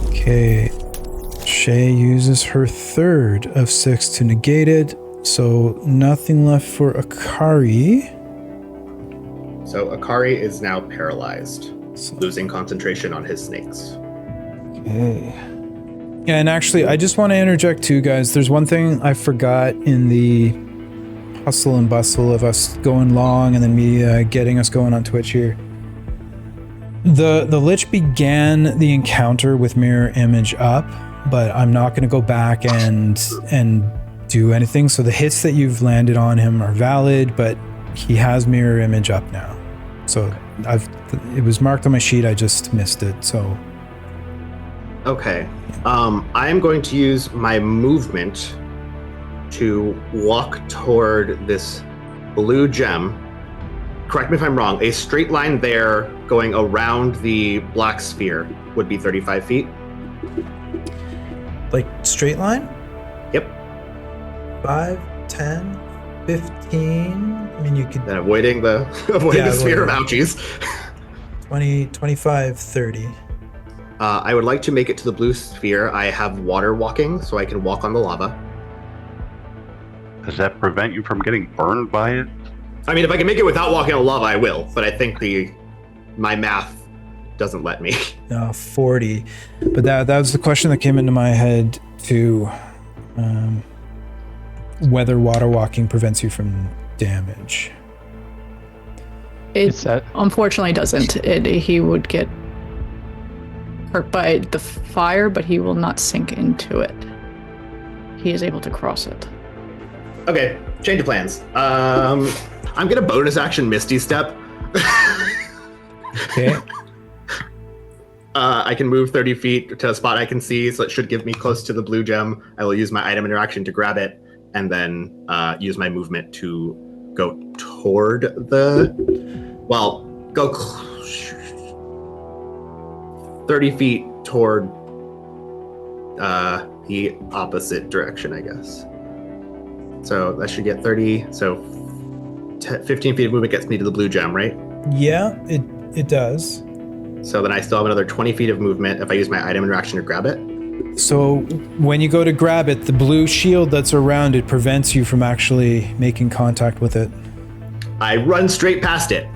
Okay. Shay uses her third of 6 to negate it, so nothing left for Akari. So Akari is now paralyzed, losing concentration on his snakes. Okay. Yeah, and actually, I just want to interject too, guys. There's one thing I forgot in the hustle and bustle of us going long and then me getting us going on Twitch here. The Lich began the encounter with mirror image up, but I'm not going to go back and do anything. So the hits that you've landed on him are valid, but he has mirror image up now. So it was marked on my sheet. I just missed it. So okay, I am going to use my movement to walk toward this blue gem. Correct me if I'm wrong. A straight line there going around the black sphere would be 35 feet. like straight line? Yep. 5, 10, 15. I mean, you could Then avoiding the sphere of ouchies. 20, 25, 30. I would like to make it to the blue sphere. I have water walking, so I can walk on the lava. Does that prevent you from getting burned by it? I mean, if I can make it without walking on lava, I will. But I think my math doesn't let me. 40. But that was the question that came into my head too. Whether water walking prevents you from damage. It unfortunately doesn't. He would get hurt by the fire, but he will not sink into it. He is able to cross it. Okay, change of plans. I'm gonna bonus action Misty Step. Okay. I can move 30 feet to a spot I can see, so it should give me close to the blue gem. I will use my item interaction to grab it, and then use my movement to go toward go 30 feet toward the opposite direction, I guess. So that should get 30. So 15 feet of movement gets me to the blue gem, right? Yeah, it does. So then I still have another 20 feet of movement if I use my item interaction to grab it. So when you go to grab it, the blue shield that's around it prevents you from actually making contact with it. I run straight past it.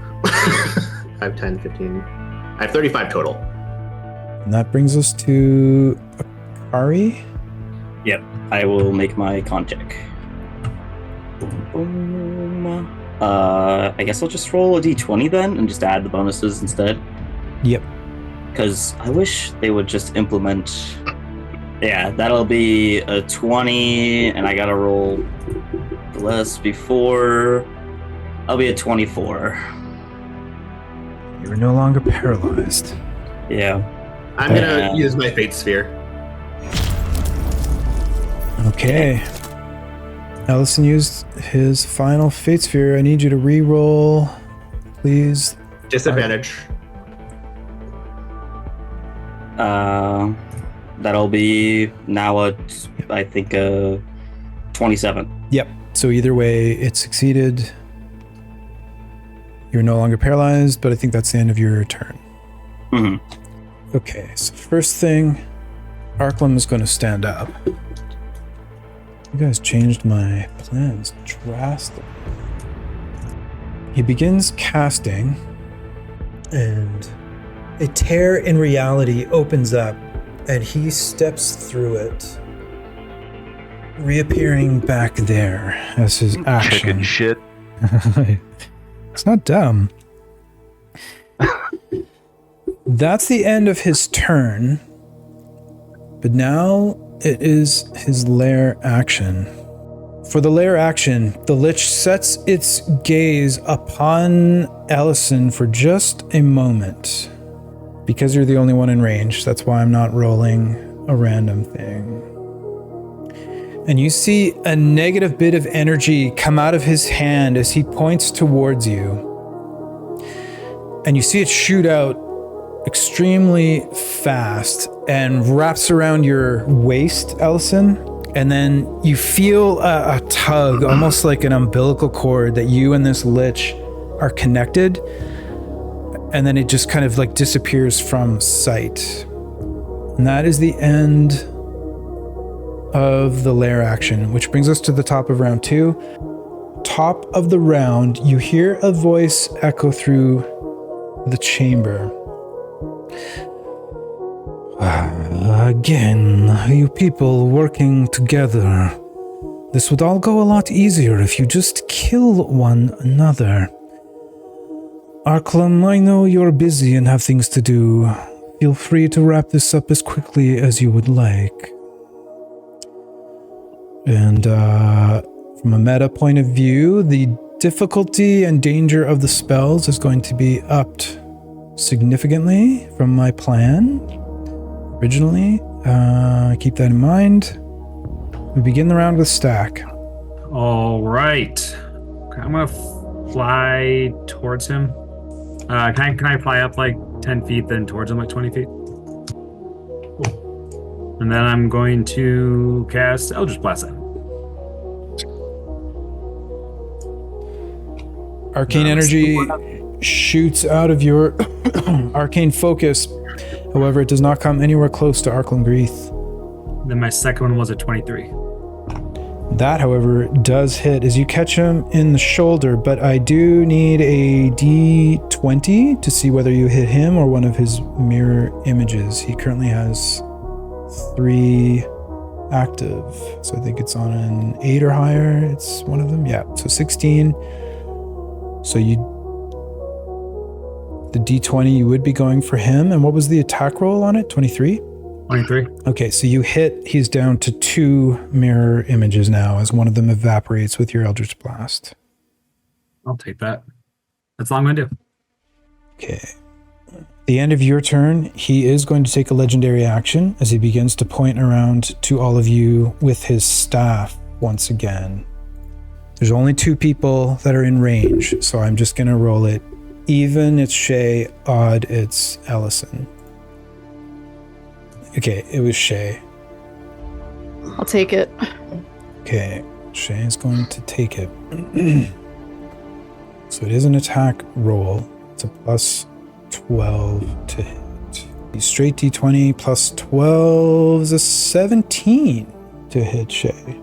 5, 10, 15. I have 35 total. And that brings us to Akari. Yep, I will make my con check. Boom. I guess I'll just roll a d20 then and just add the bonuses instead. Yep. Because I wish they would just implement. Yeah, that'll be a 20, and I gotta roll less before. I'll be a 24. You're no longer paralyzed. Yeah. I'm gonna use my Fate Sphere. Okay. Ellison used his final Fate Sphere. I need you to re-roll, please. Disadvantage. That'll be now I think 27. Yep. So either way, it succeeded. You're no longer paralyzed, but I think that's the end of your turn. Mm-hmm. Okay, so first thing, Arklam is going to stand up. You guys changed my plans drastically. He begins casting, and a tear in reality opens up, and he steps through it, reappearing back there as his action. Chicken shit. It's not dumb. That's the end of his turn, but now it is his lair action. For the lair action, the Lich sets its gaze upon Ellison for just a moment. Because you're the only one in range, that's why I'm not rolling a random thing. And you see a negative bit of energy come out of his hand as he points towards you. And you see it shoot out extremely fast and wraps around your waist, Ellison. And then you feel a tug, almost like an umbilical cord, that you and this Lich are connected. And then it just kind of like disappears from sight. And that is the end of the lair action, which brings us to the top of round 2. Top of the round, you hear a voice echo through the chamber. Again, you people working together. This would all go a lot easier if you just kill one another. Arklam, I know you're busy and have things to do. Feel free to wrap this up as quickly as you would like. And from a meta point of view, the difficulty and danger of the spells is going to be upped significantly from my plan originally. Keep that in mind. We begin the round with Stack. All right. Okay, I'm gonna fly towards him. Can I fly up like 10 feet, then towards him like 20 feet? Cool. And then I'm going to cast Eldritch Blast. Arcane energy shoots out of your arcane focus. However, it does not come anywhere close to Arklam Greeth. Then my second one was a 23. That, however, does hit as you catch him in the shoulder, but I do need a D20 to see whether you hit him or one of his mirror images. He currently has 3 active, so I think it's on an 8 or higher. It's one of them. Yeah, so 16. So the D20, you would be going for him. And what was the attack roll on it? 23? 23. Okay, so you hit. He's down to 2 mirror images now as one of them evaporates with your Eldritch Blast. I'll take that. That's all I'm going to do. Okay. The end of your turn, he is going to take a legendary action as he begins to point around to all of you with his staff once again. There's only 2 people that are in range, so I'm just going to roll it. Even, it's Shay. Odd, it's Ellison. Okay, it was Shay. I'll take it. Okay, Shay is going to take it. So it is an attack roll. It's a plus 12 to hit. The straight D20 plus 12 is a 17 to hit Shay.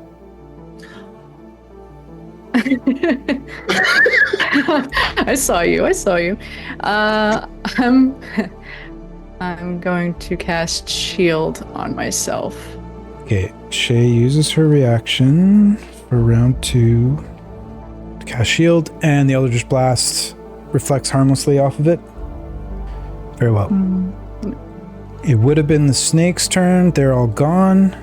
I saw you. I'm going to cast Shield on myself. Okay, Shay uses her reaction for round 2 to cast Shield, and the Eldritch Blast reflects harmlessly off of it. Very well. It would have been the snake's turn. They're all gone.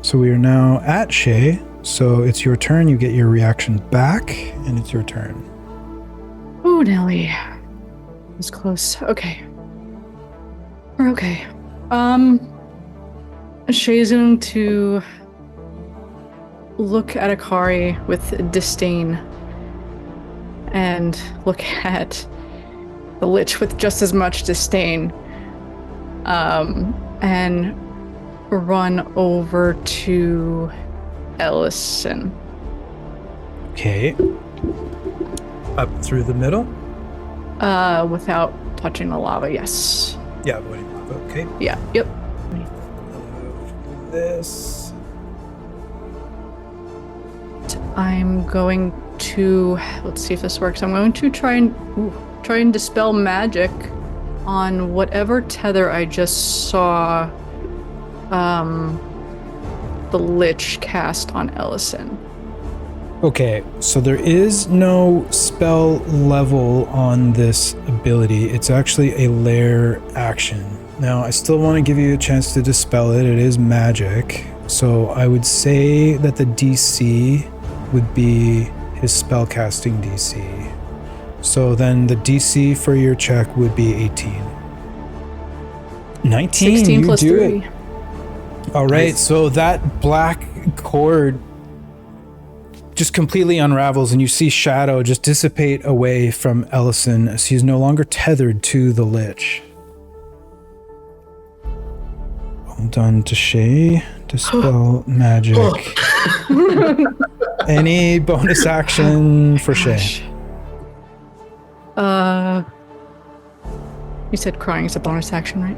So we are now at Shay. So it's your turn. You get your reaction back, and it's your turn. Ooh, Nelly. It was close. Okay. We're okay. Shay's going to look at Akari with disdain and look at the Lich with just as much disdain, and run over to Ellison. Okay. Up through the middle? Without touching the lava, yes. Yeah, avoiding lava. Okay. Yeah, yep. This. I'm going to, let's see if this works. I'm going to try and dispel magic on whatever tether I just saw the Lich cast on Ellison. Okay, so there is no spell level on this ability. It's actually a lair action. Now, I still want to give you a chance to dispel it. It is magic. So I would say that the DC would be his spellcasting DC. So then the DC for your check would be 18. 19, 16 you plus do 3. it. All right, so that black cord just completely unravels and you see shadow just dissipate away from Ellison as he's no longer tethered to the Lich. Well done to Shay. Dispel magic. Any bonus action for Shay? You said crying is a bonus action, right?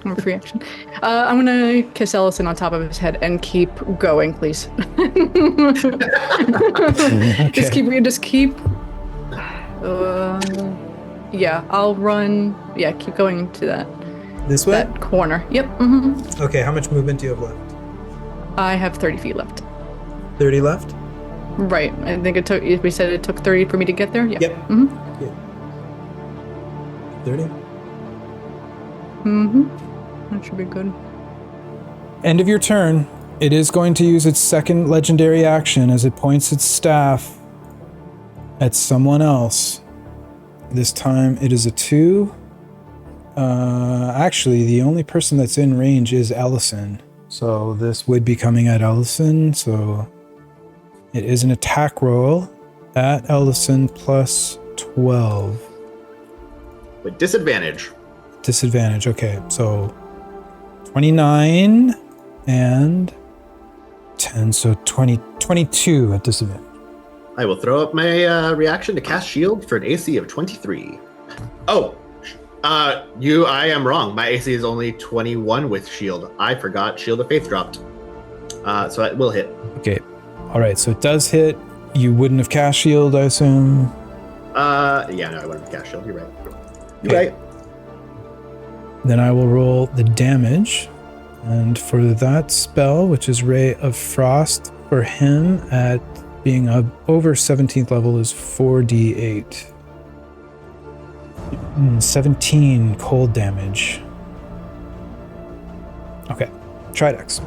Or free action. I'm gonna kiss Ellison on top of his head and keep going, please. Just keep. Yeah, I'll run. Yeah, keep going to that. This way? That corner. Yep. Mm-hmm. Okay, how much movement do you have left? I have 30 feet left. 30 left? Right. I think it took. We said it took 30 for me to get there. Yeah. Yep. Mm-hmm. 30? Mm-hmm. That should be good. End of your turn. It is going to use its second legendary action as it points its staff at someone else. This time it is a 2. Actually, the only person that's in range is Ellison. So this would be coming at Ellison. So it is an attack roll at Ellison plus 12. With disadvantage. Disadvantage, okay. So 29 and 10, so 22 at disadvantage. I will throw up my reaction to cast shield for an AC of 23. Oh, I am wrong. My AC is only 21 with shield. I forgot Shield of Faith dropped. So it will hit. Okay. All right, so it does hit. You wouldn't have cast shield, I assume? Yeah, no, I wouldn't have cast shield. You're right. You're right. Then I will roll the damage. And for that spell, which is Ray of Frost, for him at being over 17th level is 4d8. 17 cold damage. Okay, Tridex.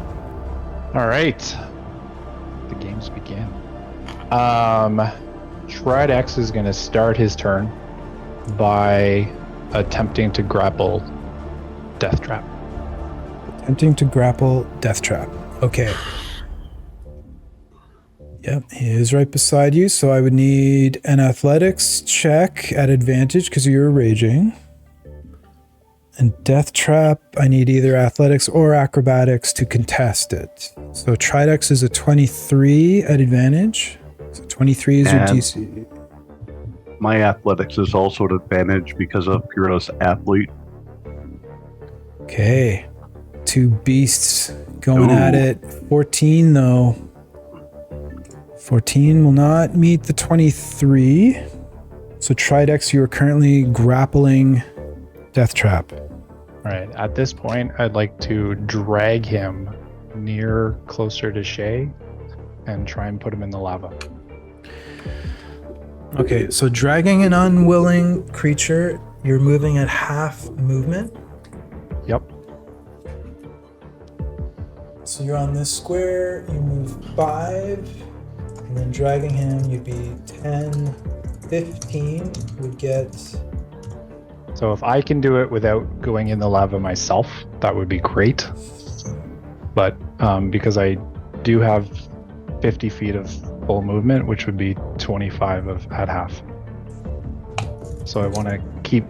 All right. The games begin. Tridex is going to start his turn by attempting to grapple Death Trap. Attempting to grapple Death Trap. Okay. Yep, he is right beside you, so I would need an athletics check at advantage because you're raging. And Death Trap, I need either athletics or acrobatics to contest it. So Tridex is a 23 at advantage. So 23 is your DC. My athletics is also at advantage because of Pyro's athlete. Okay. 2 beasts going at it. 14 though. 14 will not meet the 23. So Tridex, you are currently grappling Death Trap. All right. At this point, I'd like to drag him closer to Shay and try and put him in the lava. Okay, so dragging an unwilling creature, you're moving at half movement. Yep. So you're on this square, you move 5, and then dragging him, you'd be 10, 15 would get... So if I can do it without going in the lava myself, that would be great. But because I do have 50 feet of full movement, which would be 25 at half. So I want to keep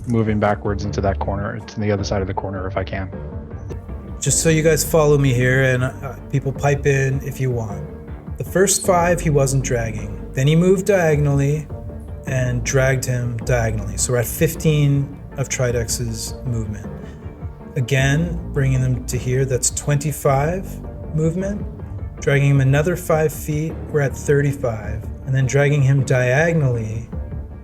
moving backwards into that corner, to the other side of the corner if I can. just so you guys follow me here, and people pipe in if you want. The first 5 he wasn't dragging. Then he moved diagonally and dragged him diagonally. So we're at 15 of Tridex's movement. Again, bringing them to here, that's 25 movement. Dragging him another 5 feet, we're at 35. And then dragging him diagonally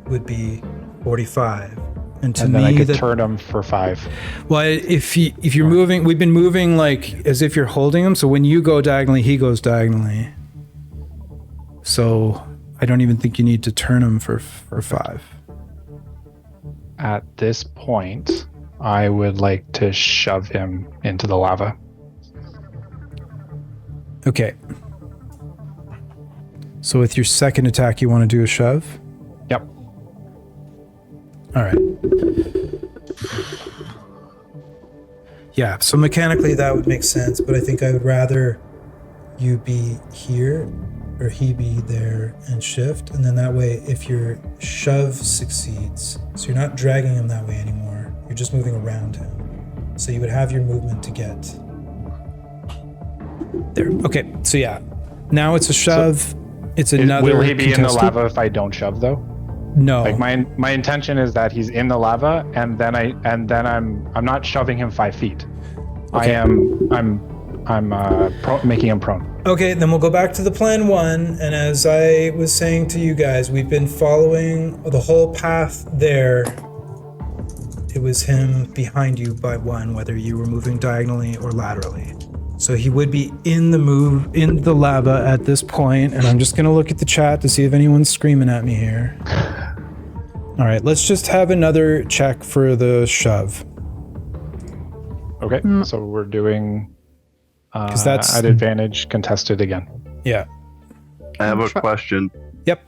would be 45. And to And me, then I could turn him for 5. well, if you're moving, we've been moving like as if you're holding him. So when you go diagonally, he goes diagonally. So I don't even think you need to turn him for 5. At this point, I would like to shove him into the lava. Okay. So with your second attack, you want to do a shove? Yep. All right. Yeah, so mechanically that would make sense, but I think I would rather you be here or he be there and shift, and then that way if your shove succeeds, so you're not dragging him that way anymore, you're just moving around him. So you would have your movement to get there. Okay, so yeah. Now it's a shove. It's another Will he be in the contestant? lava if I don't shove though? No. Like my intention is that he's in the lava, and then I'm not shoving him 5 feet. Okay. I'm making him prone. Okay, then we'll go back to the plan 1, and as I was saying to you guys, we've been following the whole path there. It was him behind you by 1, whether you were moving diagonally or laterally. So he would be in the lava at this point, and I'm just gonna look at the chat to see if anyone's screaming at me here. All right, let's just have another check for the shove. Okay, so we're doing 'Cause that's- at advantage contested again. Yeah. I have a question. Yep.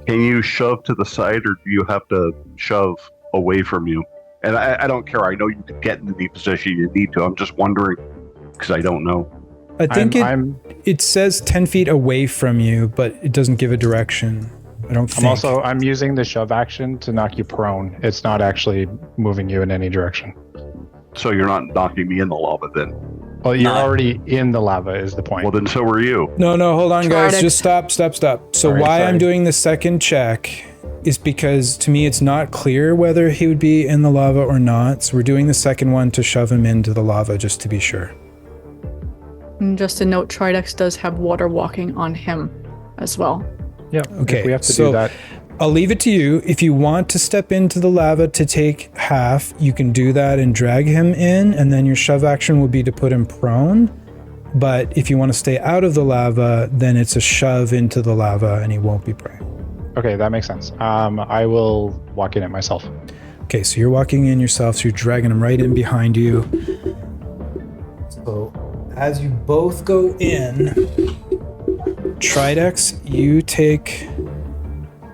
Can you shove to the side, or do you have to shove away from you? And I don't care. I know you can get in any position you need to. I'm just wondering, because I don't know. I think I'm it says 10 feet away from you, but it doesn't give a direction. I don't think. I'm using the shove action to knock you prone. It's not actually moving you in any direction. So you're not knocking me in the lava then? Well, you're already in the lava is the point. Well, then so are you. No, hold on, guys. Tridec. Just stop. So Alright, why I'm sorry. doing the second check is because to me it's not clear whether he would be in the lava or not. So we're doing the second one to shove him into the lava just to be sure. And just a note, Tridex does have water walking on him as well. Yeah. Okay, If we have to so do that. I'll leave it to you. If you want to step into the lava to take half, you can do that and drag him in, and then your shove action will be to put him prone. But if you want to stay out of the lava, then it's a shove into the lava and he won't be prone. Okay, that makes sense. I will walk in it myself. Okay, so you're walking in yourself, so you're dragging him right in behind you. So as you both go in, Tridex, you take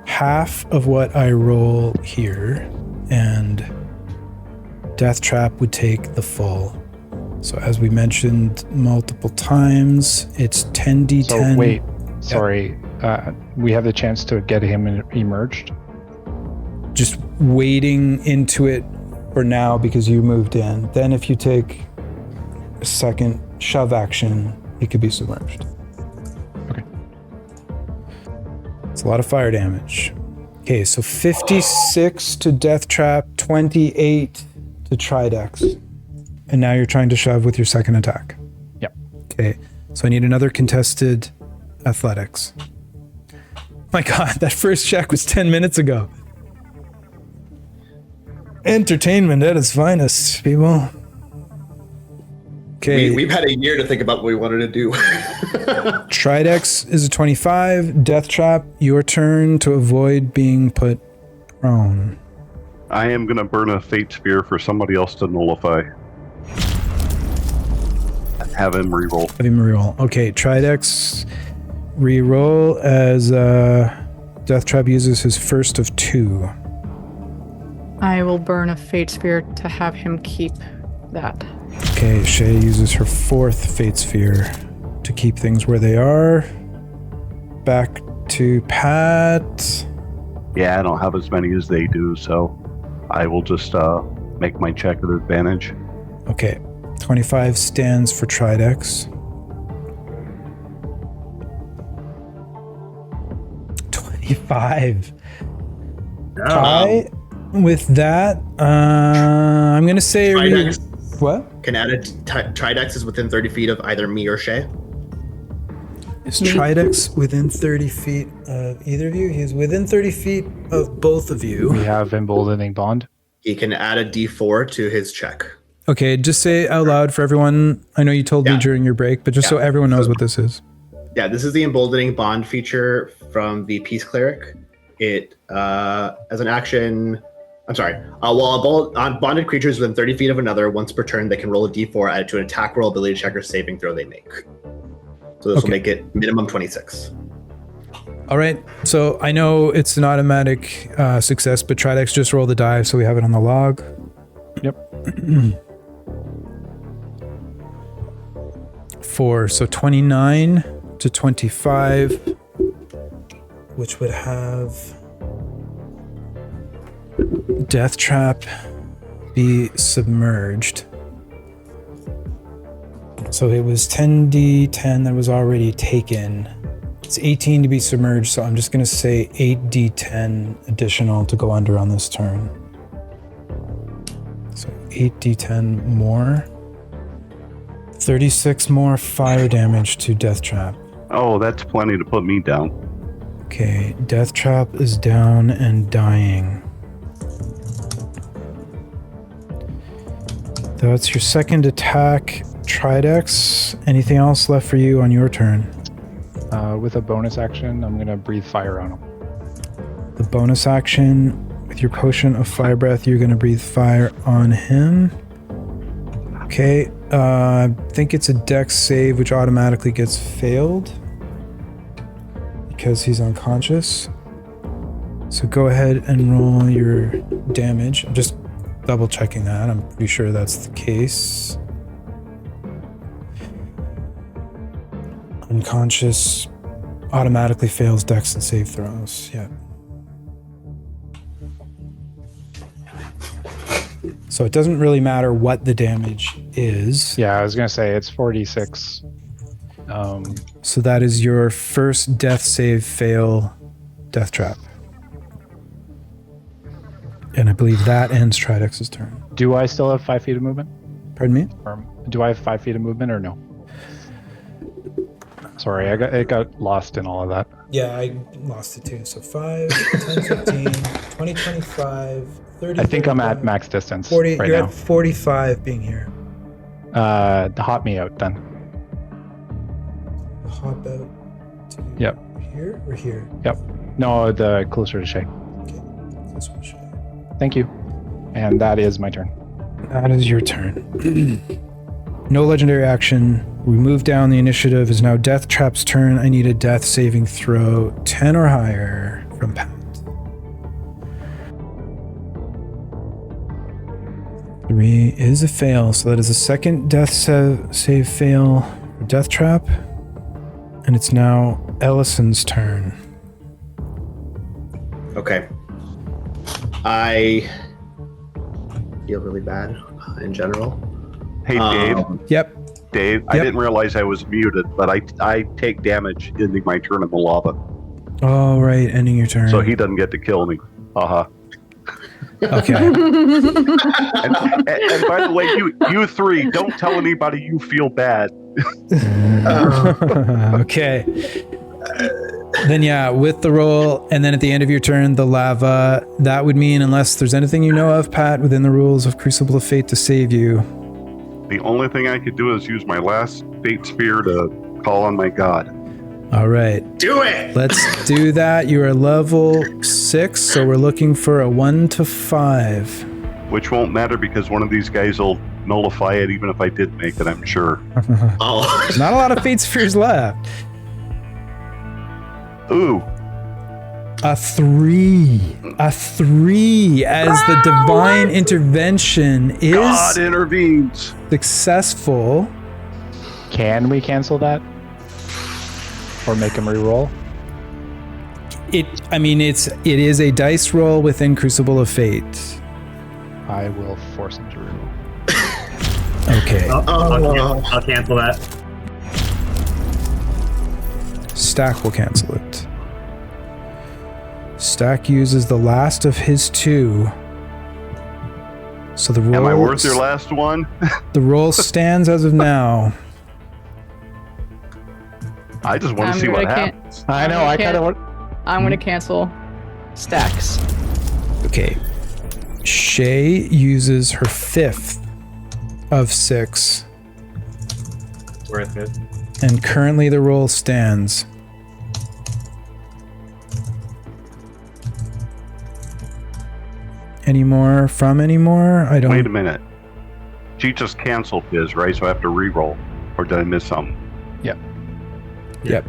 half of what I roll here, and Death Trap would take the full. So as we mentioned multiple times, it's 10d10. So wait, sorry. We have the chance to get him emerged. Just wading into it for now because you moved in. Then if you take a second shove action, he could be submerged. Okay. It's a lot of fire damage. Okay, so 56 to Death Trap, 28 to Tridex. And now you're trying to shove with your second attack. Yep. Okay, so I need another contested athletics. My God, that first check was 10 minutes ago. Entertainment at its finest, people. Okay. We've had a year to think about what we wanted to do. Tridex is a 25. Death Trap, your turn to avoid being put prone. I am going to burn a fate sphere for somebody else to nullify. Have him reroll. Have him reroll. Okay, Tridex reroll as Death Trap uses his first of 2. I will burn a Fate Sphere to have him keep that. Okay, Shay uses her 4th Fate Sphere to keep things where they are. Back to Pat. Yeah, I don't have as many as they do, so I will just make my check at advantage. Okay, 25 stands for Tridex. 25. Kai, with that, I'm going to say... Tridex. What? Can add a Tridex is within 30 feet of either me or Shay. Is Tridex within 30 feet of either of you? He's within 30 feet of both of you. We have emboldening bond. He can add a D4 to his check. Okay, just say out loud for everyone. I know you told me during your break, but just so everyone knows what this is. Yeah, this is the emboldening bond feature from the Peace Cleric. It, as an action... I'm sorry. While bonded creatures within 30 feet of another, once per turn, they can roll a D4 added to an attack roll, ability check, or saving throw they make. So this will make it minimum 26. All right. So I know it's an automatic success, but Tridex just roll the die so we have it on the log. Yep. 4. So 29 to 25, which would have Death Trap be submerged. So it was 10d10 that was already taken. It's 18 to be submerged, so I'm just going to say 8d10 additional to go under on this turn. So 8d10 more. 36 more fire damage to Death Trap. Oh, that's plenty to put me down. Okay, Death Trap is down and dying. That's your second attack, Tridex. Anything else left for you on your turn? With a bonus action, I'm going to breathe fire on him. The bonus action, with your potion of fire breath, you're going to breathe fire on him. Okay, I think it's a dex save, which automatically gets failed because he's unconscious. So go ahead and roll your damage. I'm just double checking that. I'm pretty sure that's the case. Unconscious automatically fails dex and save throws. Yeah. So it doesn't really matter what the damage is. Yeah, I was going to say it's 46. So that is your first death save fail, Death Trap. And I believe that ends Tridex's turn. Do I still have 5 feet of movement? Pardon me? Or do I have 5 feet of movement or no? Sorry, it got lost in all of that. Yeah, I lost it too. So 5, 10, 15, 20, 25, 30. I think I'm at max distance 40, right you're now. at 45 being here. Hop me out then. Hop out to Yep. here or here? Yep. No, the closer to Shay. Okay, this one should. Thank you. And that is my turn. That is your turn. No legendary action. We move down. The initiative is now Death Trap's turn. I need a death saving throw 10 or higher from Pat. 3 is a fail, so that is a second death save fail for Death Trap. And it's now Ellison's turn. Okay. I feel really bad in general. Hey, Dave. Yep. Dave, I didn't realize I was muted, but I take damage ending my turn in the lava. All right, ending your turn. So he doesn't get to kill me. Uh-huh. Okay. And by the way, you three, don't tell anybody you feel bad. Okay. Then yeah, with the roll, and then at the end of your turn, the lava, that would mean, unless there's anything you know of, Pat, within the rules of Crucible of Fate to save you. The only thing I could do is use my last fate sphere to call on my god. All right. Do it! Let's do that. You are level 6, so we're looking for a 1 to 5. Which won't matter because one of these guys will nullify it even if I did make it, I'm sure. Oh. There's not a lot of fate spheres left. Ooh. A 3 as the divine intervention is God intervenes. successful. Can we cancel that? Or make him re-roll? It is a dice roll within Crucible of Fate. I will force him to re-roll. Okay. I'll cancel that. Stack will cancel it. Stack uses the last of his 2. So the roll. Am I worth your last one? The roll stands as of now. I just want to see what happens. I know. I kind of want. I'm going to cancel Stacks. Okay. Shay uses her 5th of 6. Worth it. And currently the roll stands. Any more? I don't. Wait a minute. She just canceled his, right? So I have to re-roll. Or did I miss something? Yep.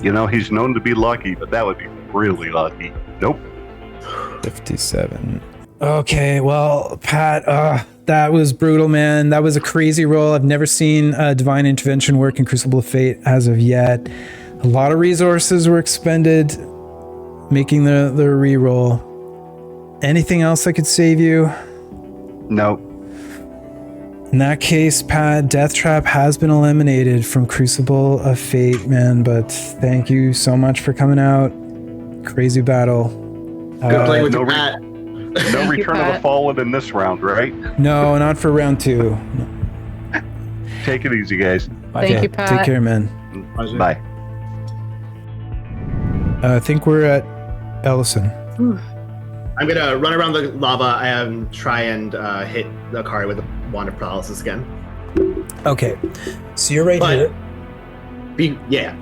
You know, he's known to be lucky, but that would be really lucky. Nope. 57. Okay, well, Pat, that was brutal, man. That was a crazy roll. I've never seen divine intervention work in Crucible of Fate as of yet. A lot of resources were expended making the re-roll. Anything else that could save you? Nope. In that case, Pat, Death Trap has been eliminated from Crucible of Fate, man, but thank you so much for coming out. Crazy battle. Good playing with no you, Pat. No return of the fallen in this round, right? No, not for round 2. Take it easy, guys. Thank you, Pat. Take care, man. Pleasure. Bye. I think we're at Ellison. I'm gonna run around the lava and try and hit the Akari with a wand of paralysis again. Okay, so you're right But- here. Yeah.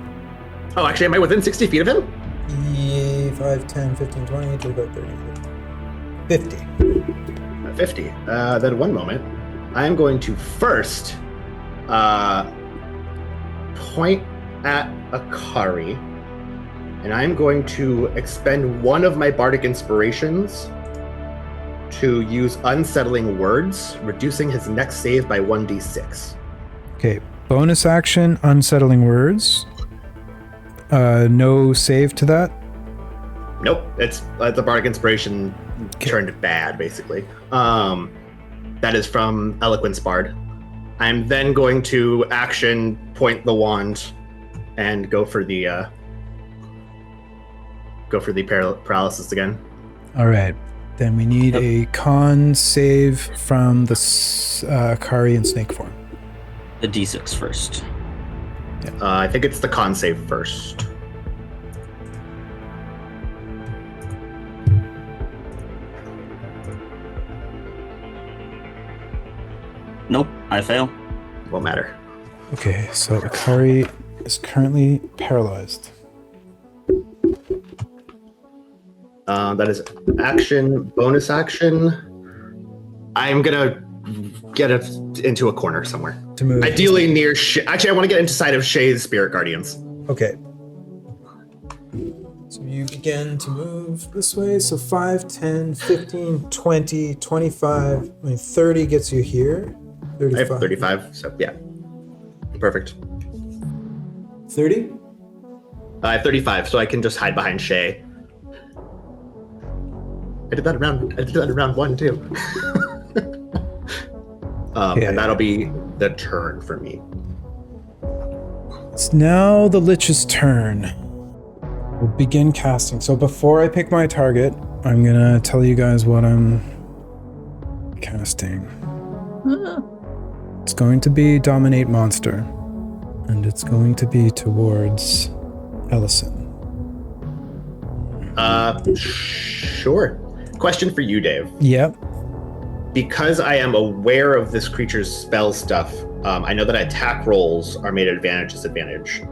Oh, actually, am I within 60 feet of him? 5, 10, 15, 20, 25, 30, 50. 50. Then one moment. I am going to first point at Akari, and I'm going to expend one of my bardic inspirations to use Unsettling Words, reducing his next save by 1d6. Okay, bonus action, Unsettling Words. No save to that. Nope, it's the bardic inspiration turned bad, basically. That is from Eloquence Bard. I'm then going to action point the wand and go for the paralysis again. All right, then we need a con save from the Akari in snake form. The D6 first. I think it's the con save first. Nope, I fail. Won't matter. Okay, so Akari is currently paralyzed. That is action, bonus action. I'm gonna get it into a corner somewhere. To move. Ideally near actually, I want to get inside of Shay's Spirit Guardians. Okay. So you begin to move this way. So 5, 10, 15, 20, 25, 30 gets you here. 35. I have 35, so yeah. Perfect. 30? I have 35, so I can just hide behind Shay. I did that in round 1 too. And that'll be the turn for me. It's now the Lich's turn. We'll begin casting. So before I pick my target, I'm gonna tell you guys what I'm casting. It's going to be Dominate Monster, and it's going to be towards Ellison. Sure. Question for you, Dave. Yep. Because I am aware of this creature's spell stuff, I know that attack rolls are made at advantage, disadvantage.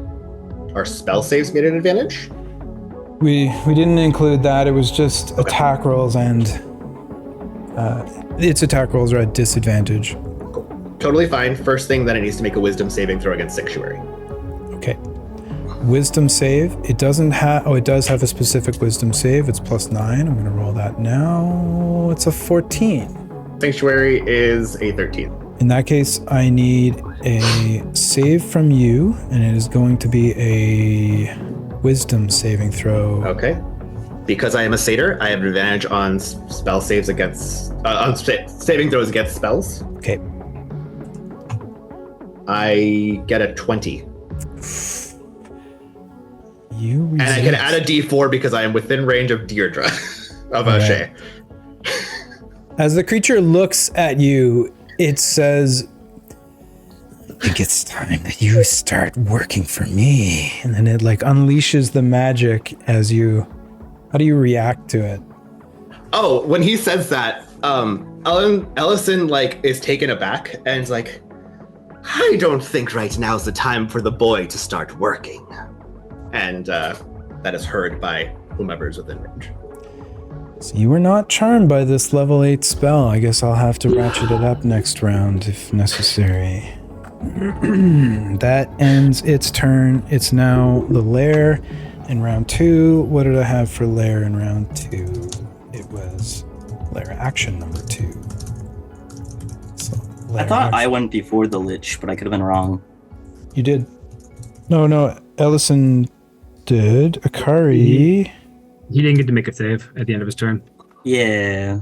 Are spell saves made at advantage? We didn't include that. It was just attack rolls, and its attack rolls are at disadvantage. Totally fine. First thing, then it needs to make a wisdom saving throw against Sanctuary. Okay. Wisdom save. It doesn't have. Oh, it does have a specific wisdom save. It's +9. I'm going to roll that now. It's a 14. Sanctuary is a 13. In that case, I need a save from you, and it is going to be a wisdom saving throw. Okay. because I am a satyr, I have advantage on spell saves against saving throws against spells. Okay. I get a 20. And I can add a D4 because I am within range of Deirdre of Shay. As the creature looks at you, it says, I think it's time that you start working for me. and then it like unleashes the magic as you. How do you react to it? Oh, when he says that, Ellison like is taken aback and is like, I don't think right now is the time for the boy to start working. And that is heard by whomever is within range. So you were not charmed by this level 8 spell. I guess I'll have to ratchet it up next round if necessary. That ends its turn. It's now the lair in round 2. What did I have for lair in round 2? It was lair action number 2. So, I thought I went before the Lich, but I could have been wrong. You did. No, Ellison did. Akari. He didn't get to make a save at the end of his turn. Yeah.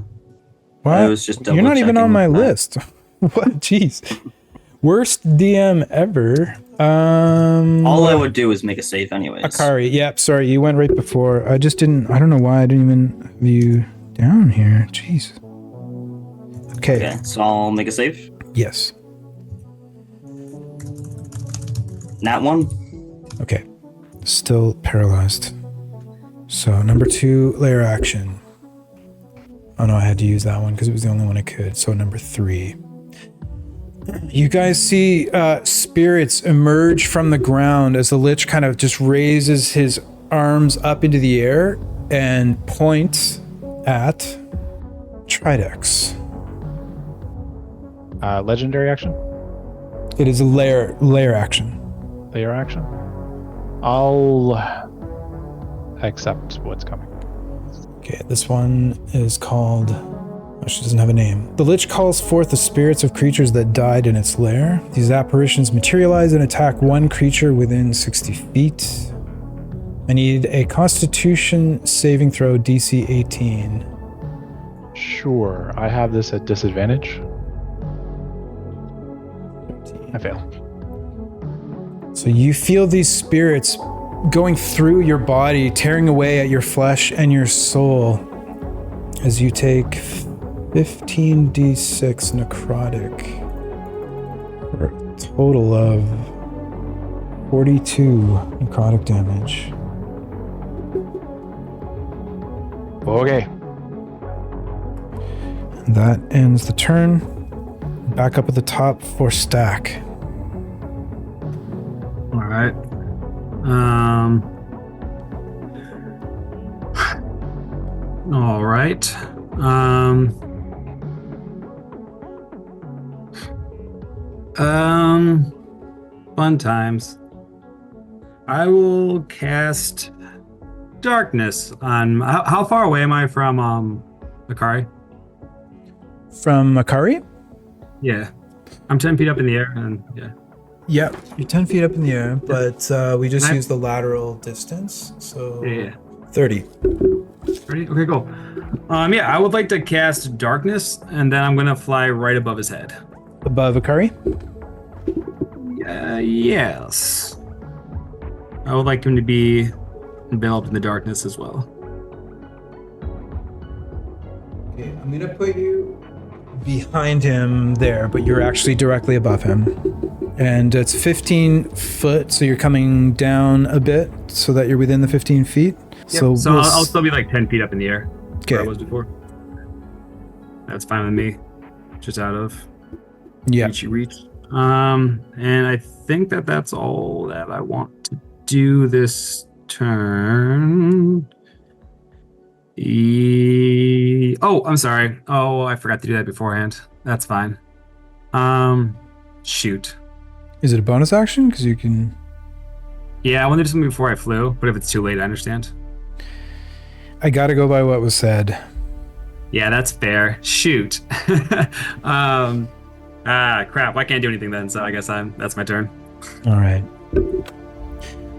What? I was just You're not even on my that. list. What? Jeez. Worst DM ever. All I would do is make a save anyways. Akari. Yep. Sorry, you went right before. I just didn't. I don't know why I didn't even have you down here. Jeez. Okay. So I'll make a save. Yes. Nat 1. Okay. Still paralyzed. So number 2, layer action. Oh no, I had to use that one because it was the only one I could. So number 3. You guys see spirits emerge from the ground as the Lich kind of just raises his arms up into the air and points at Tridex. Legendary action? It is a layer action. Layer action? I'll accept what's coming. Okay, this one is called... Oh, she doesn't have a name. The Lich calls forth the spirits of creatures that died in its lair. These apparitions materialize and attack one creature within 60 feet. I need a Constitution saving throw DC 18. Sure, I have this at disadvantage. I fail. So you feel these spirits going through your body, tearing away at your flesh and your soul as you take 15d6 necrotic for a total of 42 necrotic damage. Okay. And that ends the turn. Back up at the top for Stack. All right. All right. Fun times. I will cast darkness on. How far away am I from Akari? From Akari? Yeah, I'm 10 feet up in the air, and yeah. Yep, you're 10 feet up in the air, but we just use the lateral distance, so Yeah. 30. 30? Okay, cool. Yeah, I would like to cast darkness, and then I'm gonna fly right above his head. Above Akari? Yes. I would like him to be enveloped in the darkness as well. Okay, I'm gonna put you behind him there, but you're actually directly above him. And it's 15 foot, so you're coming down a bit so that you're within the 15 feet. Yep. So I'll still be like 10 feet up in the air. Where I Okay. was before. That's fine with me. Just out of Yeah. reach. And I think that's all that I want to do this turn. Oh, I'm sorry. Oh, I forgot to do that beforehand. That's fine. Shoot. Is it a bonus action? Because you can... Yeah, I wanted to do something before I flew, but if it's too late, I understand. I gotta go by what was said. Yeah, that's fair. Shoot. Crap. Well, I can't do anything then, so I guess that's my turn. All right.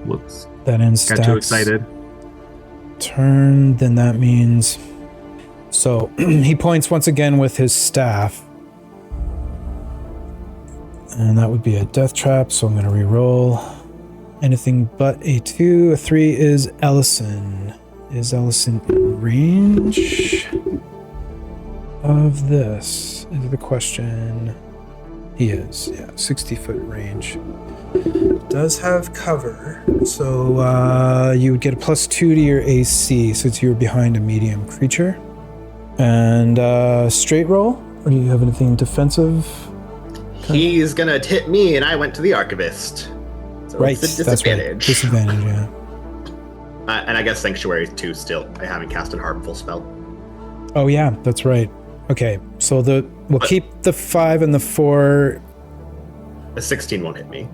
Whoops. That ends Got Stack's too excited. turn, then that means... So, he points once again with his staff. And that would be a death trap, so I'm going to re-roll. Anything but a 2. A 3 is Ellison. Is Ellison in range of this? Is the question. He is, yeah, 60-foot range. Does have cover, so you would get a +2 to your AC since you're behind a medium creature. And straight roll? Or do you have anything defensive? He's gonna hit me, and I went to the Archivist. So Right, it's a that's right. disadvantage. Disadvantage, yeah. And I guess Sanctuary too still. I haven't cast a harmful spell. Oh yeah, that's right. Okay, so we'll keep the 5 and the 4. A 16 won't hit me.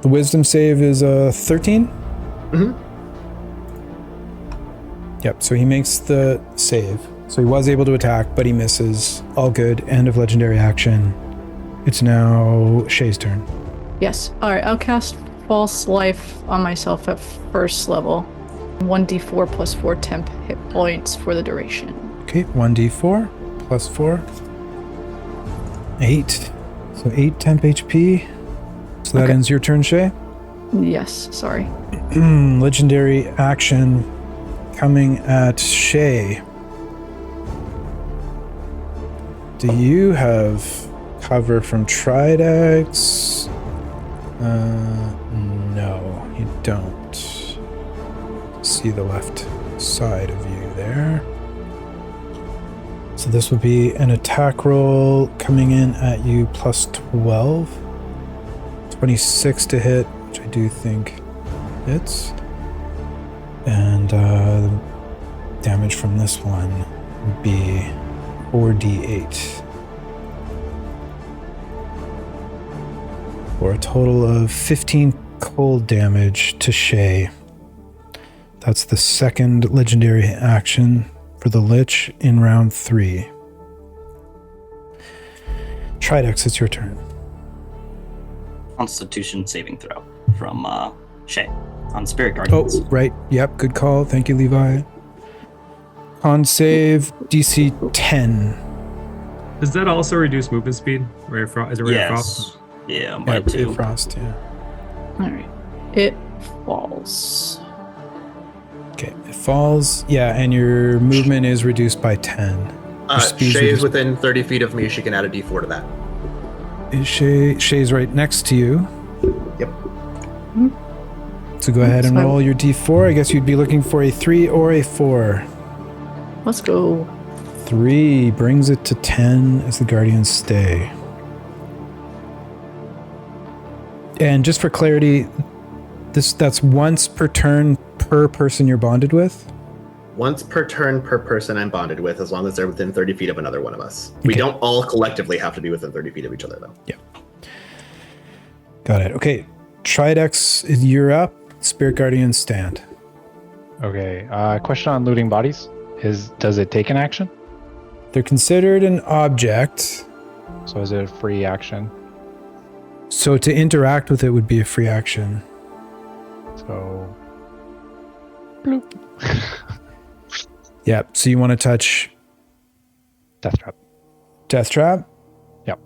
The wisdom save is a 13? Mm-hmm. Yep, so he makes the save. So he was able to attack, but he misses. All good. End of legendary action. It's now Shay's turn. Yes. All right. I'll cast False Life on myself at first level. 1d4 plus 4 temp hit points for the duration. Okay, 1d4 plus 4. 8. So 8 temp HP. So that ends your turn, Shay. Yes. Sorry. Legendary action coming at Shay. Do you have cover from Tridex? No, you don't. See the left side of you there. So this would be an attack roll coming in at you +12. 26 to hit, which I do think hits. And the damage from this one would be 4d8. For a total of 15 cold damage to Shay. That's the second legendary action for the Lich in round 3. Tridex, it's your turn. Constitution saving throw from Shay on Spirit Guardians. Oh, right. Yep, good call. Thank you, Levi. Con save DC 10. Does that also reduce movement speed? Ray of Frost? Is it Ray of Frost? Yeah, by Yeah, 2. Frost, yeah. All right. It falls. Okay, it falls. Yeah, and your movement is reduced by 10. Your speed's Shay is reduced- within 30 feet of me. She can add a d4 to that. Is Shay's right next to you. Yep. So go ahead and So- roll your d4. I guess you'd be looking for a 3 or a 4. Let's go. 3 brings it to 10 as the Guardians stay. And just for clarity, that's once per turn per person you're bonded with? Once per turn per person I'm bonded with, as long as they're within 30 feet of another one of us. We Okay. don't all collectively have to be within 30 feet of each other, though. Yeah. Got it. Okay. Tridex, you're up. Spirit Guardians stand. Okay. Question on looting bodies. Does it take an action? They're considered an object, So is it a free action? so to interact with it would be a free action. So Yeah. So you want to touch death trap. Death Trap? Yep.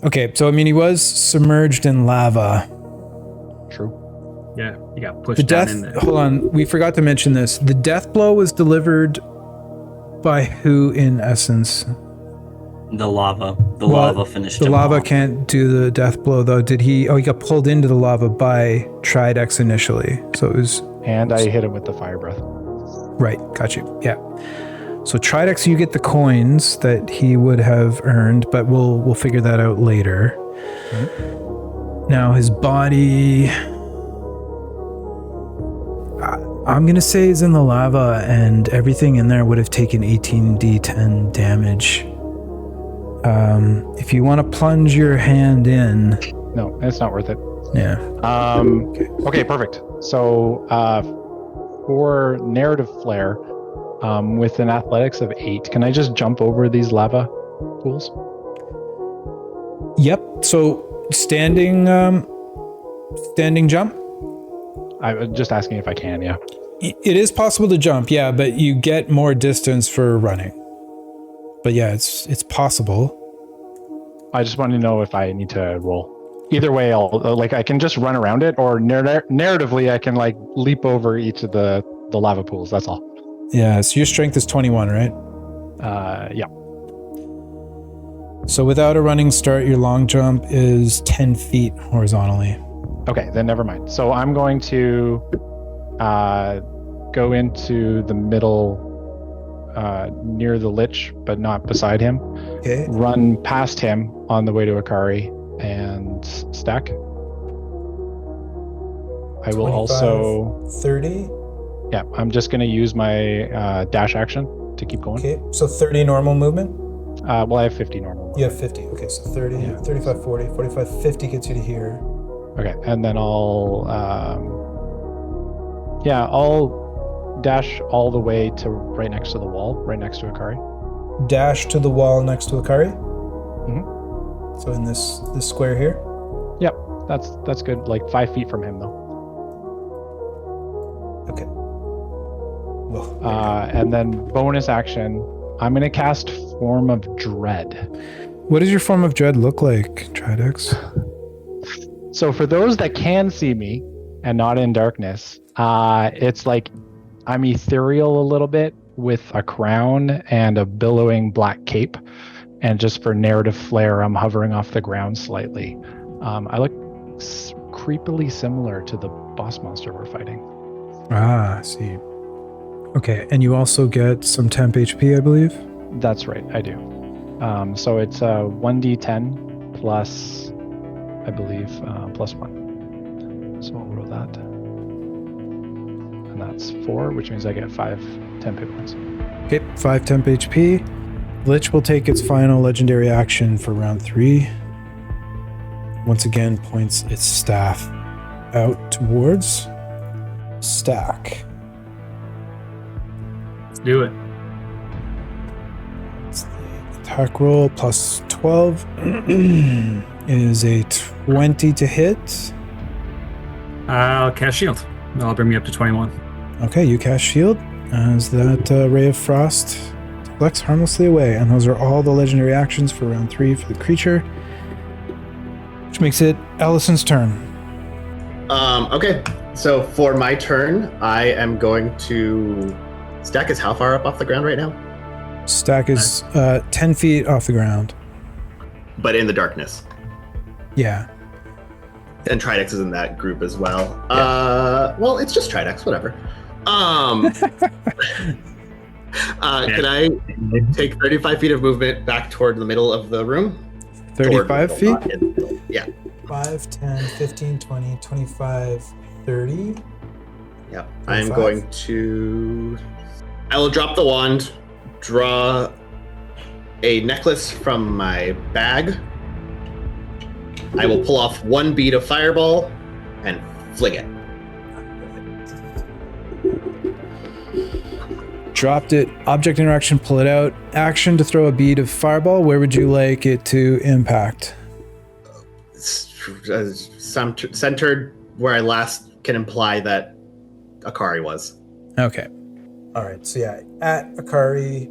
Okay. So, I mean, he was submerged in lava. True. Yeah, you got The pushed down death, in there. hold on, we forgot to mention this. The death blow was delivered by who in essence? The lava. The Well, lava finished The him lava off. can't do the death blow though. Did he? Oh, he got pulled into the lava by Tridex initially. So it was, And I hit him with the fire breath. right, got you. Yeah. So Tridex, you get the coins that he would have earned, but we'll figure that out later. Now his body, I'm gonna say is in the lava, and everything in there would have taken 18d10 damage. If you want to plunge your hand in, No, it's not worth it. yeah. Okay, perfect. So for narrative flair, with an athletics of 8, can I just jump over these lava pools? Yep. So standing jump. I was just asking if I can, yeah. It is possible to jump, yeah, but you get more distance for running. But yeah, it's possible. I just want to know if I need to roll. Either way, I can just run around it, or narratively, I can like leap over each of the lava pools. That's all. Yeah, so your strength is 21, right? Yeah. So without a running start, your long jump is 10 feet horizontally. Okay, then never mind. So I'm going to go into the middle, near the Lich, but not beside him. Okay. Run past him on the way to Akari and stack. I will 25, also 30. Yeah, I'm just going to use my dash action to keep going. Okay, so 30 normal movement? Well, I have 50 normal. You have 50. Okay, so 30, Yeah. 35, 40, 45, 50 gets you to here. Okay, and then I'll dash all the way to right next to the wall, right next to Akari. Dash to the wall next to Akari? Mm-hmm. So in this square here? Yep, that's good. Like 5 feet from him, though. Okay. Well, And then bonus action, I'm going to cast Form of Dread. what does your Form of Dread look like, Tridex? So for those that can see me and not in darkness, it's like I'm ethereal a little bit with a crown and a billowing black cape. And just for narrative flair, I'm hovering off the ground slightly. I look creepily similar to the boss monster we're fighting. Ah, I see. Okay, and you also get some temp HP, I believe? That's right, I do. So it's 1d10 plus, I believe, plus 1. So I'll roll that. And that's 4, which means I get 5 temp hit points. Okay, 5 temp HP. Lich will take its final legendary action for round 3. Once again, points its staff out towards Stack. Let's do it. It's the attack roll plus 12 is a 20 to hit. I'll cast shield. That'll bring me up to 21. Okay, you cast shield as that ray of frost deflects harmlessly away, and those are all the legendary actions for round 3 for the creature, which makes it Allison's turn. Okay, so for my turn, I am going to... Stack is how far up off the ground right now? Stack is 10 feet off the ground. But in the darkness. Yeah. And Tridex is in that group as well. Yeah. Well, it's just Tridex, whatever. Can I take 35 feet of movement back toward the middle of the room? 35 feet? Yeah. 5, 10, 15, 20, 25, 30. Yep. I'm going to... I will drop the wand, draw a necklace from my bag. I will pull off 1 bead of fireball and fling it. Dropped it. Object interaction, pull it out. Action to throw a bead of fireball. Where would you like it to impact? Centered where I last can imply that Akari was. Okay. All right. So yeah, at Akari,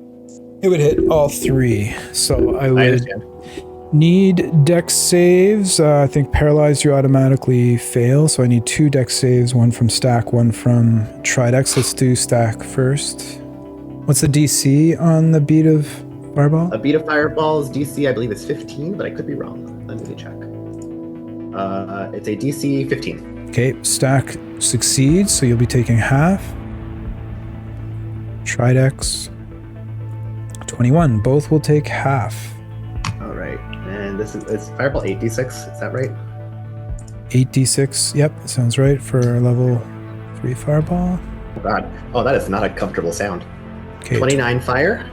it would hit all 3. So I would need dex saves. I think paralyzed you automatically fail. So I need 2 dex saves, 1 from Stack, 1 from Tridex. Let's do Stack first. What's the DC on the bead of fireball? A bead of fireball's DC, I believe, is 15, but I could be wrong. Let me check. It's a DC 15. Okay, Stack succeeds, so you'll be taking half. Tridex 21. Both will take half. All right, and this is fireball 8d6. Is that right? 8d6. Yep, that sounds right for level 3 fireball. Oh God. Oh, that is not a comfortable sound. Okay. 29 fire.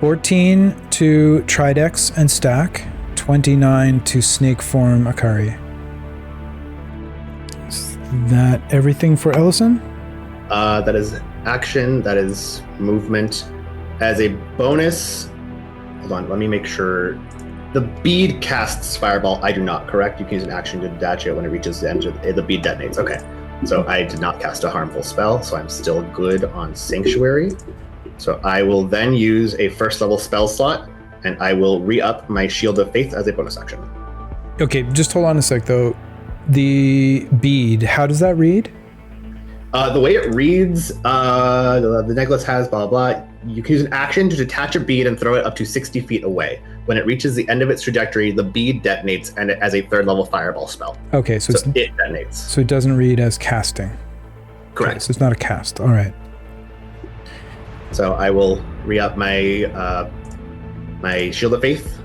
14 to Tridex and Stack. 29 to snake form Akari. Is that everything for Ellison? That is action. That is movement. As a bonus, hold on. Let me make sure. The bead casts fireball. I do not. Correct. You can use an action to detach it when it reaches the end. The bead detonates. Okay. So I did not cast a harmful spell, so I'm still good on Sanctuary. So I will then use a first level spell slot, and I will re-up my Shield of Faith as a bonus action. Okay, just hold on a sec though. The bead, how does that read? The way it reads, the necklace has blah, blah, blah. You can use an action to detach a bead and throw it up to 60 feet away. When it reaches the end of its trajectory, the bead detonates and as a third level fireball spell. Okay, so it detonates. So it doesn't read as casting. Correct. Okay, so it's not a cast. All right. So I will re-up my my Shield of Faith,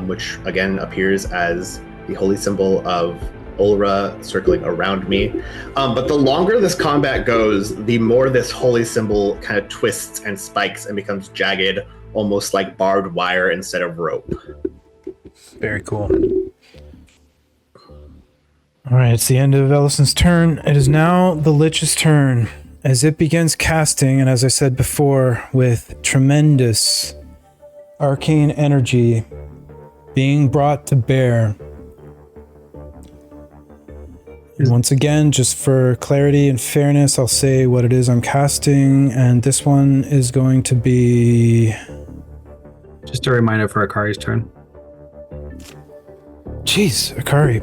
which again appears as the holy symbol of Ulra circling around me. But the longer this combat goes, the more this holy symbol kind of twists and spikes and becomes jagged, almost like barbed wire instead of rope. Very cool. All right, it's the end of Ellison's turn. It is now the Lich's turn. As it begins casting, and as I said before, with tremendous arcane energy being brought to bear. Once again, just for clarity and fairness, I'll say what it is I'm casting, and this one is going to be... Just a reminder for Akari's turn. Jeez, Akari.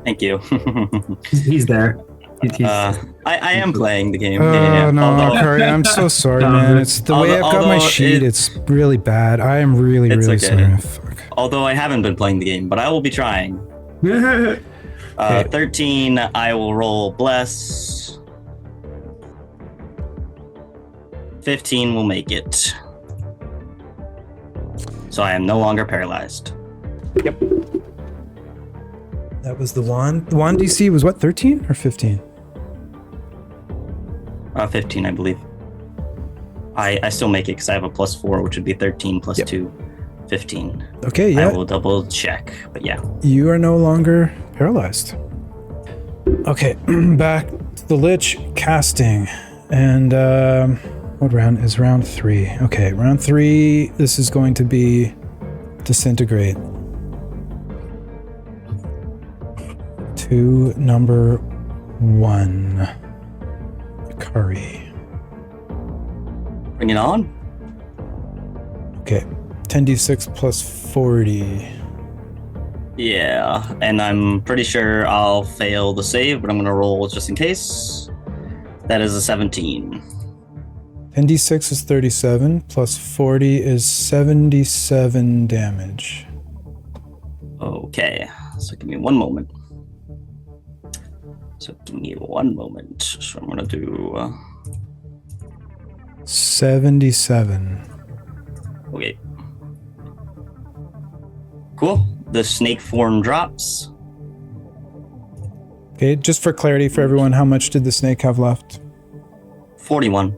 Thank you. He's there. I am playing the game. Oh, no, Akari, I'm so sorry, man. It's the way I've got my sheet, it's really bad. I am really okay. sorry. Fuck. Although I haven't been playing the game, but I will be trying. 13, I will roll Bless. 15 will make it. So I am no longer paralyzed. Yep. That was the wand. The wand DC was what, 13 or 15? 15, I believe. I still make it because I have a +4, which would be 13 plus 2, 15. Okay, yeah. I will double check, but yeah. You are no longer paralyzed. Okay, back to the Lich casting. And what round is round 3? Okay, round 3, this is going to be Disintegrate. To number 1. Akari. Bring it on. Okay, 10d6 plus 40. Yeah, and I'm pretty sure I'll fail the save, but I'm going to roll just in case. That is a 17. 10d6 is 37, plus 40 is 77 damage. Okay, so give me one moment. So I'm going to do... 77. Okay. Cool. The snake form drops. Okay, just for clarity for everyone, how much did the snake have left? 41.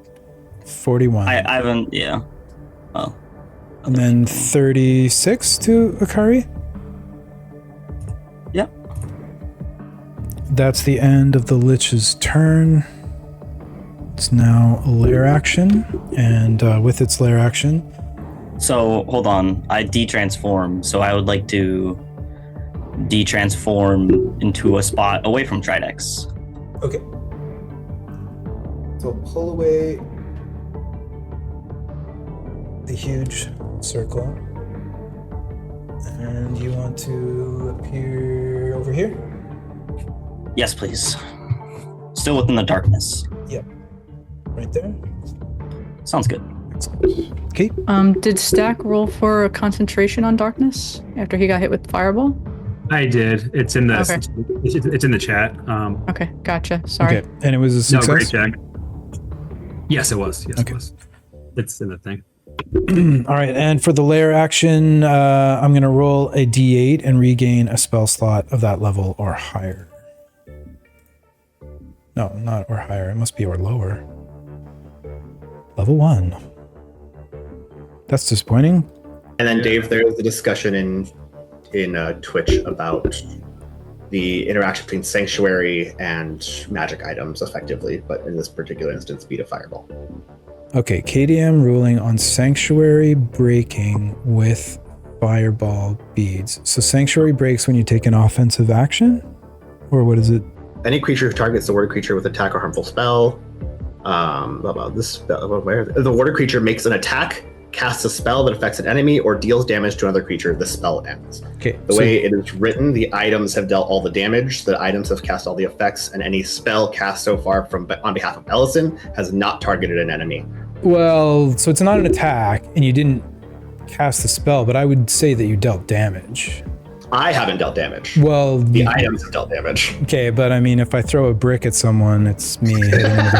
41. I haven't, yeah. Oh. And then 36 to Akari? Yep. That's the end of the Lich's turn. It's now a lair action, and with its lair action... So, hold on. I de-transform, so I would like to de-transform into a spot away from Tridex. Okay. So pull away the huge circle. And you want to appear over here? Yes, please. Still within the darkness. Yep. Right there? Sounds good. Okay. Did Stack roll for a concentration on darkness after he got hit with fireball? I did. It's in the it's in the chat. Okay, gotcha. Sorry. Okay, and it was a success? No, great check. Yes, it was. Yes, okay. It was. It's in the thing. All right, and for the lair action, I'm going to roll a d8 and regain a spell slot of that level or higher. No, not or higher. It must be or lower. Level 1. That's disappointing. And then, Dave, there was a discussion in Twitch about the interaction between Sanctuary and magic items, effectively, but in this particular instance, beat a fireball. Okay, KDM ruling on Sanctuary breaking with fireball beads. So Sanctuary breaks when you take an offensive action? Or what is it? Any creature who targets the warded creature with attack or harmful spell. The warded creature makes an attack, casts a spell that affects an enemy, or deals damage to another creature. The spell ends. Okay. The way it is written, the items have dealt all the damage, the items have cast all the effects, and any spell cast so far on behalf of Ellison has not targeted an enemy. Well, so it's not an attack, and you didn't cast the spell, but I would say that you dealt damage. I haven't dealt damage. Well, the items have dealt damage. Okay, but I mean, if I throw a brick at someone, it's me hitting them with a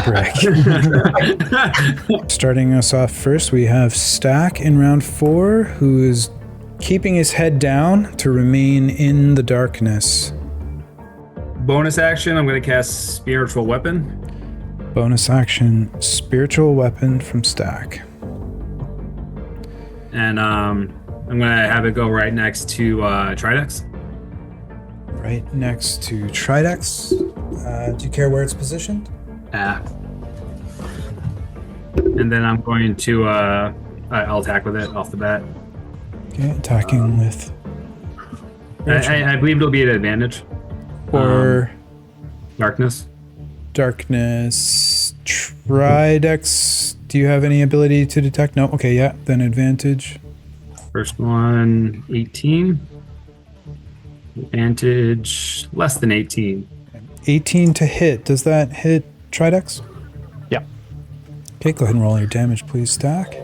brick. Starting us off first, we have Stack in round 4, who is keeping his head down to remain in the darkness. Bonus action, I'm going to cast Spiritual Weapon. Bonus action, Spiritual Weapon from Stack. And I'm going to have it go right next to Tridex. Right next to Tridex. Do you care where it's positioned? And then I'm going to, I'll attack with it off the bat. Okay, attacking with... I believe it'll be at advantage. Or... Darkness. Darkness. Tridex, do you have any ability to detect? No? Okay, yeah, then advantage. First one, 18. Advantage, less than 18. 18 to hit. Does that hit Tridex? Yeah. Okay, go ahead and roll your damage, please, Stack.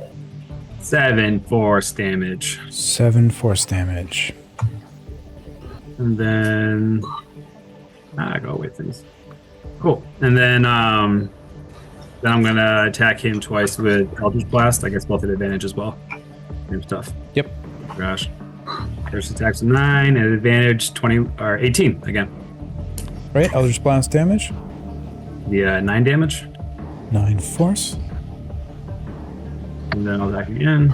7 force damage. 7 force damage. And then... I go with things. Cool. And then I'm going to attack him twice with Eldritch Blast. I guess both at advantage as well. Same stuff. Yep. Gosh. First attack's 9, at advantage 20 or 18 again. Right, Eldritch Blast damage. Yeah, 9 damage. 9 force. And then I'll attack again.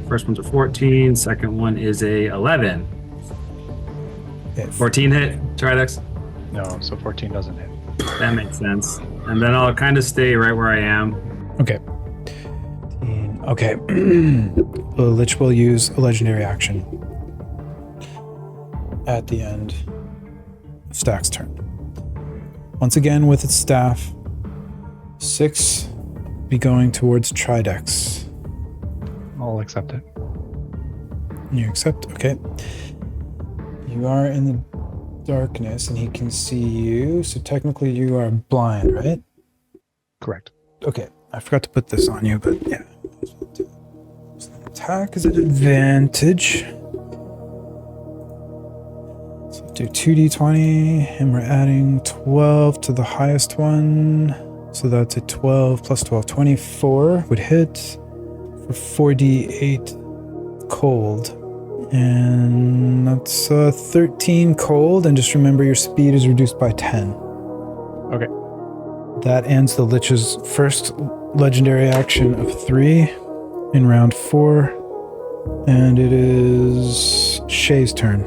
First one's a 14. Second one is a 11. Okay. 14 hit, Tridex. No, so 14 doesn't hit. That makes sense. And then I'll kind of stay right where I am. Okay. Okay. The Lich will use a legendary action at the end of Stack's turn. Once again with its staff, 6 be going towards Tridex. I'll accept it. You accept? Okay. You are in the darkness and he can see you, so technically you are blind, right? Correct. Okay. I forgot to put this on you, but yeah. Attack is at advantage. So do 2d20, and we're adding 12 to the highest one. So that's a 12 plus 12, 24 would hit for 4d8 cold. And that's 13 cold, and just remember your speed is reduced by 10. Okay. That ends the Lich's first legendary action of 3 in round 4, and it is Shay's turn.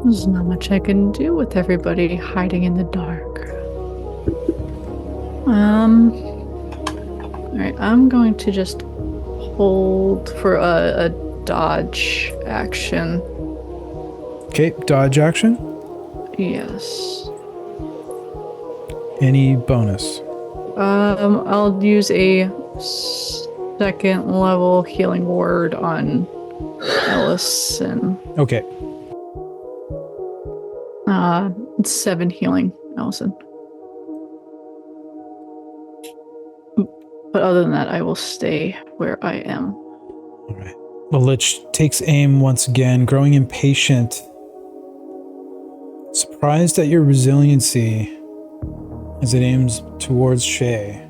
There's not much I can do with everybody hiding in the dark. Alright, I'm going to just hold for a dodge action. Okay, dodge action. Yes. Any bonus? I'll use a second level healing word on Ellison. Okay. 7 healing, Ellison. But other than that, I will stay where I am. All right. The Lich takes aim once again, growing impatient. Surprised at your resiliency as it aims towards Shay.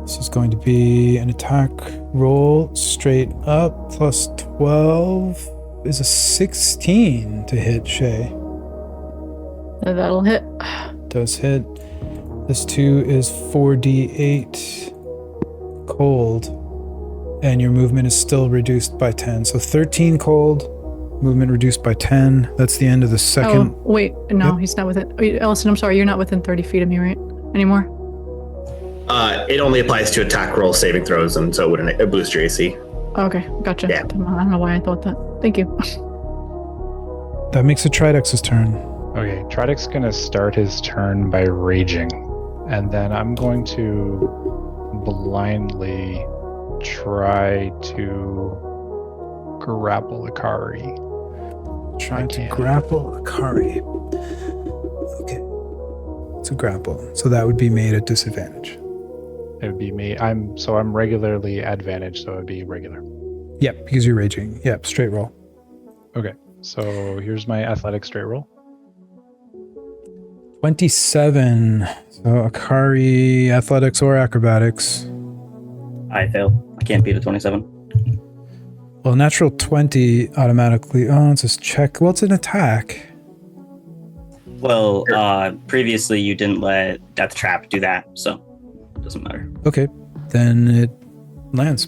This is going to be an attack roll straight up, plus 12 is a 16 to hit Shay. That'll hit. Does hit. This 2 is 4d8 cold, and your movement is still reduced by 10. So 13 cold, movement reduced by 10. That's the end of the second. Oh, wait. No, Yep. he's not within. Ellison, I'm sorry. You're not within 30 feet of me, right? Anymore? It only applies to attack roll saving throws, and so it wouldn't boost your AC. Okay, gotcha. Yeah. I don't know why I thought that. Thank you. That makes it Tridex's turn. Okay, Tridex's gonna start his turn by raging, and then I'm going to blindly try to grapple Akari. Trying to grapple Akari. Okay. It's a grapple. So that would be made at disadvantage. It would be me. I'm regularly advantaged, so it would be regular. Yep, because you're raging. Yep, straight roll. Okay, so here's my athletic straight roll. 27. So Akari, athletics or acrobatics. I fail. I can't beat a 27. Well, natural 20 automatically. Oh, it's a check. Well, it's an attack. Well, previously you didn't let Death Trap do that, so it doesn't matter. Okay, then it lands.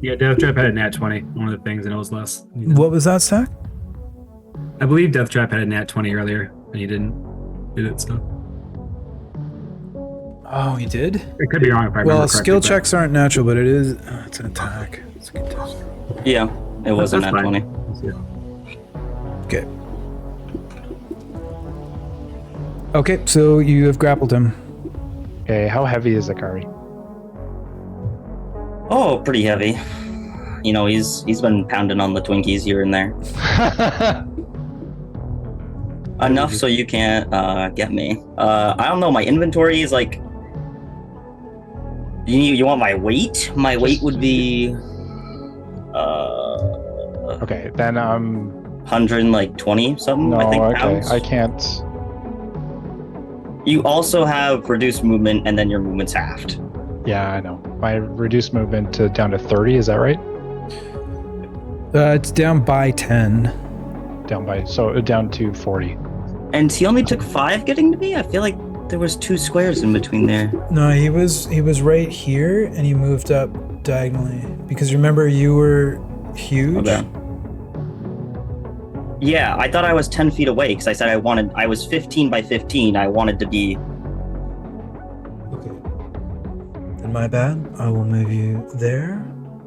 Yeah, Death Trap had a nat 20, one of the things, and it was less. What was that, Zach? I believe Death Trap had a nat 20 earlier, and he didn't did it, so. Oh, he did? It could be wrong if I remember Well, correctly, skill but- checks aren't natural, but it is. It's an attack. It's a contest. Yeah, it was a That's nat fine. 20. Okay. Okay, so you have grappled him. Okay, how heavy is Akari? Oh, pretty heavy. You know, he's been pounding on the Twinkies here and there. Enough so you can't get me. I don't know, my inventory is like... You want my weight? My weight would be... Okay, then 120 something, no, I think, okay, pounds. I can't. You also have reduced movement, and then your movement's halved. Yeah, I know. My reduced movement down to 30, is that right? It's down by 10. Down to 40. And he only took 5 getting to me? I feel like there was 2 squares in between there. No, he was right here, and he moved up diagonally. Because remember, you were huge. Okay. Yeah, I thought I was 10 feet away because I said I was 15 by 15. I wanted to be... Okay. Then my bad. I will move you there.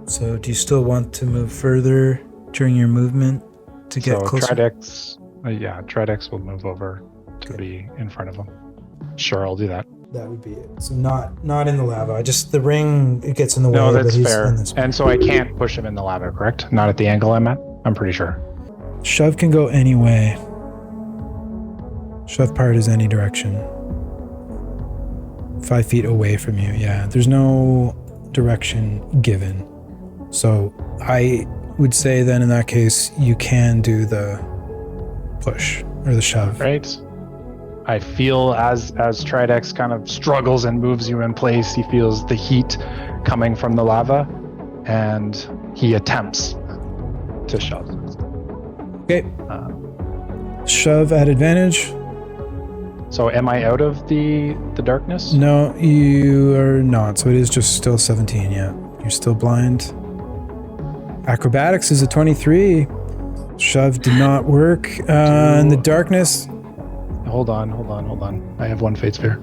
So do you still want to move further during your movement to get closer? Tridex, Tridex will move over to be in front of him. Sure, I'll do that. That would be it. So not in the lava. Just the ring, it gets in the way. No, but that's he's fair. in this And so I can't push him in the lava, correct? Not at the angle I'm at? I'm pretty sure. Shove can go any way. Shove part is any direction. 5 feet away from you, yeah. There's no direction given. So I would say then in that case, you can do the push or the shove. Right? I feel as Tridex kind of struggles and moves you in place, he feels the heat coming from the lava, and he attempts to shove. Okay. Shove at advantage. So am I out of the darkness? No, you are not. So it is just still 17, yeah. You're still blind. Acrobatics is a 23. Shove did not work. In the darkness. Hold on. I have one fate sphere.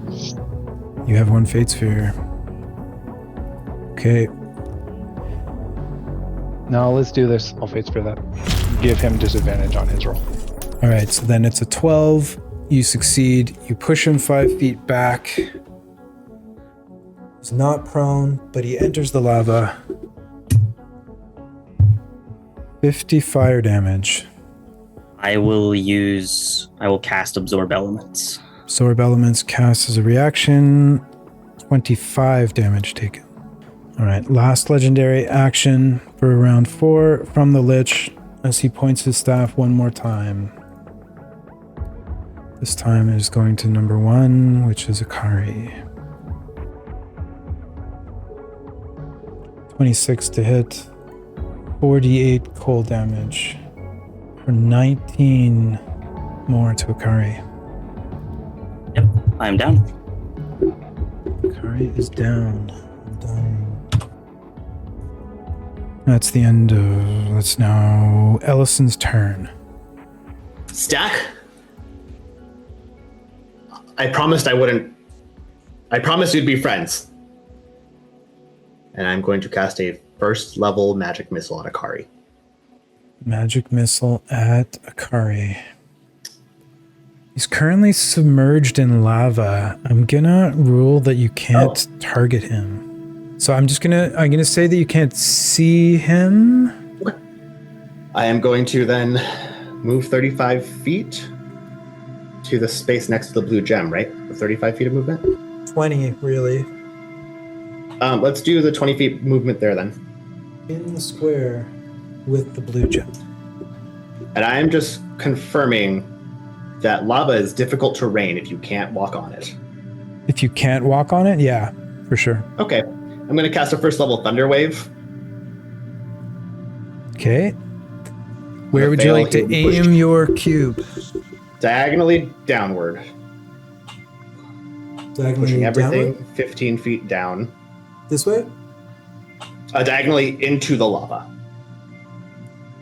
You have one fate sphere. Okay. No, let's do this. I'll fate sphere that. Give him disadvantage on his roll. All right, so then it's a 12. You succeed. You push him 5 feet back. He's not prone, but he enters the lava. 50 fire damage. I will cast Absorb Elements. Absorb Elements cast as a reaction. 25 damage taken. All right, last legendary action for round 4 from the Lich as he points his staff one more time. This time it is going to number 1, which is Akari. 26 to hit. 48 cold damage. For 19 more to Akari. Yep, I am down. Akari is down. That's the end of... It's now Ellison's turn. Stack? I promised I wouldn't. I promised we'd be friends. And I'm going to cast a first level magic missile on Akari. Magic missile at Akari. He's currently submerged in lava. I'm gonna rule that you can't target him. So I'm gonna say that you can't see him. I am going to then move 35 feet to the space next to the blue gem, right? The 35 feet of movement? 20, really. Let's do the 20 feet movement there then. In the square with the blue gem. And I am just confirming that lava is difficult terrain if you can't walk on it. If you can't walk on it, yeah, for sure. Okay. I'm going to cast a first level Thunder Wave. Okay. Where would you like to aim your cube? Diagonally downward. Diagonally Pushing everything downward? 15 feet down. This way? Diagonally into the lava.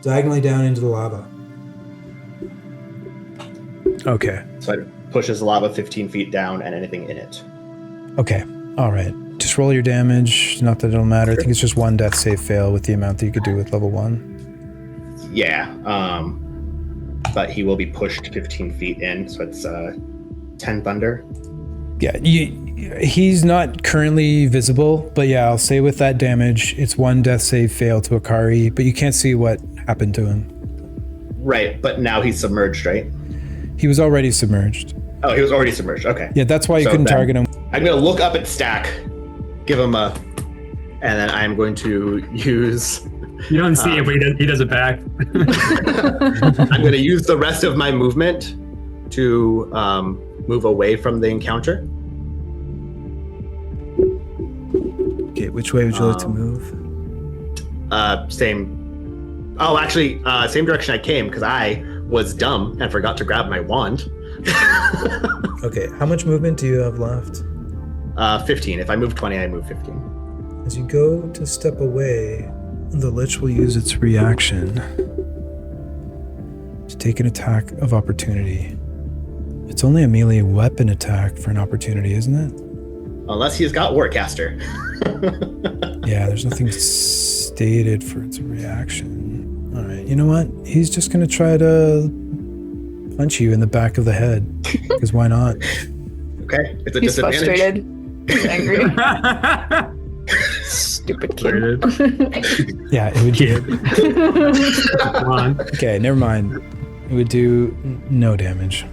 Diagonally down into the lava. Okay. So it pushes the lava 15 feet down and anything in it. Okay. All right. Just roll your damage. Not that it'll matter. I think it's just one death save fail with the amount that you could do with level 1. Yeah. But he will be pushed 15 feet in, so it's 10 thunder. Yeah. He's not currently visible, but yeah, I'll say with that damage, it's one death save fail to Akari, but you can't see what happened to him. Right, but now he's submerged, right? He was already submerged. Oh, he was already submerged. Okay. Yeah, that's why you So couldn't then target him. I'm going to look up at Stack, give him a, and then I'm going to use. You don't see it, but he does it back. I'm going to use the rest of my movement to move away from the encounter. Okay, which way would you like to move? Same. Oh, actually, same direction I came because I was dumb and forgot to grab my wand. Okay, how much movement do you have left? 15. If I move 20, I move 15. As you go to step away, the Lich will use its reaction to take an attack of opportunity. It's only a melee weapon attack for an opportunity, isn't it? Unless he's got Warcaster. Yeah, there's nothing stated for its reaction. All right, you know what? He's just going to try to punch you in the back of the head, because why not? Okay, it's a He's disadvantage. frustrated. He's angry. Stupid kid. Yeah, it would do. Come on. Okay, never mind. It would do no damage.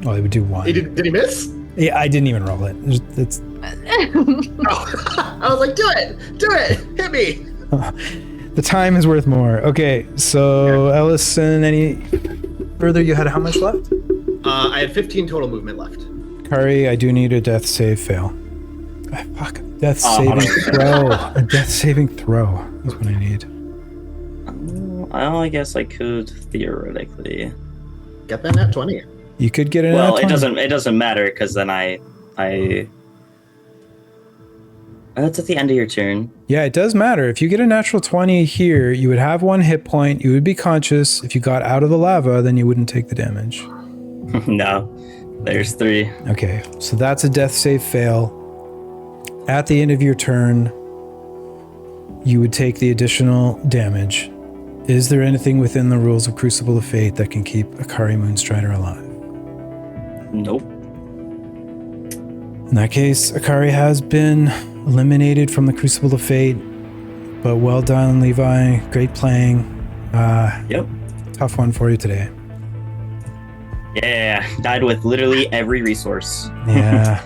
Well, it would do 1. Did he miss? Yeah, I didn't even roll it. It's Oh, I was like, do it, hit me. the time is worth more. Okay, so Ellison, any further? You had how much left? I had 15 total movement left. Kari, I do need a death save fail. Fuck, death saving throw. A death saving throw is what I need. Well, I guess I could theoretically. Get that nat 20. You could get it. Well, it doesn't matter because then I. That's at the end of your turn. Yeah, it does matter. If you get a natural 20 here, you would have 1 hit point. You would be conscious. If you got out of the lava, then you wouldn't take the damage. No, there's 3. Okay, so that's a death save fail. At the end of your turn, you would take the additional damage. Is there anything within the rules of Crucible of Fate that can keep Akari Moonstrider alive? Nope. In that case, Akari has been eliminated from the Crucible of Fate, but well done, Levi. Great playing. Yep. Tough one for you today. Yeah, died with literally every resource. Yeah.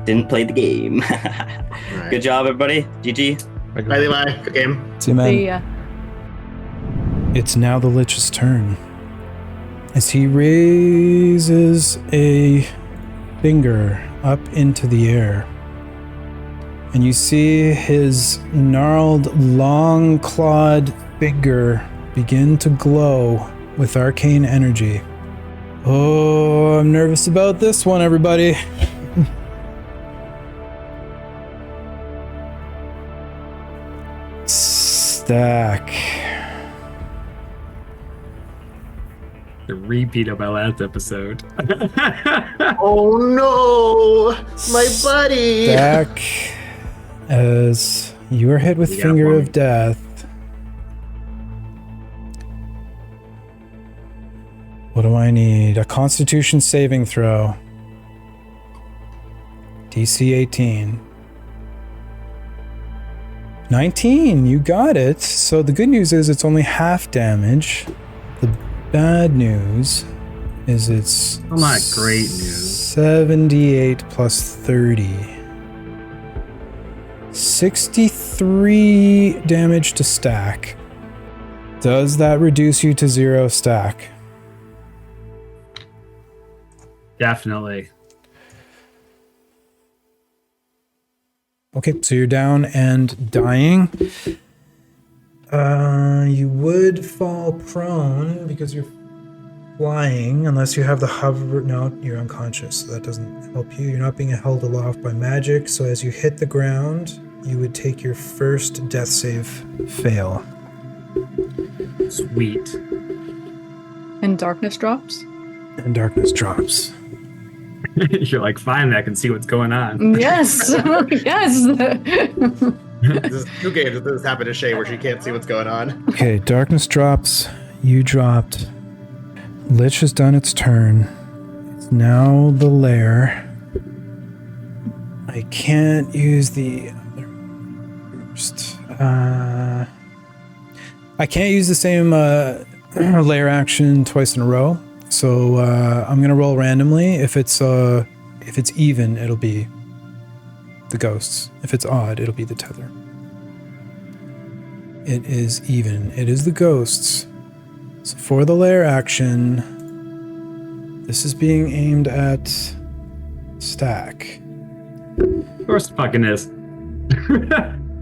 Didn't play the game. Right. Good job, everybody. GG. Bye, Levi. Good game. See you, man. Yeah. It's now the Lich's turn. As he raises a finger up into the air. And you see his gnarled, long-clawed finger begin to glow with arcane energy. Oh, I'm nervous about this one, everybody. Stack. The repeat of our last episode. Oh no, my buddy. Stack. As you are hit with You got Finger one. of Death, What do I need? A Constitution saving throw. DC 18. 19, you got it. So the good news is it's only half damage. The bad news is it's Well, not great news. 78 plus 30. 63 damage to stack. Does that reduce you to 0 stack? Definitely. Okay, so you're down and dying. You would fall prone because you're flying, unless you have the hover. No, you're unconscious, so that doesn't help you. You're not being held aloft by magic, so as you hit the ground, you would take your first death save fail. Sweet. And darkness drops? And darkness drops. You're like, finally, I can see what's going on. Yes! Yes! This is 2 games that this happened to Shay where she can't see what's going on. Okay, darkness drops. You dropped. Lich has done its turn. It's now the lair. I can't use the other first. I can't use the same lair action twice in a row. So I'm gonna roll randomly. If it's even, it'll be the ghosts. If it's odd, it'll be the tether. It is even. It is the ghosts. So for the lair action, this is being aimed at stack. Of course it fucking is.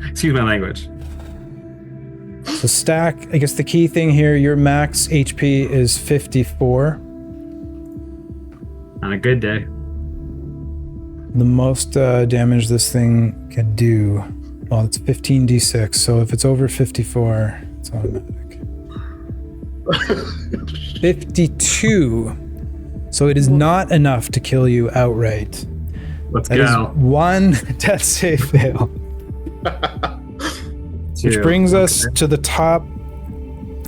Excuse my language. So stack, I guess the key thing here, your max HP is 54. On a good day. The most damage this thing can do, well, it's 15d6, so if it's over 54, it's automatic. 52. So it is not enough to kill you outright. Let's That is go. 1 death save fail. Which brings us to the top.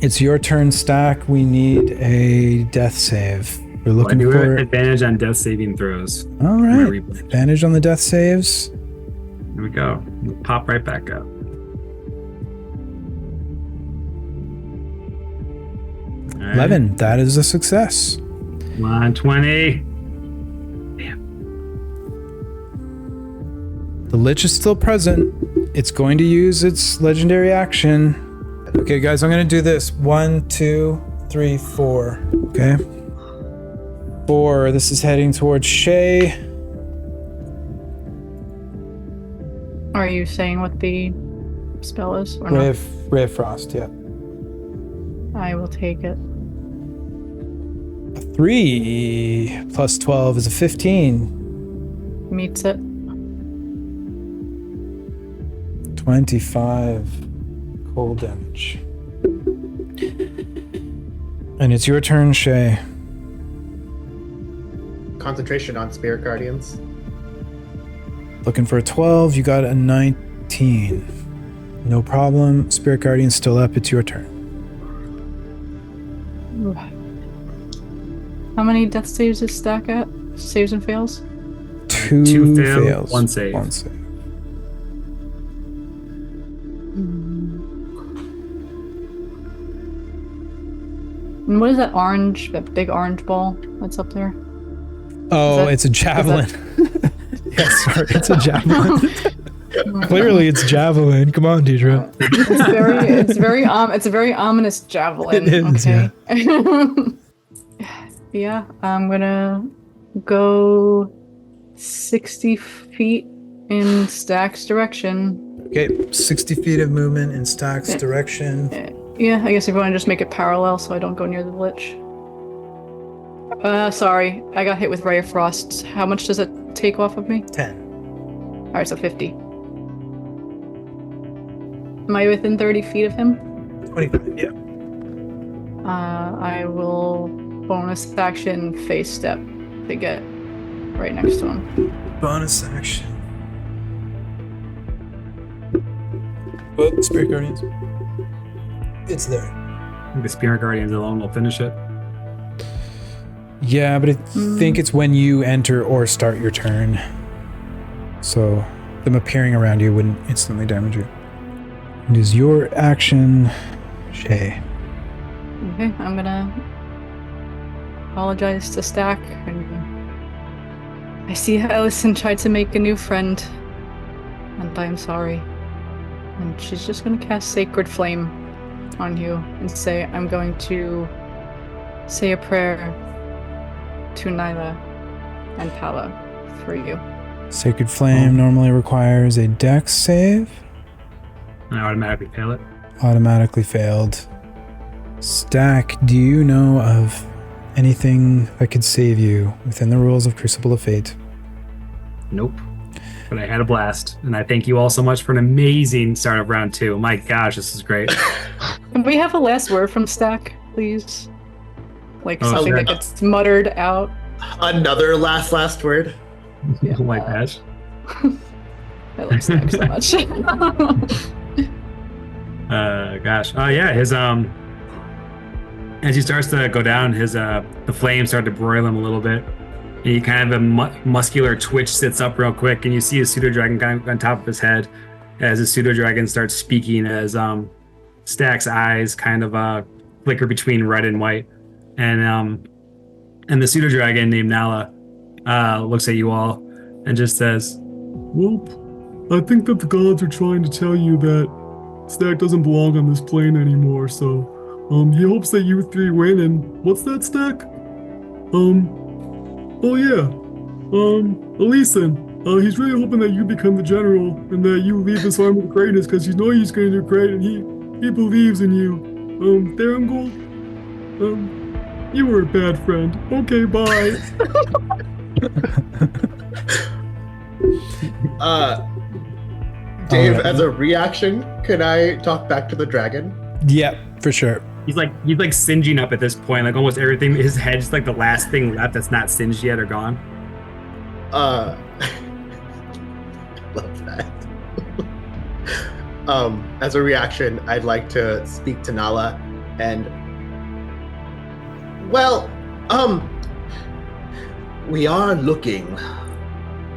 It's your turn, Stack. We need a death save. We're looking for advantage on death saving throws. All right. Advantage on the death saves. Here we go. We'll pop right back up. All right. 11. That is a success. Come on, 20. The Lich is still present. It's going to use its legendary action. Okay, guys, I'm going to do this. 1, 2, 3, 4. Okay. 4. This is heading towards Shay. Are you saying what the spell is? Or not? Ray of Frost, yeah. I will take it. 3 plus 12 is a 15. Meets it. 25 cold damage. And it's your turn, Shay. Concentration on Spirit Guardians. Looking for a 12, you got a 19. No problem. Spirit Guardian's still up. It's your turn. How many death saves is Stack at? Saves and fails? 2 2 fail, fails. 1 save. 1 save. And what is that orange, that big orange ball that's up there? Oh, that- it's a javelin. Yeah, sorry, it's a javelin. Clearly, it's javelin. Come on, Deidre. It's a very ominous javelin. It is, okay. Yeah, I'm gonna go 60 feet in Stack's direction. Okay, 60 feet of movement in Stack's direction. Yeah, I guess if you want to just make it parallel so I don't go near the Lich. Sorry, I got hit with Ray of Frost. How much does it take off of me? 10. Alright, so 50. Am I within 30 feet of him? 25, yeah. I will bonus action face step to get right next to him. Bonus action. Well, Spirit Guardians. It's there. The Spirit Guardians alone will finish it. Yeah, but I think it's when you enter or start your turn. So them appearing around you wouldn't instantly damage you. It is your action, Shay. Okay, I'm gonna apologize to Stack. And I see Allison tried to make a new friend, and I'm sorry. And she's just gonna cast Sacred Flame on you and say, I'm going to say a prayer to Nyla and Pala for you. Sacred Flame normally requires a dex save. I automatically fail it. Automatically failed. Stack, do you know of anything that could save you within the rules of Crucible of Fate? Nope. But I had a blast, and I thank you all so much for an amazing start of round 2. My gosh, this is great. Can we have a last word from Stack, please? Like something that gets muttered out. Another last word. Yeah, like that. I love Stack so much. Gosh. Oh yeah, his as he starts to go down, his the flames start to broil him a little bit. And he kind of a muscular twitch sits up real quick, and you see a pseudo dragon kind of on top of his head as the pseudo dragon starts speaking. As Stack's eyes kind of flicker between red and white, and the pseudo dragon named Nala looks at you all and just says, Well, I think that the gods are trying to tell you that Stack doesn't belong on this plane anymore, so he hopes that you three win. And what's that, Stack? Oh yeah, Elyson, he's really hoping that you become the general and that you lead this army of greatness, because you know he's going to do great and he believes in you. Therangol, you were a bad friend. Okay, bye. Dave, as a reaction, can I talk back to the dragon? Yeah, for sure. he's like singeing up at this point, like almost everything. His head's like the last thing left that's not singed yet or gone. Love that. As a reaction, I'd like to speak to Nala and, well, we are looking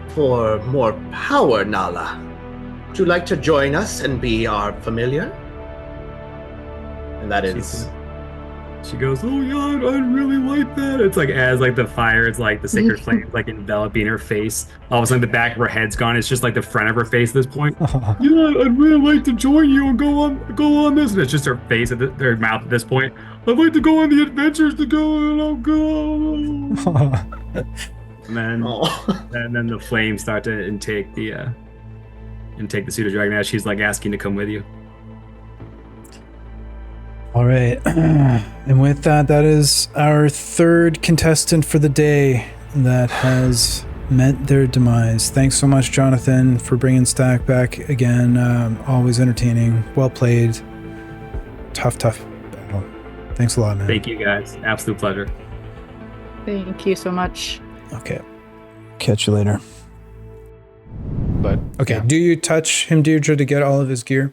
for more power, Nala. Would you like to join us and be our familiar? And that is... She goes, oh yeah, I'd really like that. It's like as like the fire, it's like the sacred flame like enveloping her face. All of a sudden the back of her head's gone. It's just like the front of her face at this point. Yeah, I'd really like to join you and go on this. And it's just her face at her mouth at this point. I'd like to go on the adventures to go and I'll go. And then the flames start to intake the pseudo dragon as she's like asking to come with you. All right, and with that, that is our third contestant for the day that has met their demise. Thanks so much, Jonathan, for bringing Stack back again. Always entertaining, well played. Tough battle. Thanks a lot, man. Thank you, guys. Absolute pleasure. Thank you so much. Okay, catch you later. But okay, yeah. Do you touch him, Deirdre, to get all of his gear?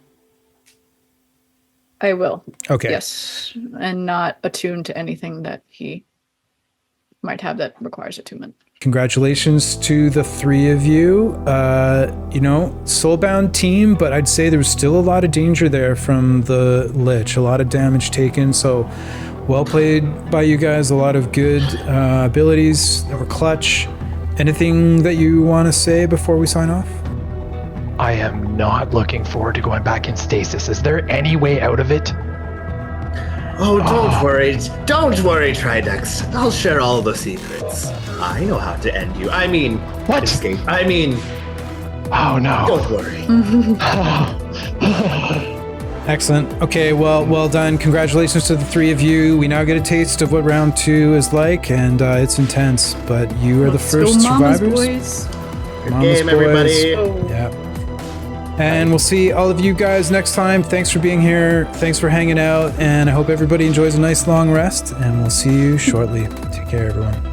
I will. Okay. Yes, and not attuned to anything that he might have that requires attunement. Congratulations to the three of you. Soulbound team, but I'd say there was still a lot of danger there from the Lich, a lot of damage taken. So well played by you guys. A lot of good abilities that were clutch. Anything that you want to say before we sign off? I am not looking forward to going back in stasis. Is there any way out of it? Oh, don't worry. Don't worry, Tridex. I'll share all the secrets. I know how to end you. I mean, What? escape. I mean, Oh no. don't worry. Excellent. Okay, well done. Congratulations to the three of you. We now get a taste of what round 2 is like, and it's intense, but you are the first Go Mama's survivors. boys. Mama's Game, boys. everybody. Oh. Yeah. And we'll see all of you guys next time. Thanks for being here. Thanks for hanging out. And I hope everybody enjoys a nice long rest. And we'll see you shortly. Take care, everyone.